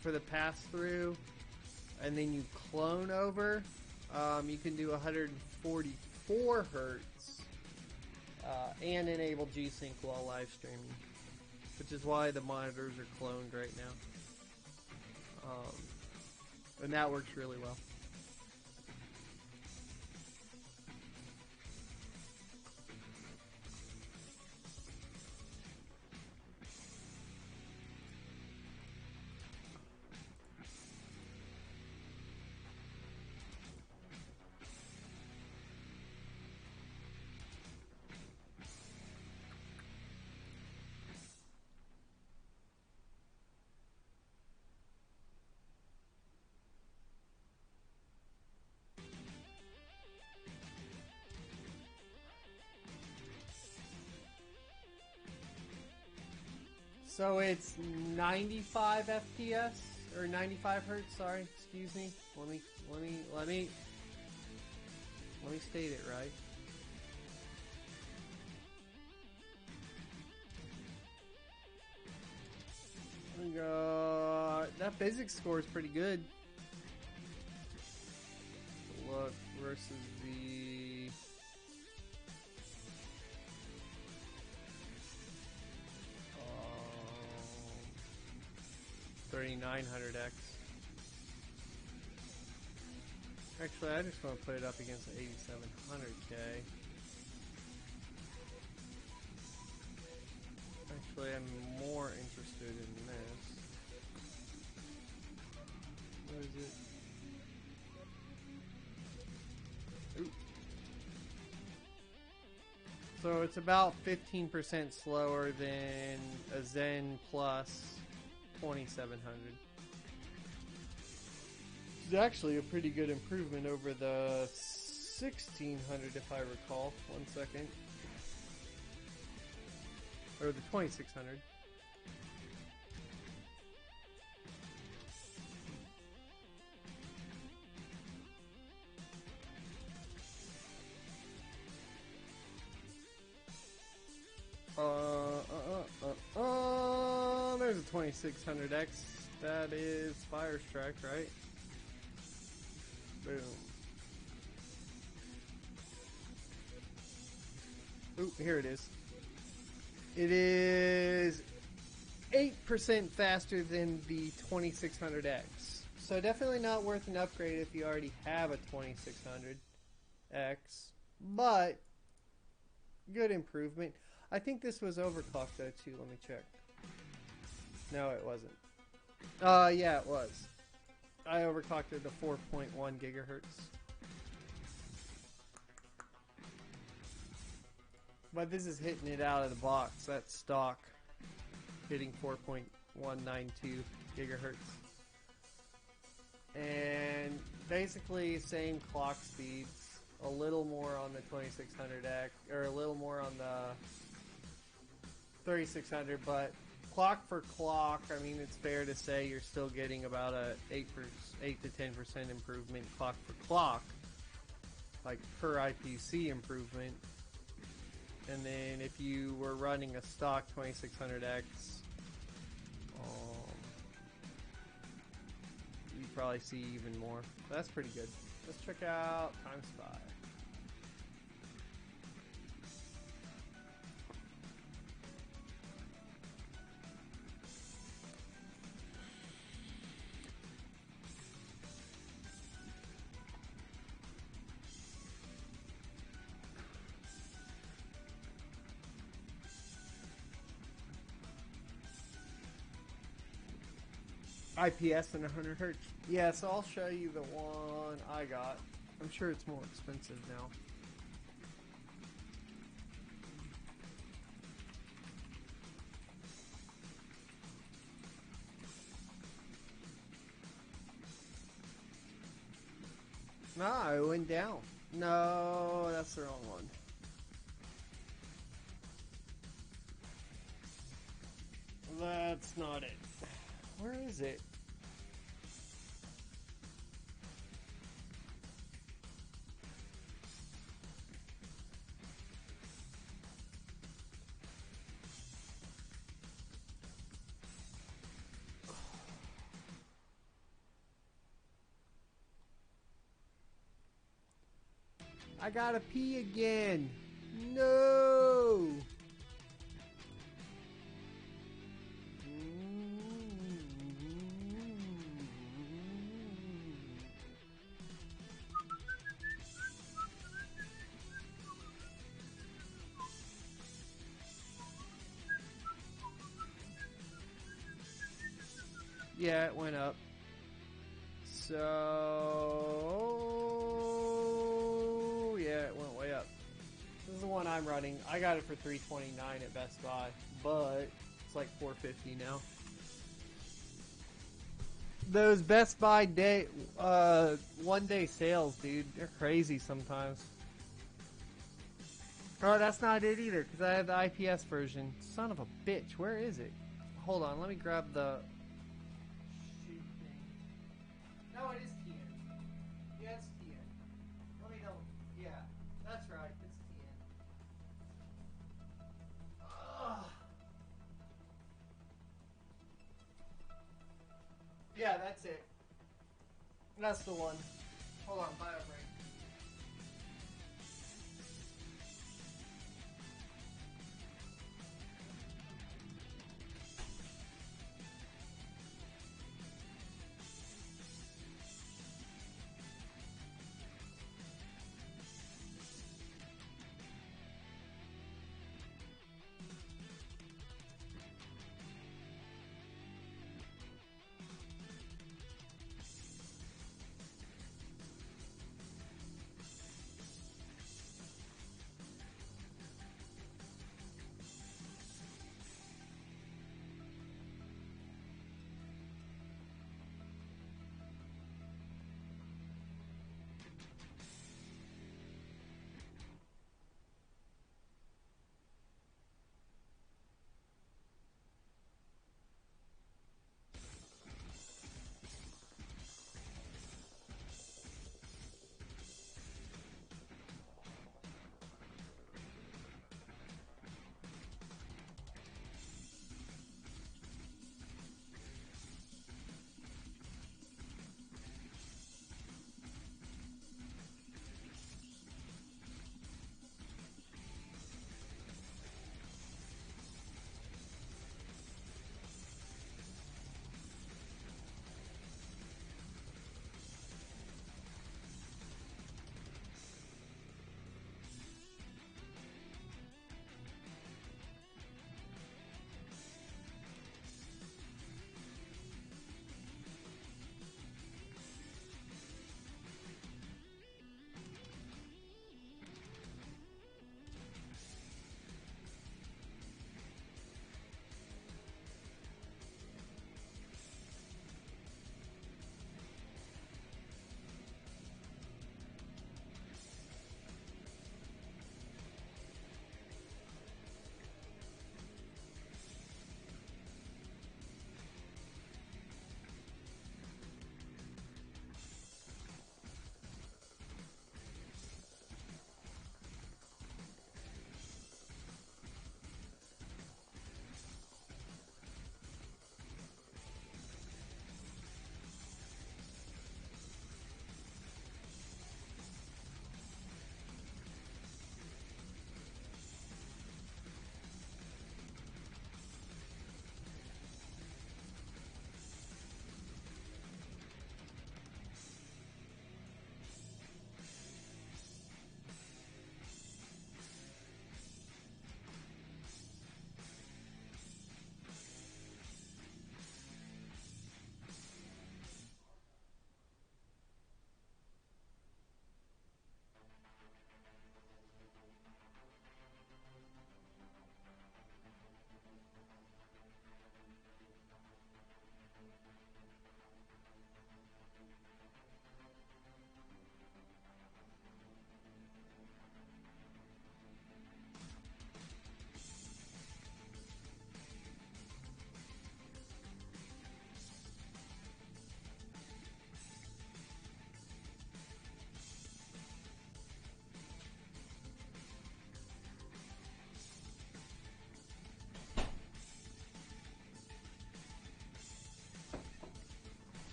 Speaker 1: for the pass-through, and then you clone over. You can do 144 hertz and enable G-Sync while live streaming, which is why the monitors are cloned right now. And that works really well. So it's 95 FPS or 95 hertz. Sorry, excuse me. Let me state it right. That physics score is pretty good. Look versus the 3900X. Actually, I just want to put it up against the 8700K. Actually, I'm more interested in this. What is it? Ooh. So it's about 15% slower than a Zen Plus 2700. It's actually a pretty good improvement over the 1600 if I recall. 1 second. Or the 2600. There's a 2600X. That is Fire Strike, right? Boom. Ooh, here it is. It is 8% faster than the 2600X. So definitely not worth an upgrade if you already have a 2600X. But good improvement. I think this was overclocked though too. Let me check. No, it wasn't. Yeah, it was. I overclocked it to 4.1 gigahertz. But this is hitting it out of the box. That's stock. Hitting 4.192 gigahertz. And basically same clock speeds. A little more on the 2600X, or a little more on the 3600, but clock for clock, I mean, it's fair to say you're still getting about a 8 to 10% improvement clock for clock, like per IPC improvement. And then if you were running a stock 2600X, you'd probably see even more. So that's pretty good. Let's check out Time Spy. IPS and 100 hertz. Yeah, so I'll show you the one I got. I'm sure it's more expensive now. No, it went down. No, that's the wrong one. That's not it. Where is it? I gotta pee again. No. Yeah, it went up. So yeah, it went way up. This is the one I'm running. I got it for $329 at Best Buy, but it's like $450 now. Those Best Buy day, one day sales, dude, they're crazy sometimes. Oh, that's not it either, because I have the IPS version. Son of a bitch, where is it? Hold on, let me grab the shoot thing. No, it is TN. Yeah, it's TN. Let me know. Yeah, that's right, it's TN. Ugh. Yeah, that's it. That's the one. Hold on, bio break.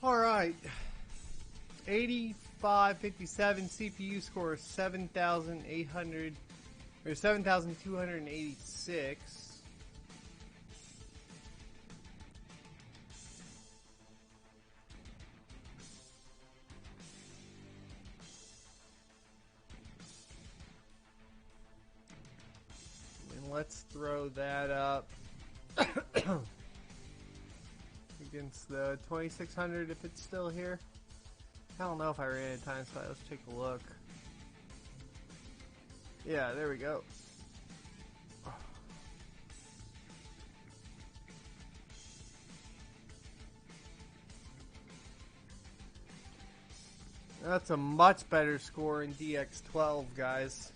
Speaker 1: All right. 8557 CPU score 7,800 or 7,286. And let's throw that up against the 2600 if it's still here. I don't know if I ran out of time, so let's take a look. Yeah, there we go. That's a much better score in DX12, guys.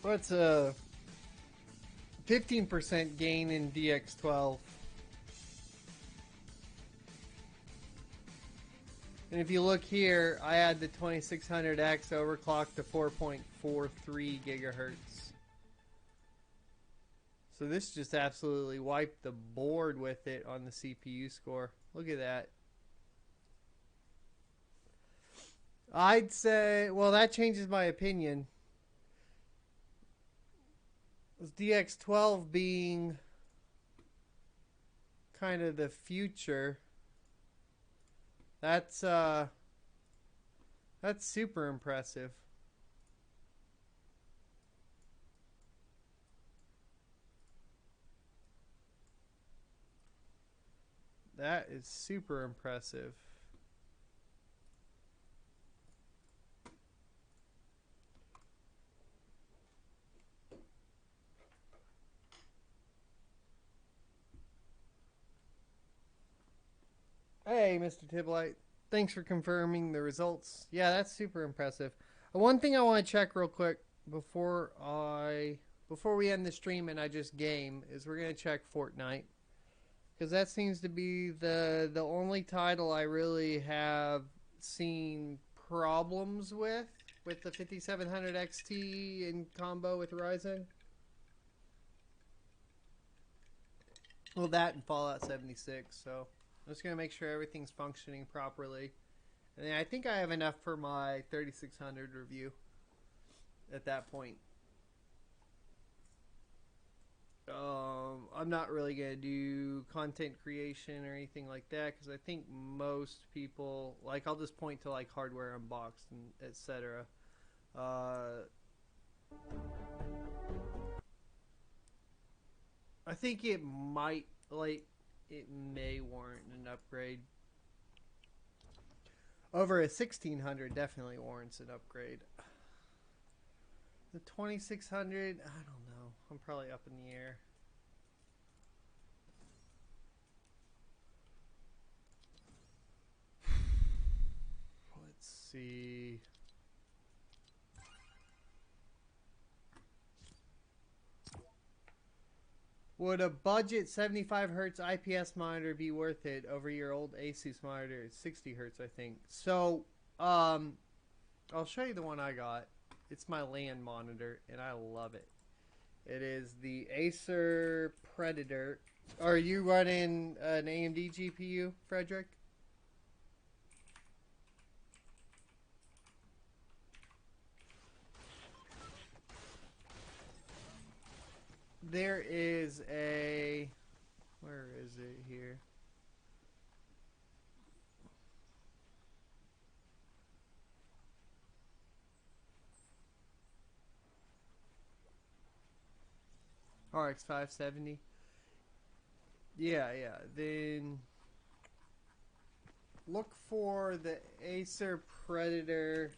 Speaker 1: What's a 15% gain in DX12? And if you look here, I had the 2600X overclocked to 4.43 gigahertz. So this just absolutely wiped the board with it on the CPU score. Look at that. I'd say, well, that changes my opinion. With DX12 being kind of the future, that's super impressive. That is super impressive. Hey, Mr. Tiblite. Thanks for confirming the results. Yeah, that's super impressive. One thing I want to check real quick before we end the stream and I just game is we're going to check Fortnite. Because that seems to be the only title I really have seen problems with the 5700 XT in combo with Ryzen. Well, that and Fallout 76, so I'm just going to make sure everything's functioning properly. And I think I have enough for my 3600 review at that point. I'm not really going to do content creation or anything like that because I think most people, like, I'll just point to like hardware unboxed and etc. I think it might, like, it may warrant an upgrade. Over a 1600 definitely warrants an upgrade. The 2600, I don't know. I'm probably up in the air. Let's see. Would a budget 75 hertz IPS monitor be worth it over your old Asus monitor? It's 60 hertz, I think. So, I'll show you the one I got. It's my LAN monitor, and I love it. It is the Acer Predator. Are you running an AMD GPU, Frederick? There is a... Where is it here? RX 570. Yeah. Then look for the Acer Predator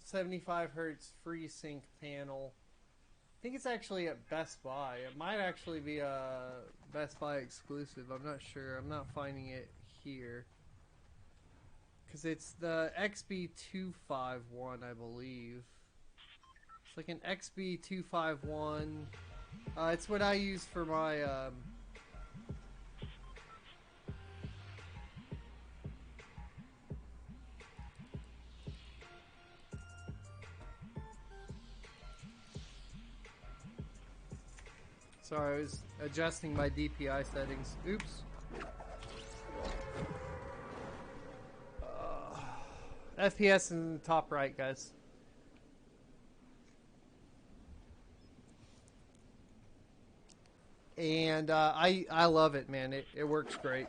Speaker 1: 75 hertz FreeSync panel. I think it's actually at Best Buy. It might actually be a Best Buy exclusive. I'm not sure. I'm not finding it here. Because it's the XB251, I believe. It's like an XB251. It's what I use for my... Sorry, I was adjusting my DPI settings. Oops. FPS in the top right, guys. And I love it, man. It works great.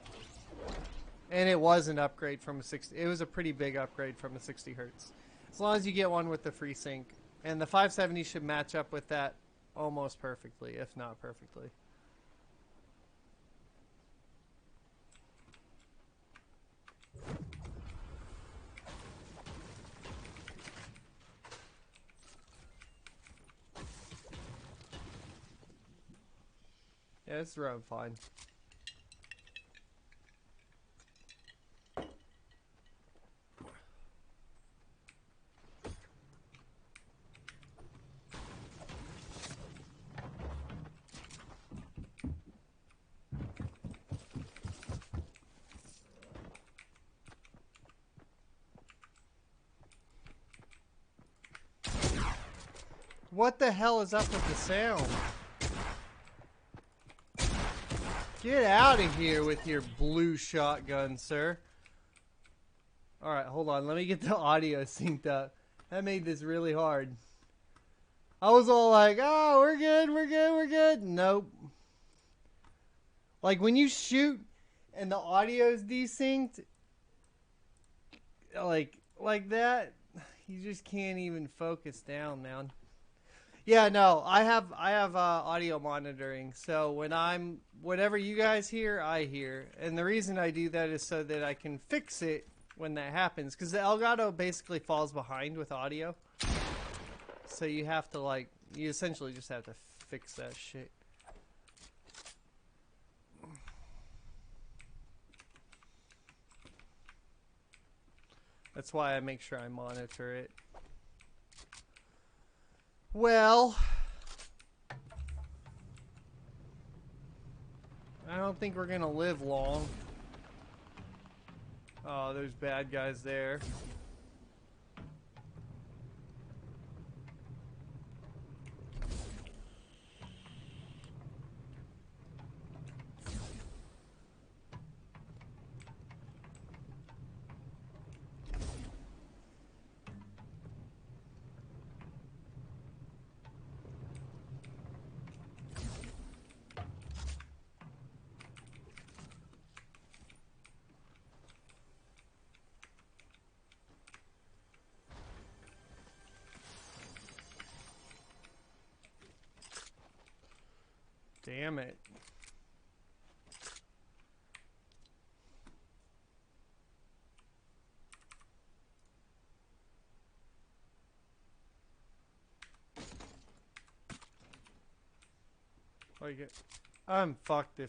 Speaker 1: And it was an upgrade from a 60. It was a pretty big upgrade from a 60 hertz. As long as you get one with the FreeSync. And the 570 should match up with that almost perfectly, if not perfectly. Yeah, it's running fine. What the hell is up with the sound? Get out of here with your blue shotgun, sir. Alright, hold on. Let me get the audio synced up. That made this really hard. I was all like, oh, we're good, we're good, we're good. Nope. Like, when you shoot and the audio's desynced, like that, you just can't even focus down, man. Yeah, no, I have audio monitoring, so whatever you guys hear, I hear, and the reason I do that is so that I can fix it when that happens, because the Elgato basically falls behind with audio, so you have to you essentially just have to fix that shit. That's why I make sure I monitor it. Well, I don't think we're gonna live long. Oh, there's bad guys there. Damn it. I'm fucked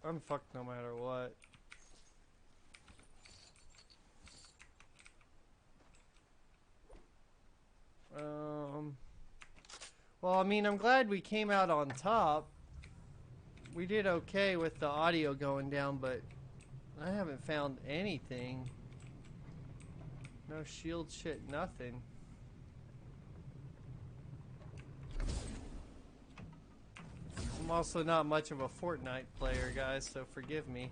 Speaker 1: I'm fucked no matter what. Well, I mean, I'm glad we came out on top. We did okay with the audio going down, but I haven't found anything. No shield shit, nothing. I'm also not much of a Fortnite player, guys, so forgive me.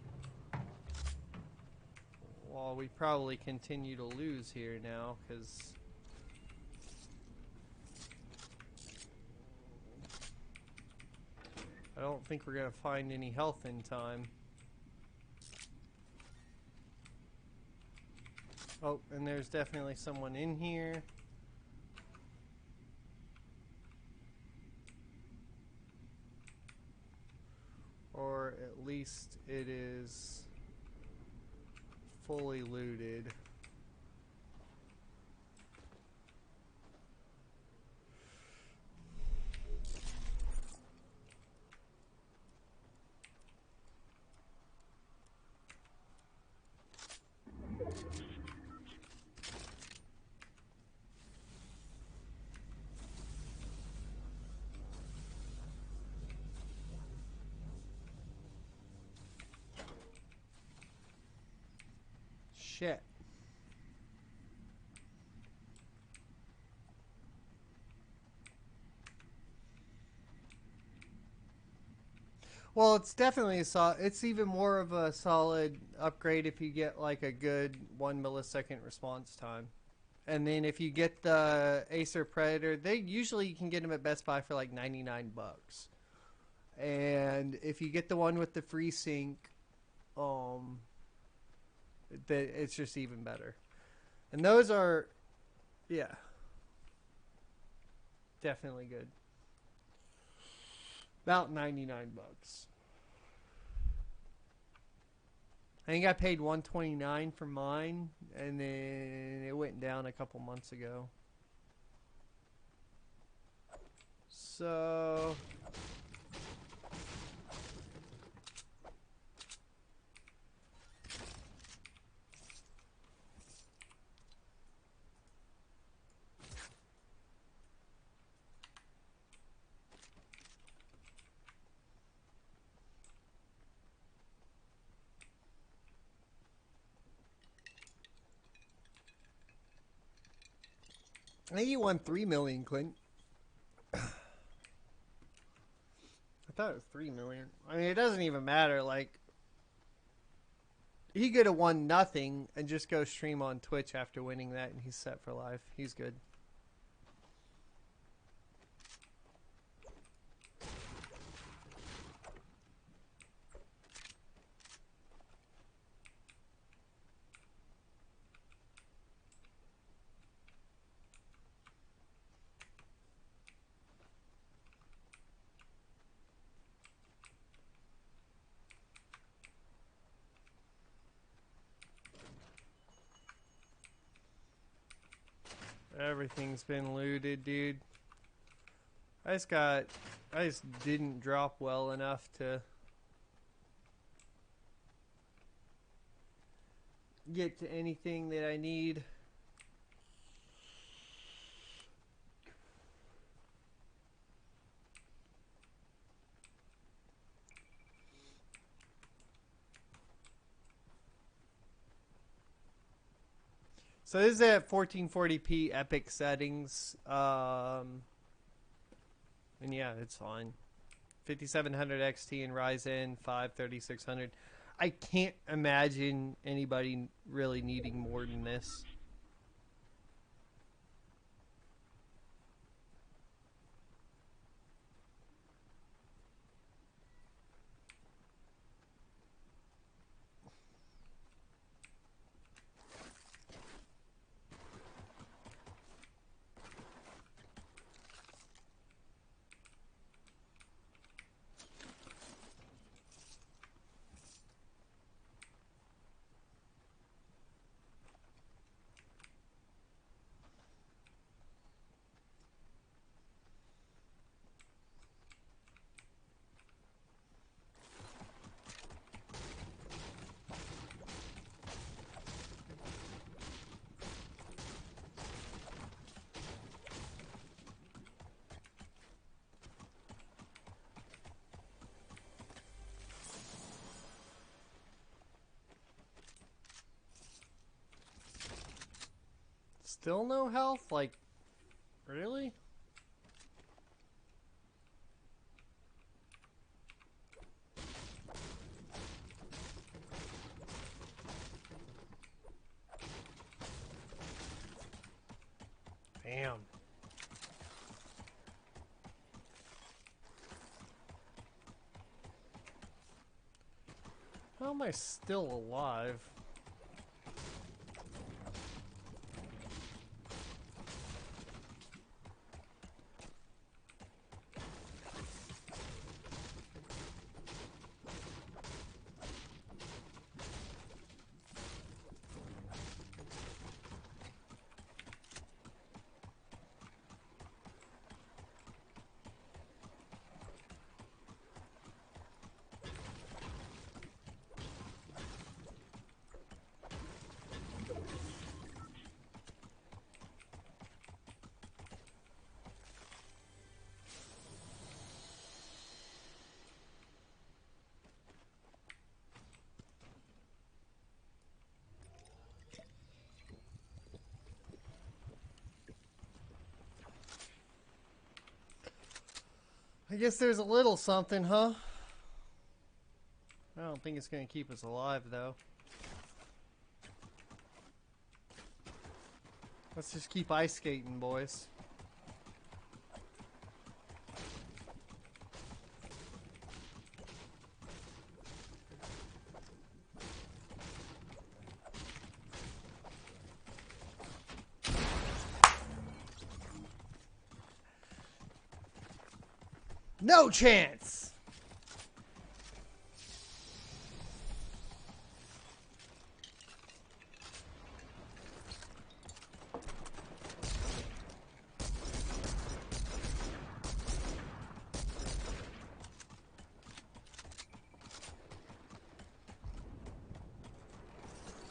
Speaker 1: Well, we probably continue to lose here now, because I don't think we're going to find any health in time. Oh, and there's definitely someone in here. Or at least it is fully looted. Shit. Well, it's definitely it's even more of a solid upgrade if you get like a good 1 millisecond response time. And then if you get the Acer Predator, they usually you can get them at Best Buy for like $99. And if you get the one with the FreeSync, um, it's just even better. And those are, yeah, definitely good. About $99. I think I paid $129 for mine, and then it went down a couple months ago. So 3 million, Clint. I thought it was 3 million. I mean, it doesn't even matter. Like, he could have won nothing and just go stream on Twitch after winning that, and he's set for life. He's good. Everything's been looted, dude. I just didn't drop well enough to get to anything that I need. So this is at 1440p epic settings. And yeah, it's fine. 5700 XT and Ryzen 5 3600. I can't imagine anybody really needing more than this. Still no health? Like, really? Damn. How am I still alive? I guess there's a little something, huh? don't think it's going to keep us alive, though. Let's just keep ice skating, boys. No chance!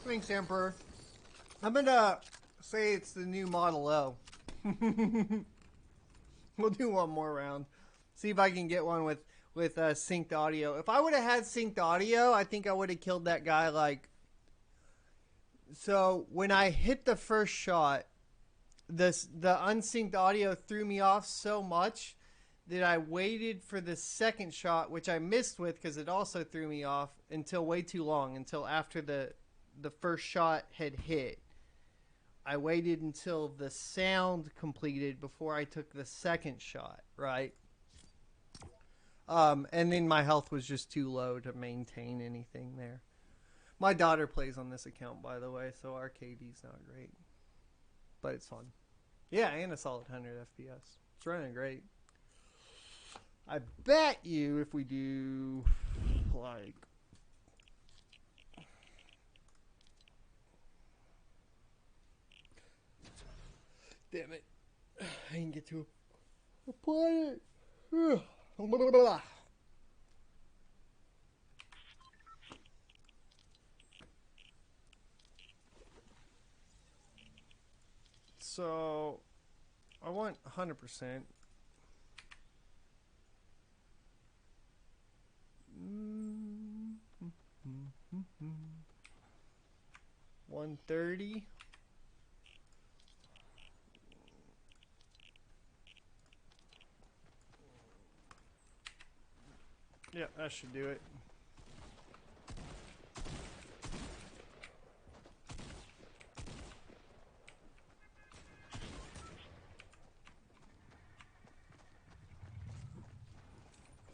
Speaker 1: Thanks, Emperor. I'm gonna say it's the new Model O. We'll do one more round. See if I can get one with synced audio. If I would have had synced audio, I think I would have killed that guy like... So, when I hit the first shot, the unsynced audio threw me off so much that I waited for the second shot, which I missed with because it also threw me off, until way too long, until after the first shot had hit. I waited until the sound completed before I took the second shot, right? And then my health was just too low to maintain anything there. My daughter plays on this account, by the way, so our KD's not great. But it's fun. Yeah, and a solid 100 FPS. It's running great. I bet you if we do, like... Damn it. I didn't get to apply it. So, I want 100%. 130. Yeah, that should do it.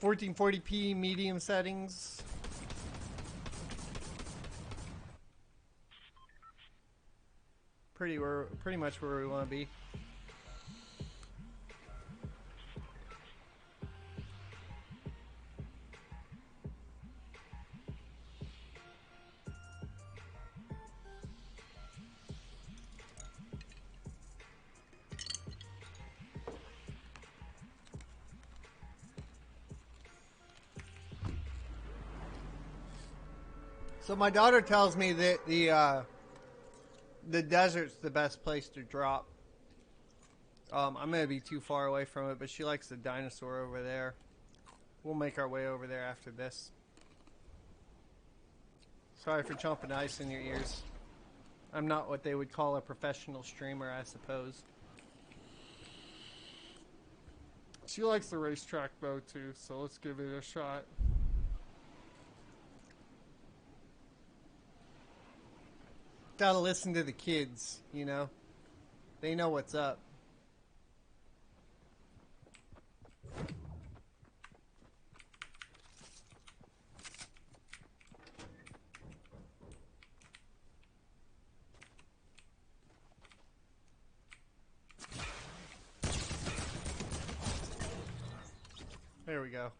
Speaker 1: $1440p medium settings. Pretty much where we want to be. So my daughter tells me that the desert's the best place to drop. I'm gonna be too far away from it, but she likes the dinosaur over there. We'll make our way over there after this. Sorry for chomping ice in your ears. I'm not what they would call a professional streamer, I suppose. She likes the racetrack though too, so let's give it a shot. Gotta listen to the kids, you know? They know what's up. There we go.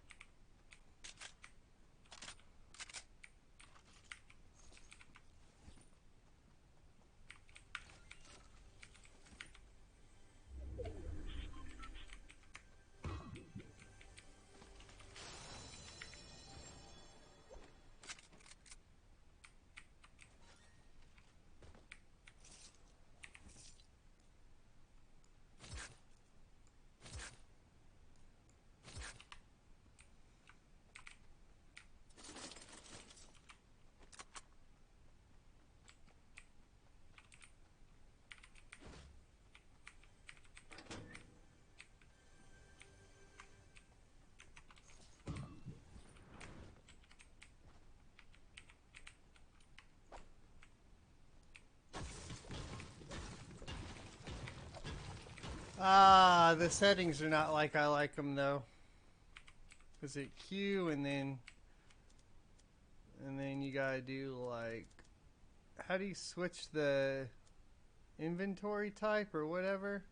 Speaker 1: Ah, the settings are not like I like them though. Is it Q and then you gotta do like, how do you switch the inventory type or whatever?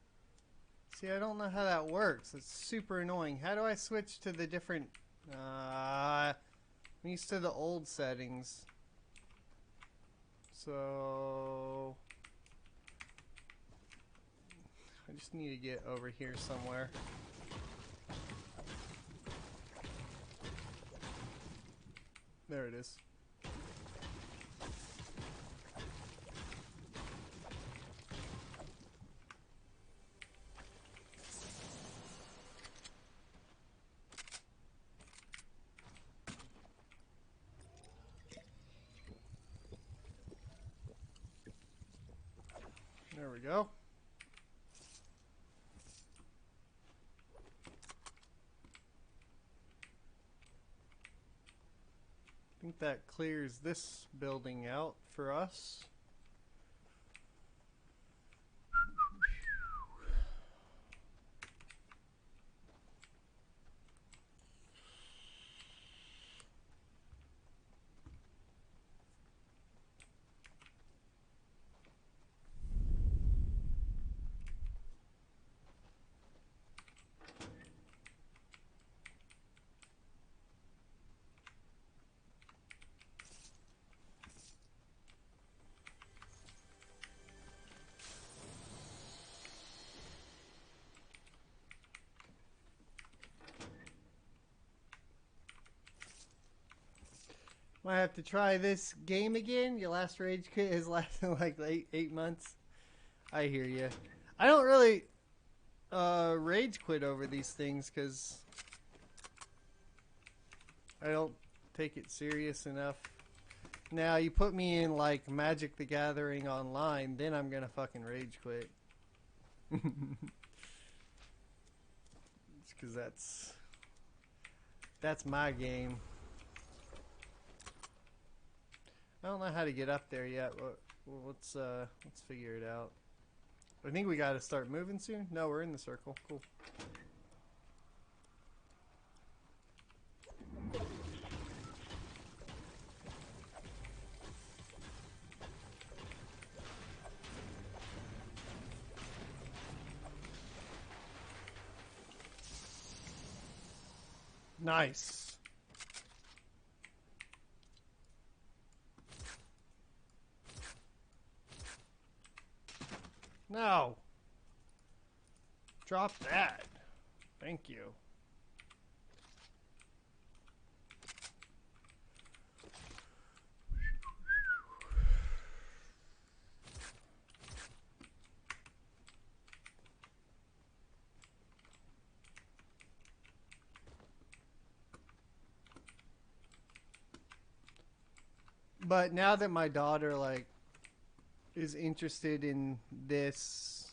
Speaker 1: See, I don't know how that works. It's super annoying. How do I switch to the different, I'm used to the old settings. So I just need to get over here somewhere. There it is. There we go. I think that clears this building out for us. Might have to try this game again. Your last rage quit has lasted like 8 months. I hear you. I don't really rage quit over these things because I don't take it serious enough. Now you put me in like Magic the Gathering online, then I'm gonna fucking rage quit. Because that's my game. I don't know how to get up there yet. Let's figure it out. I think we got to start moving soon. No, we're in the circle. Cool. Nice. No. Drop that. Thank you. But now that my daughter like is interested in this,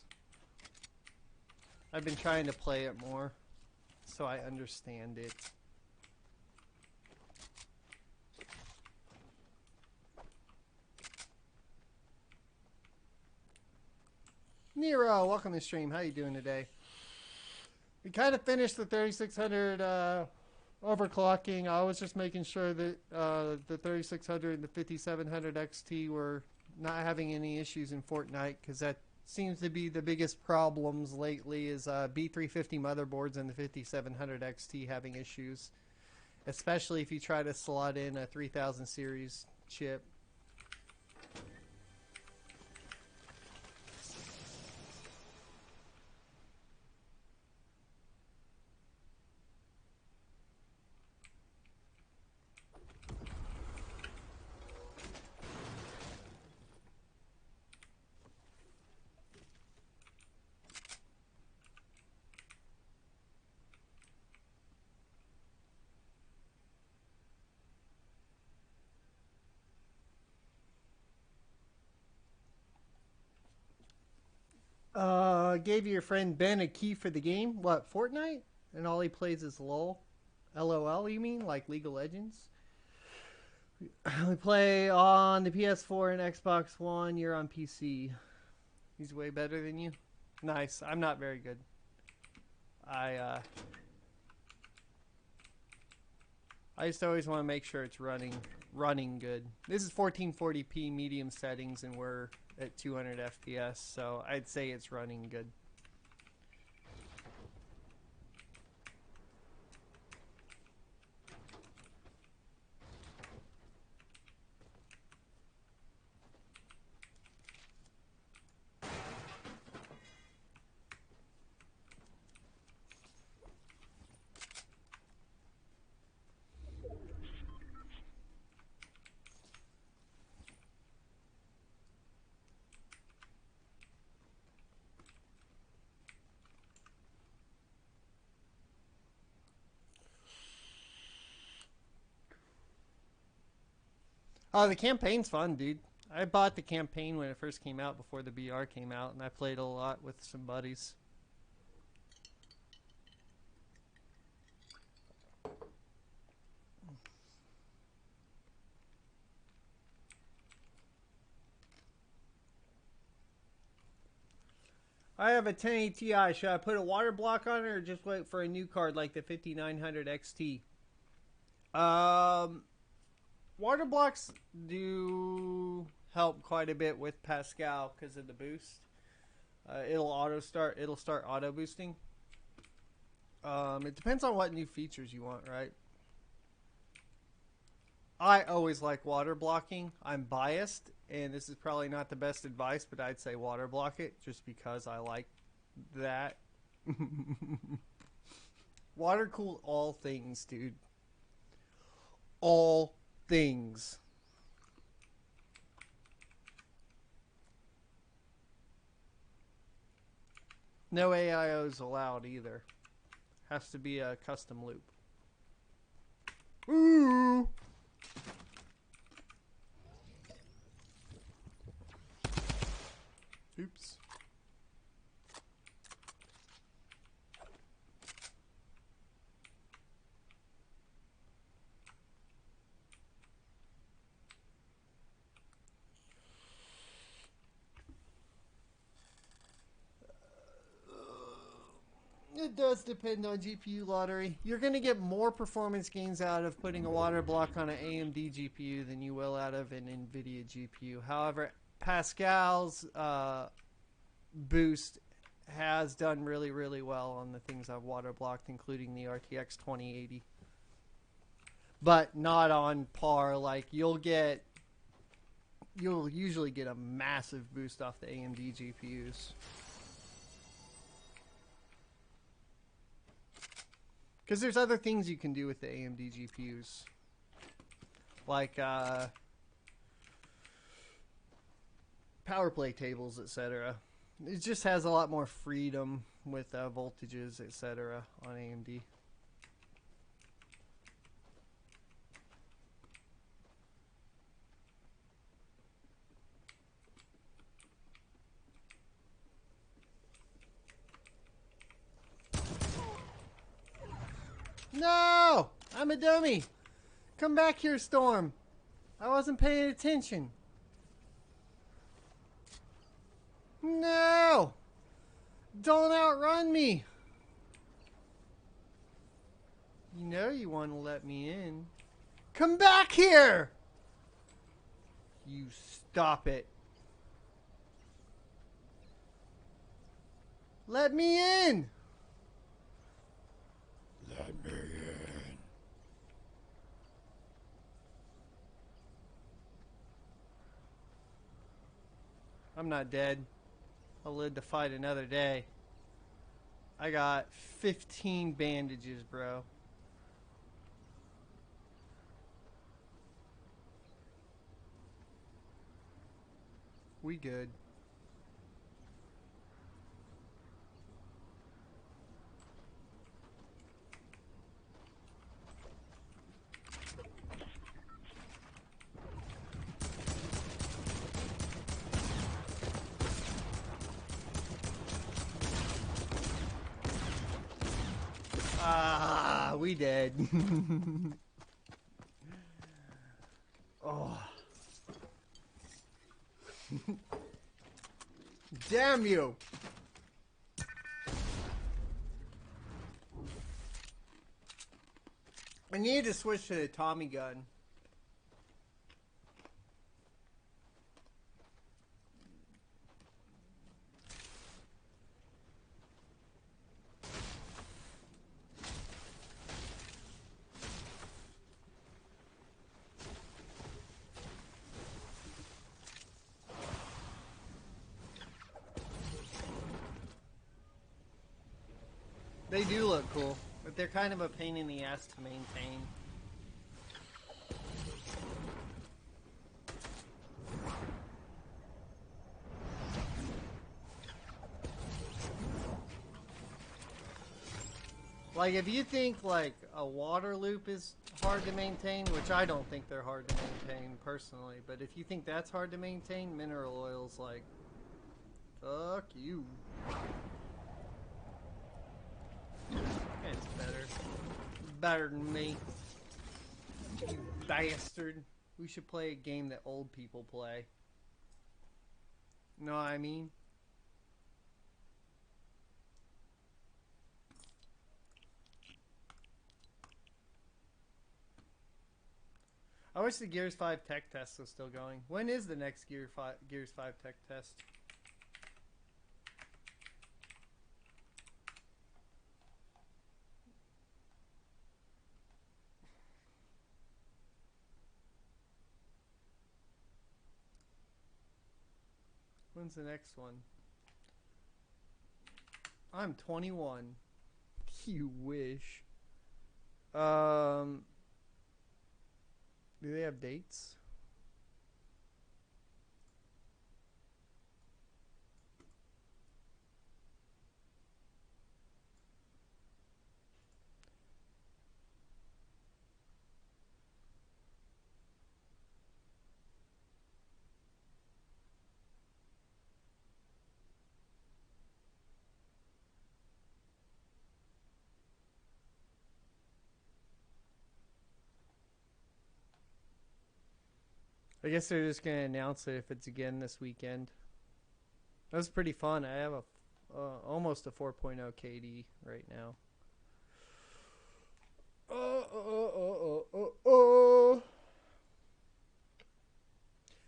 Speaker 1: I've been trying to play it more so I understand it. Nero, welcome to the stream. How you doing today? We kind of finished the 3600 overclocking. I was just making sure that the 3600 and the 5700 XT were not having any issues in Fortnite, because that seems to be the biggest problems lately is B350 motherboards and the 5700 XT having issues, especially if you try to slot in a 3000 series chip. Gave your friend Ben a key for the game? What, Fortnite? And all he plays is LOL? LOL, you mean? Like League of Legends? We play on the PS4 and Xbox One. You're on PC. He's way better than you? Nice. I'm not very good. I just always want to make sure it's running good. This is 1440p medium settings, and we're at 200 FPS, so I'd say it's running good. Oh, the campaign's fun, dude. I bought the campaign when it first came out before the BR came out, and I played a lot with some buddies. I have a 1080 Ti. Should I put a water block on it or just wait for a new card like the 5900 XT? Water blocks do help quite a bit with Pascal because of the boost. It'll start auto boosting. It depends on what new features you want, right? I always like water blocking. I'm biased, and this is probably not the best advice, but I'd say water block it just because I like that. Water cool all things, dude. All things. No AIOs allowed either. Has to be a custom loop. Ooh! Oops. It does depend on GPU lottery. You're going to get more performance gains out of putting a water block on an AMD GPU than you will out of an NVIDIA GPU. However, Pascal's boost has done really, really well on the things I've water blocked, including the RTX 2080. But not on par. Like, you'll usually get a massive boost off the AMD GPUs. Because there's other things you can do with the AMD GPUs. Like power play tables, etc. It just has a lot more freedom with voltages, etc. on AMD. No! I'm a dummy! Come back here, Storm! I wasn't paying attention. No! Don't outrun me! You know you want to let me in. Come back here! You stop it. Let me in! Let me in. I'm not dead. I'll live to fight another day. I got 15 bandages, bro. We good. Ah, we dead. Oh. Damn you. I need to switch to the Tommy gun. They do look cool, but they're kind of a pain in the ass to maintain. Like, if you think, like, a water loop is hard to maintain, which I don't think they're hard to maintain, personally, but if you think that's hard to maintain, mineral oil's like, fuck you. It's better. Better than me. You bastard. We should play a game that old people play. Know what I mean? I wish the Gears 5 tech test was still going. When is the next Gears 5 tech test? When's the next one? I'm 21. You wish. Do they have dates? I guess they're just gonna announce it if it's again this weekend. That was pretty fun. I have a almost a 4.0 KD right now.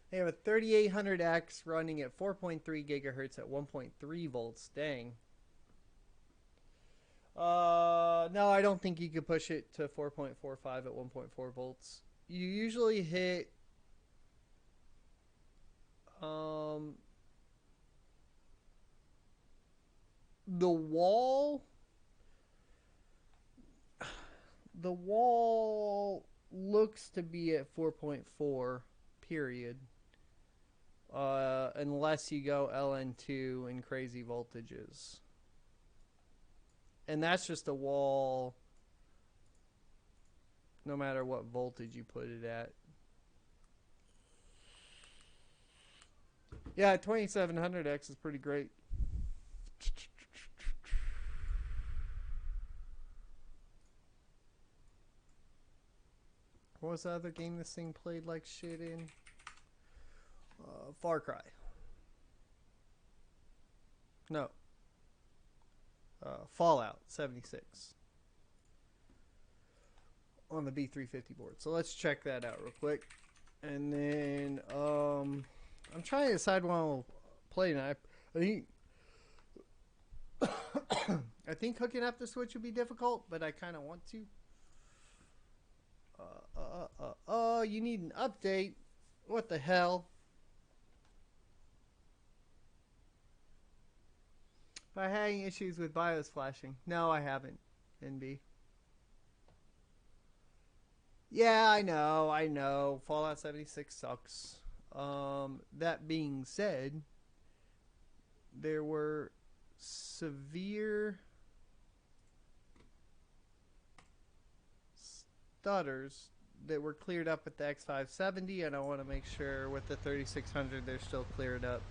Speaker 1: They have a 3800X running at 4.3 gigahertz at 1.3 volts. Dang. No, I don't think you could push it to 4.45 at 1.4 volts. You usually hit the wall looks to be at 4.4 period, unless you go LN2 in crazy voltages, and that's just a wall no matter what voltage you put it at. Yeah, 2700X is pretty great. What was the other game this thing played like shit in? Far Cry. No. Fallout 76. On the B350 board. So let's check that out real quick. And then, I'm trying to decide what I'll play tonight. I think hooking up the Switch would be difficult, but I kind of want to. You need an update. What the hell? Am I having issues with BIOS flashing? No, I haven't. NB. Yeah, I know. Fallout 76 sucks. That being said, there were severe stutters that were cleared up with the X570, and I want to make sure with the 3600 they're still cleared up.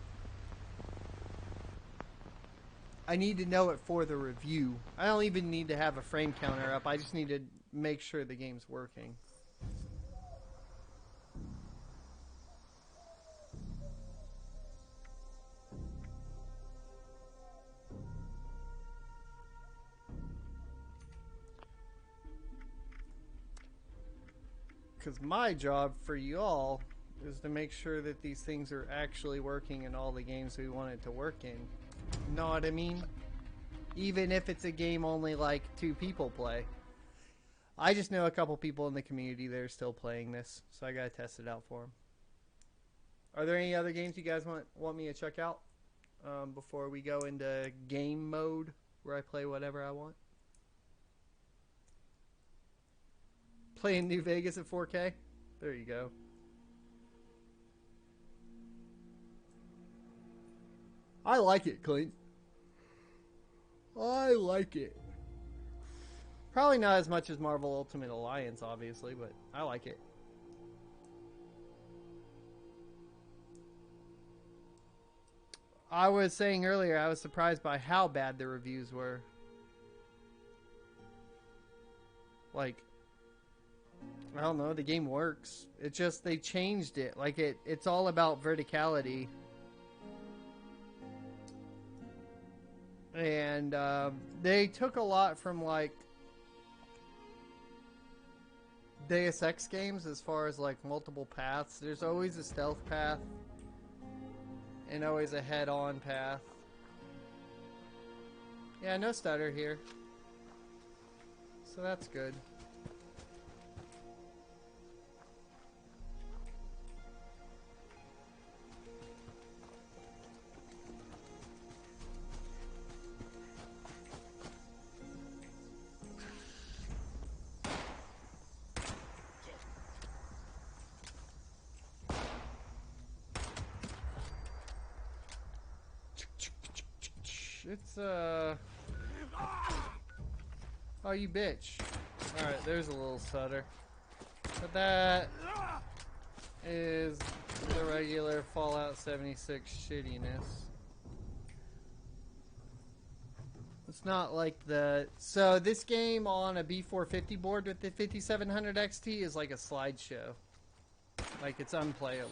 Speaker 1: I need to know it for the review. I don't even need to have a frame counter up. I just need to make sure the game's working. Because my job for you all is to make sure that these things are actually working in all the games we want it to work in. Know what I mean? Even if it's a game only like 2 people play. I just know a couple people in the community that are still playing this, so I gotta test it out for them. Are there any other games you guys want me to check out before we go into game mode where I play whatever I want? Playing New Vegas at 4K? There you go. I like it, Clint. I like it. Probably not as much as Marvel Ultimate Alliance, obviously, but I like it. I was saying earlier, I was surprised by how bad the reviews were. Like, I don't know, the game works. It's just, they changed it. Like, it's all about verticality. And they took a lot from, like, Deus Ex games as far as, like, multiple paths. There's always a stealth path and always a head-on path. Yeah, no stutter here. So that's good. It's, oh, you bitch. Alright, there's a little stutter. But that is the regular Fallout 76 shittiness. It's not like the... So, this game on a B450 board with the 5700 XT is like a slideshow. Like, it's unplayable.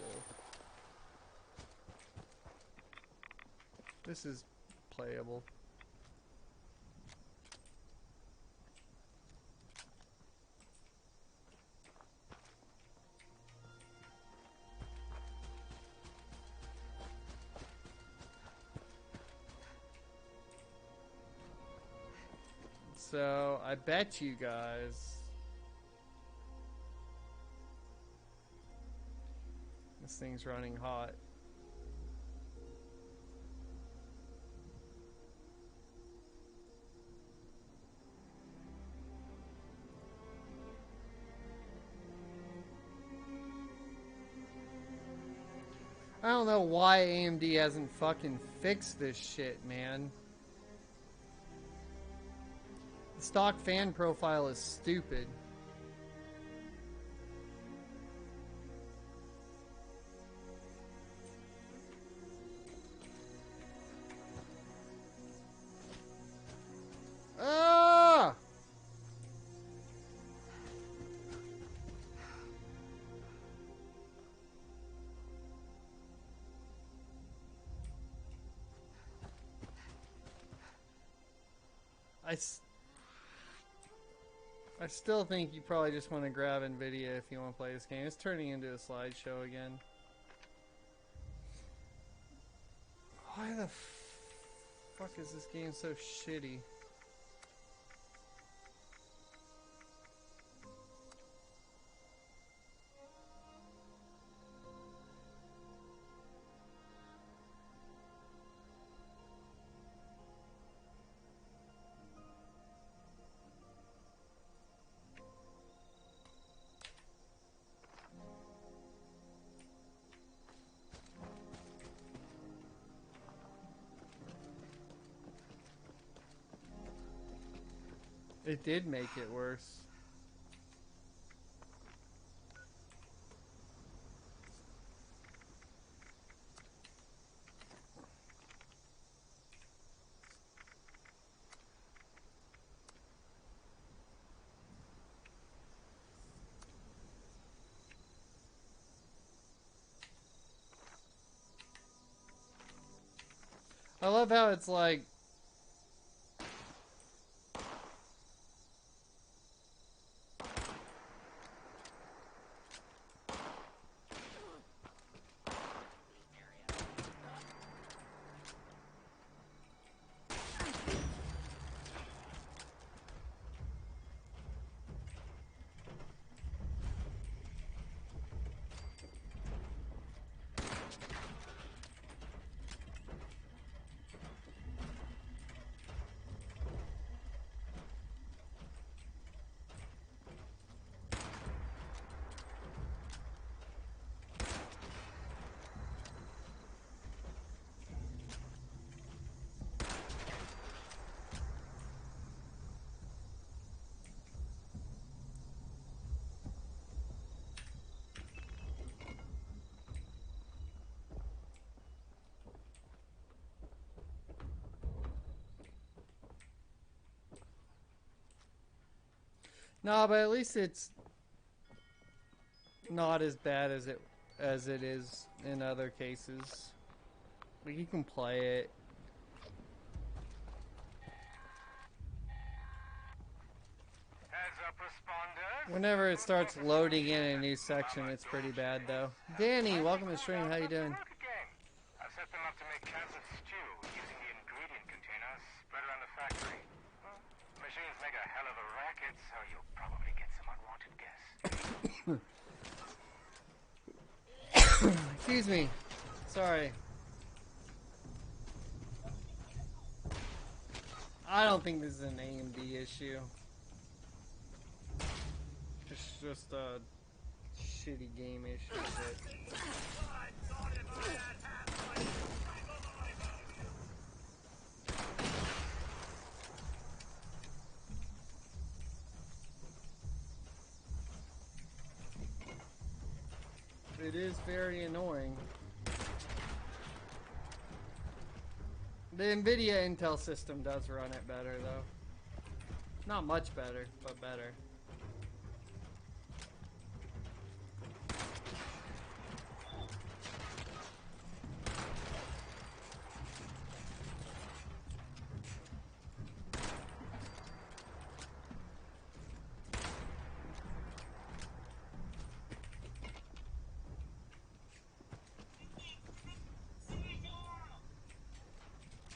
Speaker 1: This is playable. So, I bet you guys this thing's running hot. I don't know why AMD hasn't fucking fixed this shit, man. The stock fan profile is stupid. Ah! I still think you probably just want to grab NVIDIA if you want to play this game. It's turning into a slideshow again. Why the fuck is this game so shitty? It did make it worse. I love how it's like... No, but at least it's not as bad as it is in other cases. Like, you can play it. Whenever it starts loading in a new section, it's pretty bad, though. Danny, welcome to the stream. How you doing?
Speaker 2: I've set them up to make cans of stew using the ingredient containers spread around the factory. Machines make a hell of a racket, so you'll probably get some unwanted guests.
Speaker 1: Excuse me. Sorry. I don't think this is an AMD issue. It's just a shitty game issue. It is very annoying. The NVIDIA Intel system does run it better, though. Not much better, but better.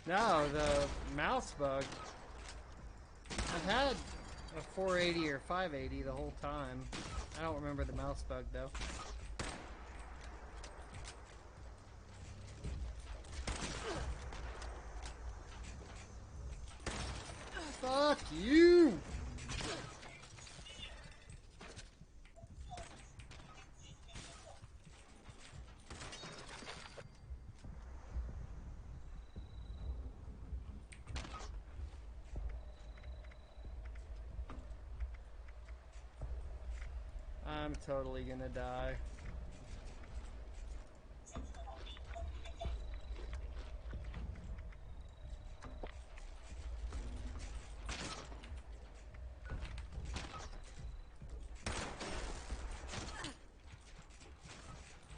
Speaker 1: No, the mouse bug. I've had a 480 or 580 the whole time. I don't remember the mouse bug, though. Fuck you! I'm totally gonna die.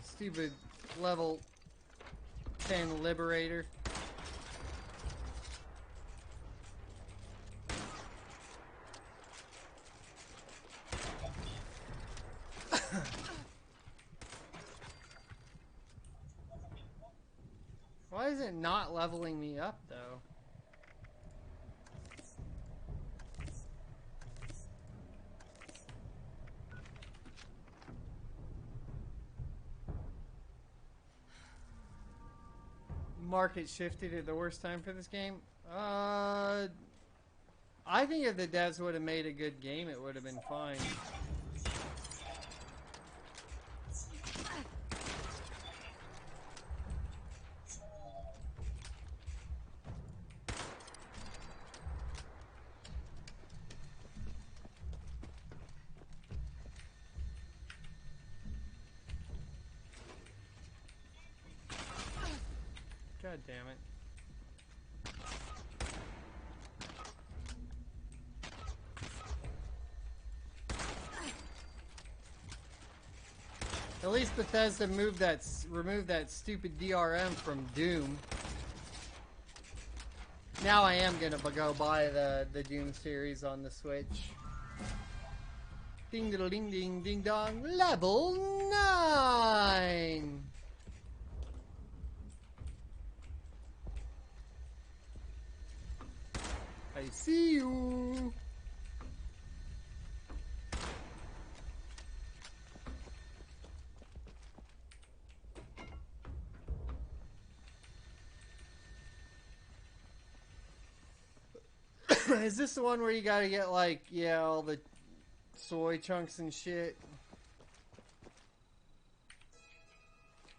Speaker 1: Stupid level 10 Liberator. Why is it not leveling me up, though? Market shifted at the worst time for this game? I think if the devs would have made a good game, it would have been fine. God damn it. At least Bethesda removed that stupid DRM from Doom. Now I am gonna go buy the Doom series on the Switch. Ding diddle ding ding ding dong. Level 9! I see you! Is this the one where you gotta get, like, yeah, all the soy chunks and shit?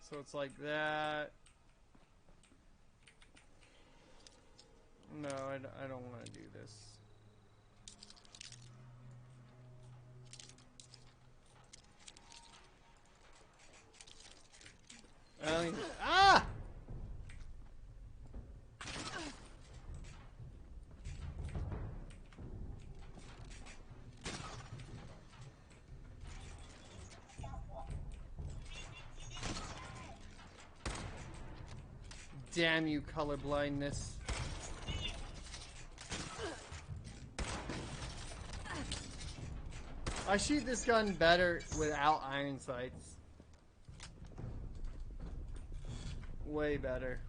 Speaker 1: So it's like that. No, I don't want to do this. Ah! Damn you, color blindness. I shoot this gun better without iron sights. Way better.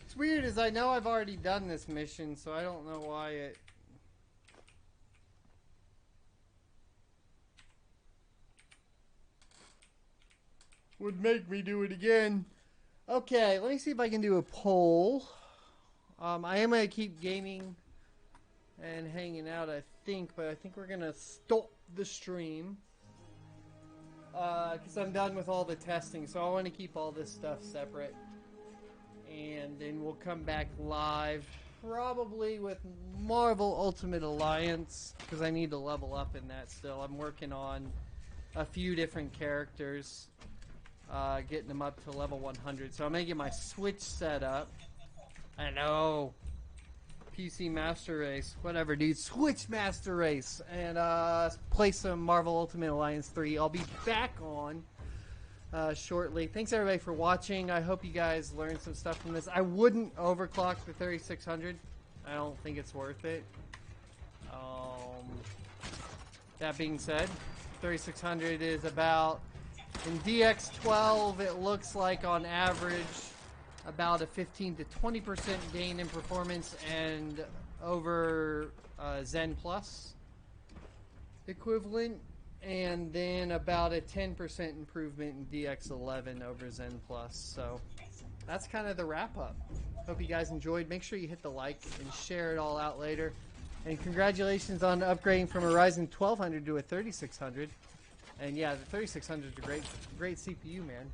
Speaker 1: What's weird is I know I've already done this mission, so I don't know why it... would make me do it again. Okay, let me see if I can do a poll. I am going to keep gaming and hanging out, I think, but I think we're going to stop the stream. Because I'm done with all the testing, so I want to keep all this stuff separate. And then we'll come back live, probably with Marvel Ultimate Alliance, because I need to level up in that still. I'm working on a few different characters. Getting them up to level 100. So I'm going to get my Switch set up. I know. PC Master Race. Whatever, dude. Switch Master Race. And play some Marvel Ultimate Alliance 3. I'll be back on shortly. Thanks, everybody, for watching. I hope you guys learned some stuff from this. I wouldn't overclock the 3600. I don't think it's worth it. That being said, 3600 is about... in DX12, it looks like on average about a 15 to 20% gain in performance, and over Zen Plus equivalent, and then about a 10% improvement in DX11 over Zen Plus. So that's kind of the wrap up. Hope you guys enjoyed. Make sure you hit the like and share it all out later. And congratulations on upgrading from a Ryzen 1200 to a 3600. And yeah, the 3600 is a great CPU, man.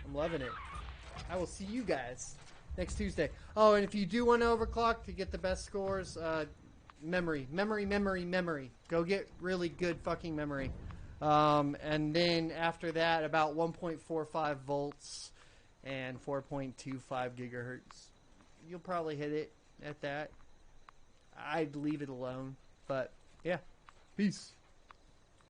Speaker 1: I'm loving it. I will see you guys next Tuesday. Oh, and if you do want to overclock to get the best scores, memory. Go get really good fucking memory. And then after that, about 1.45 volts and 4.25 gigahertz. You'll probably hit it at that. I'd leave it alone. But yeah, peace.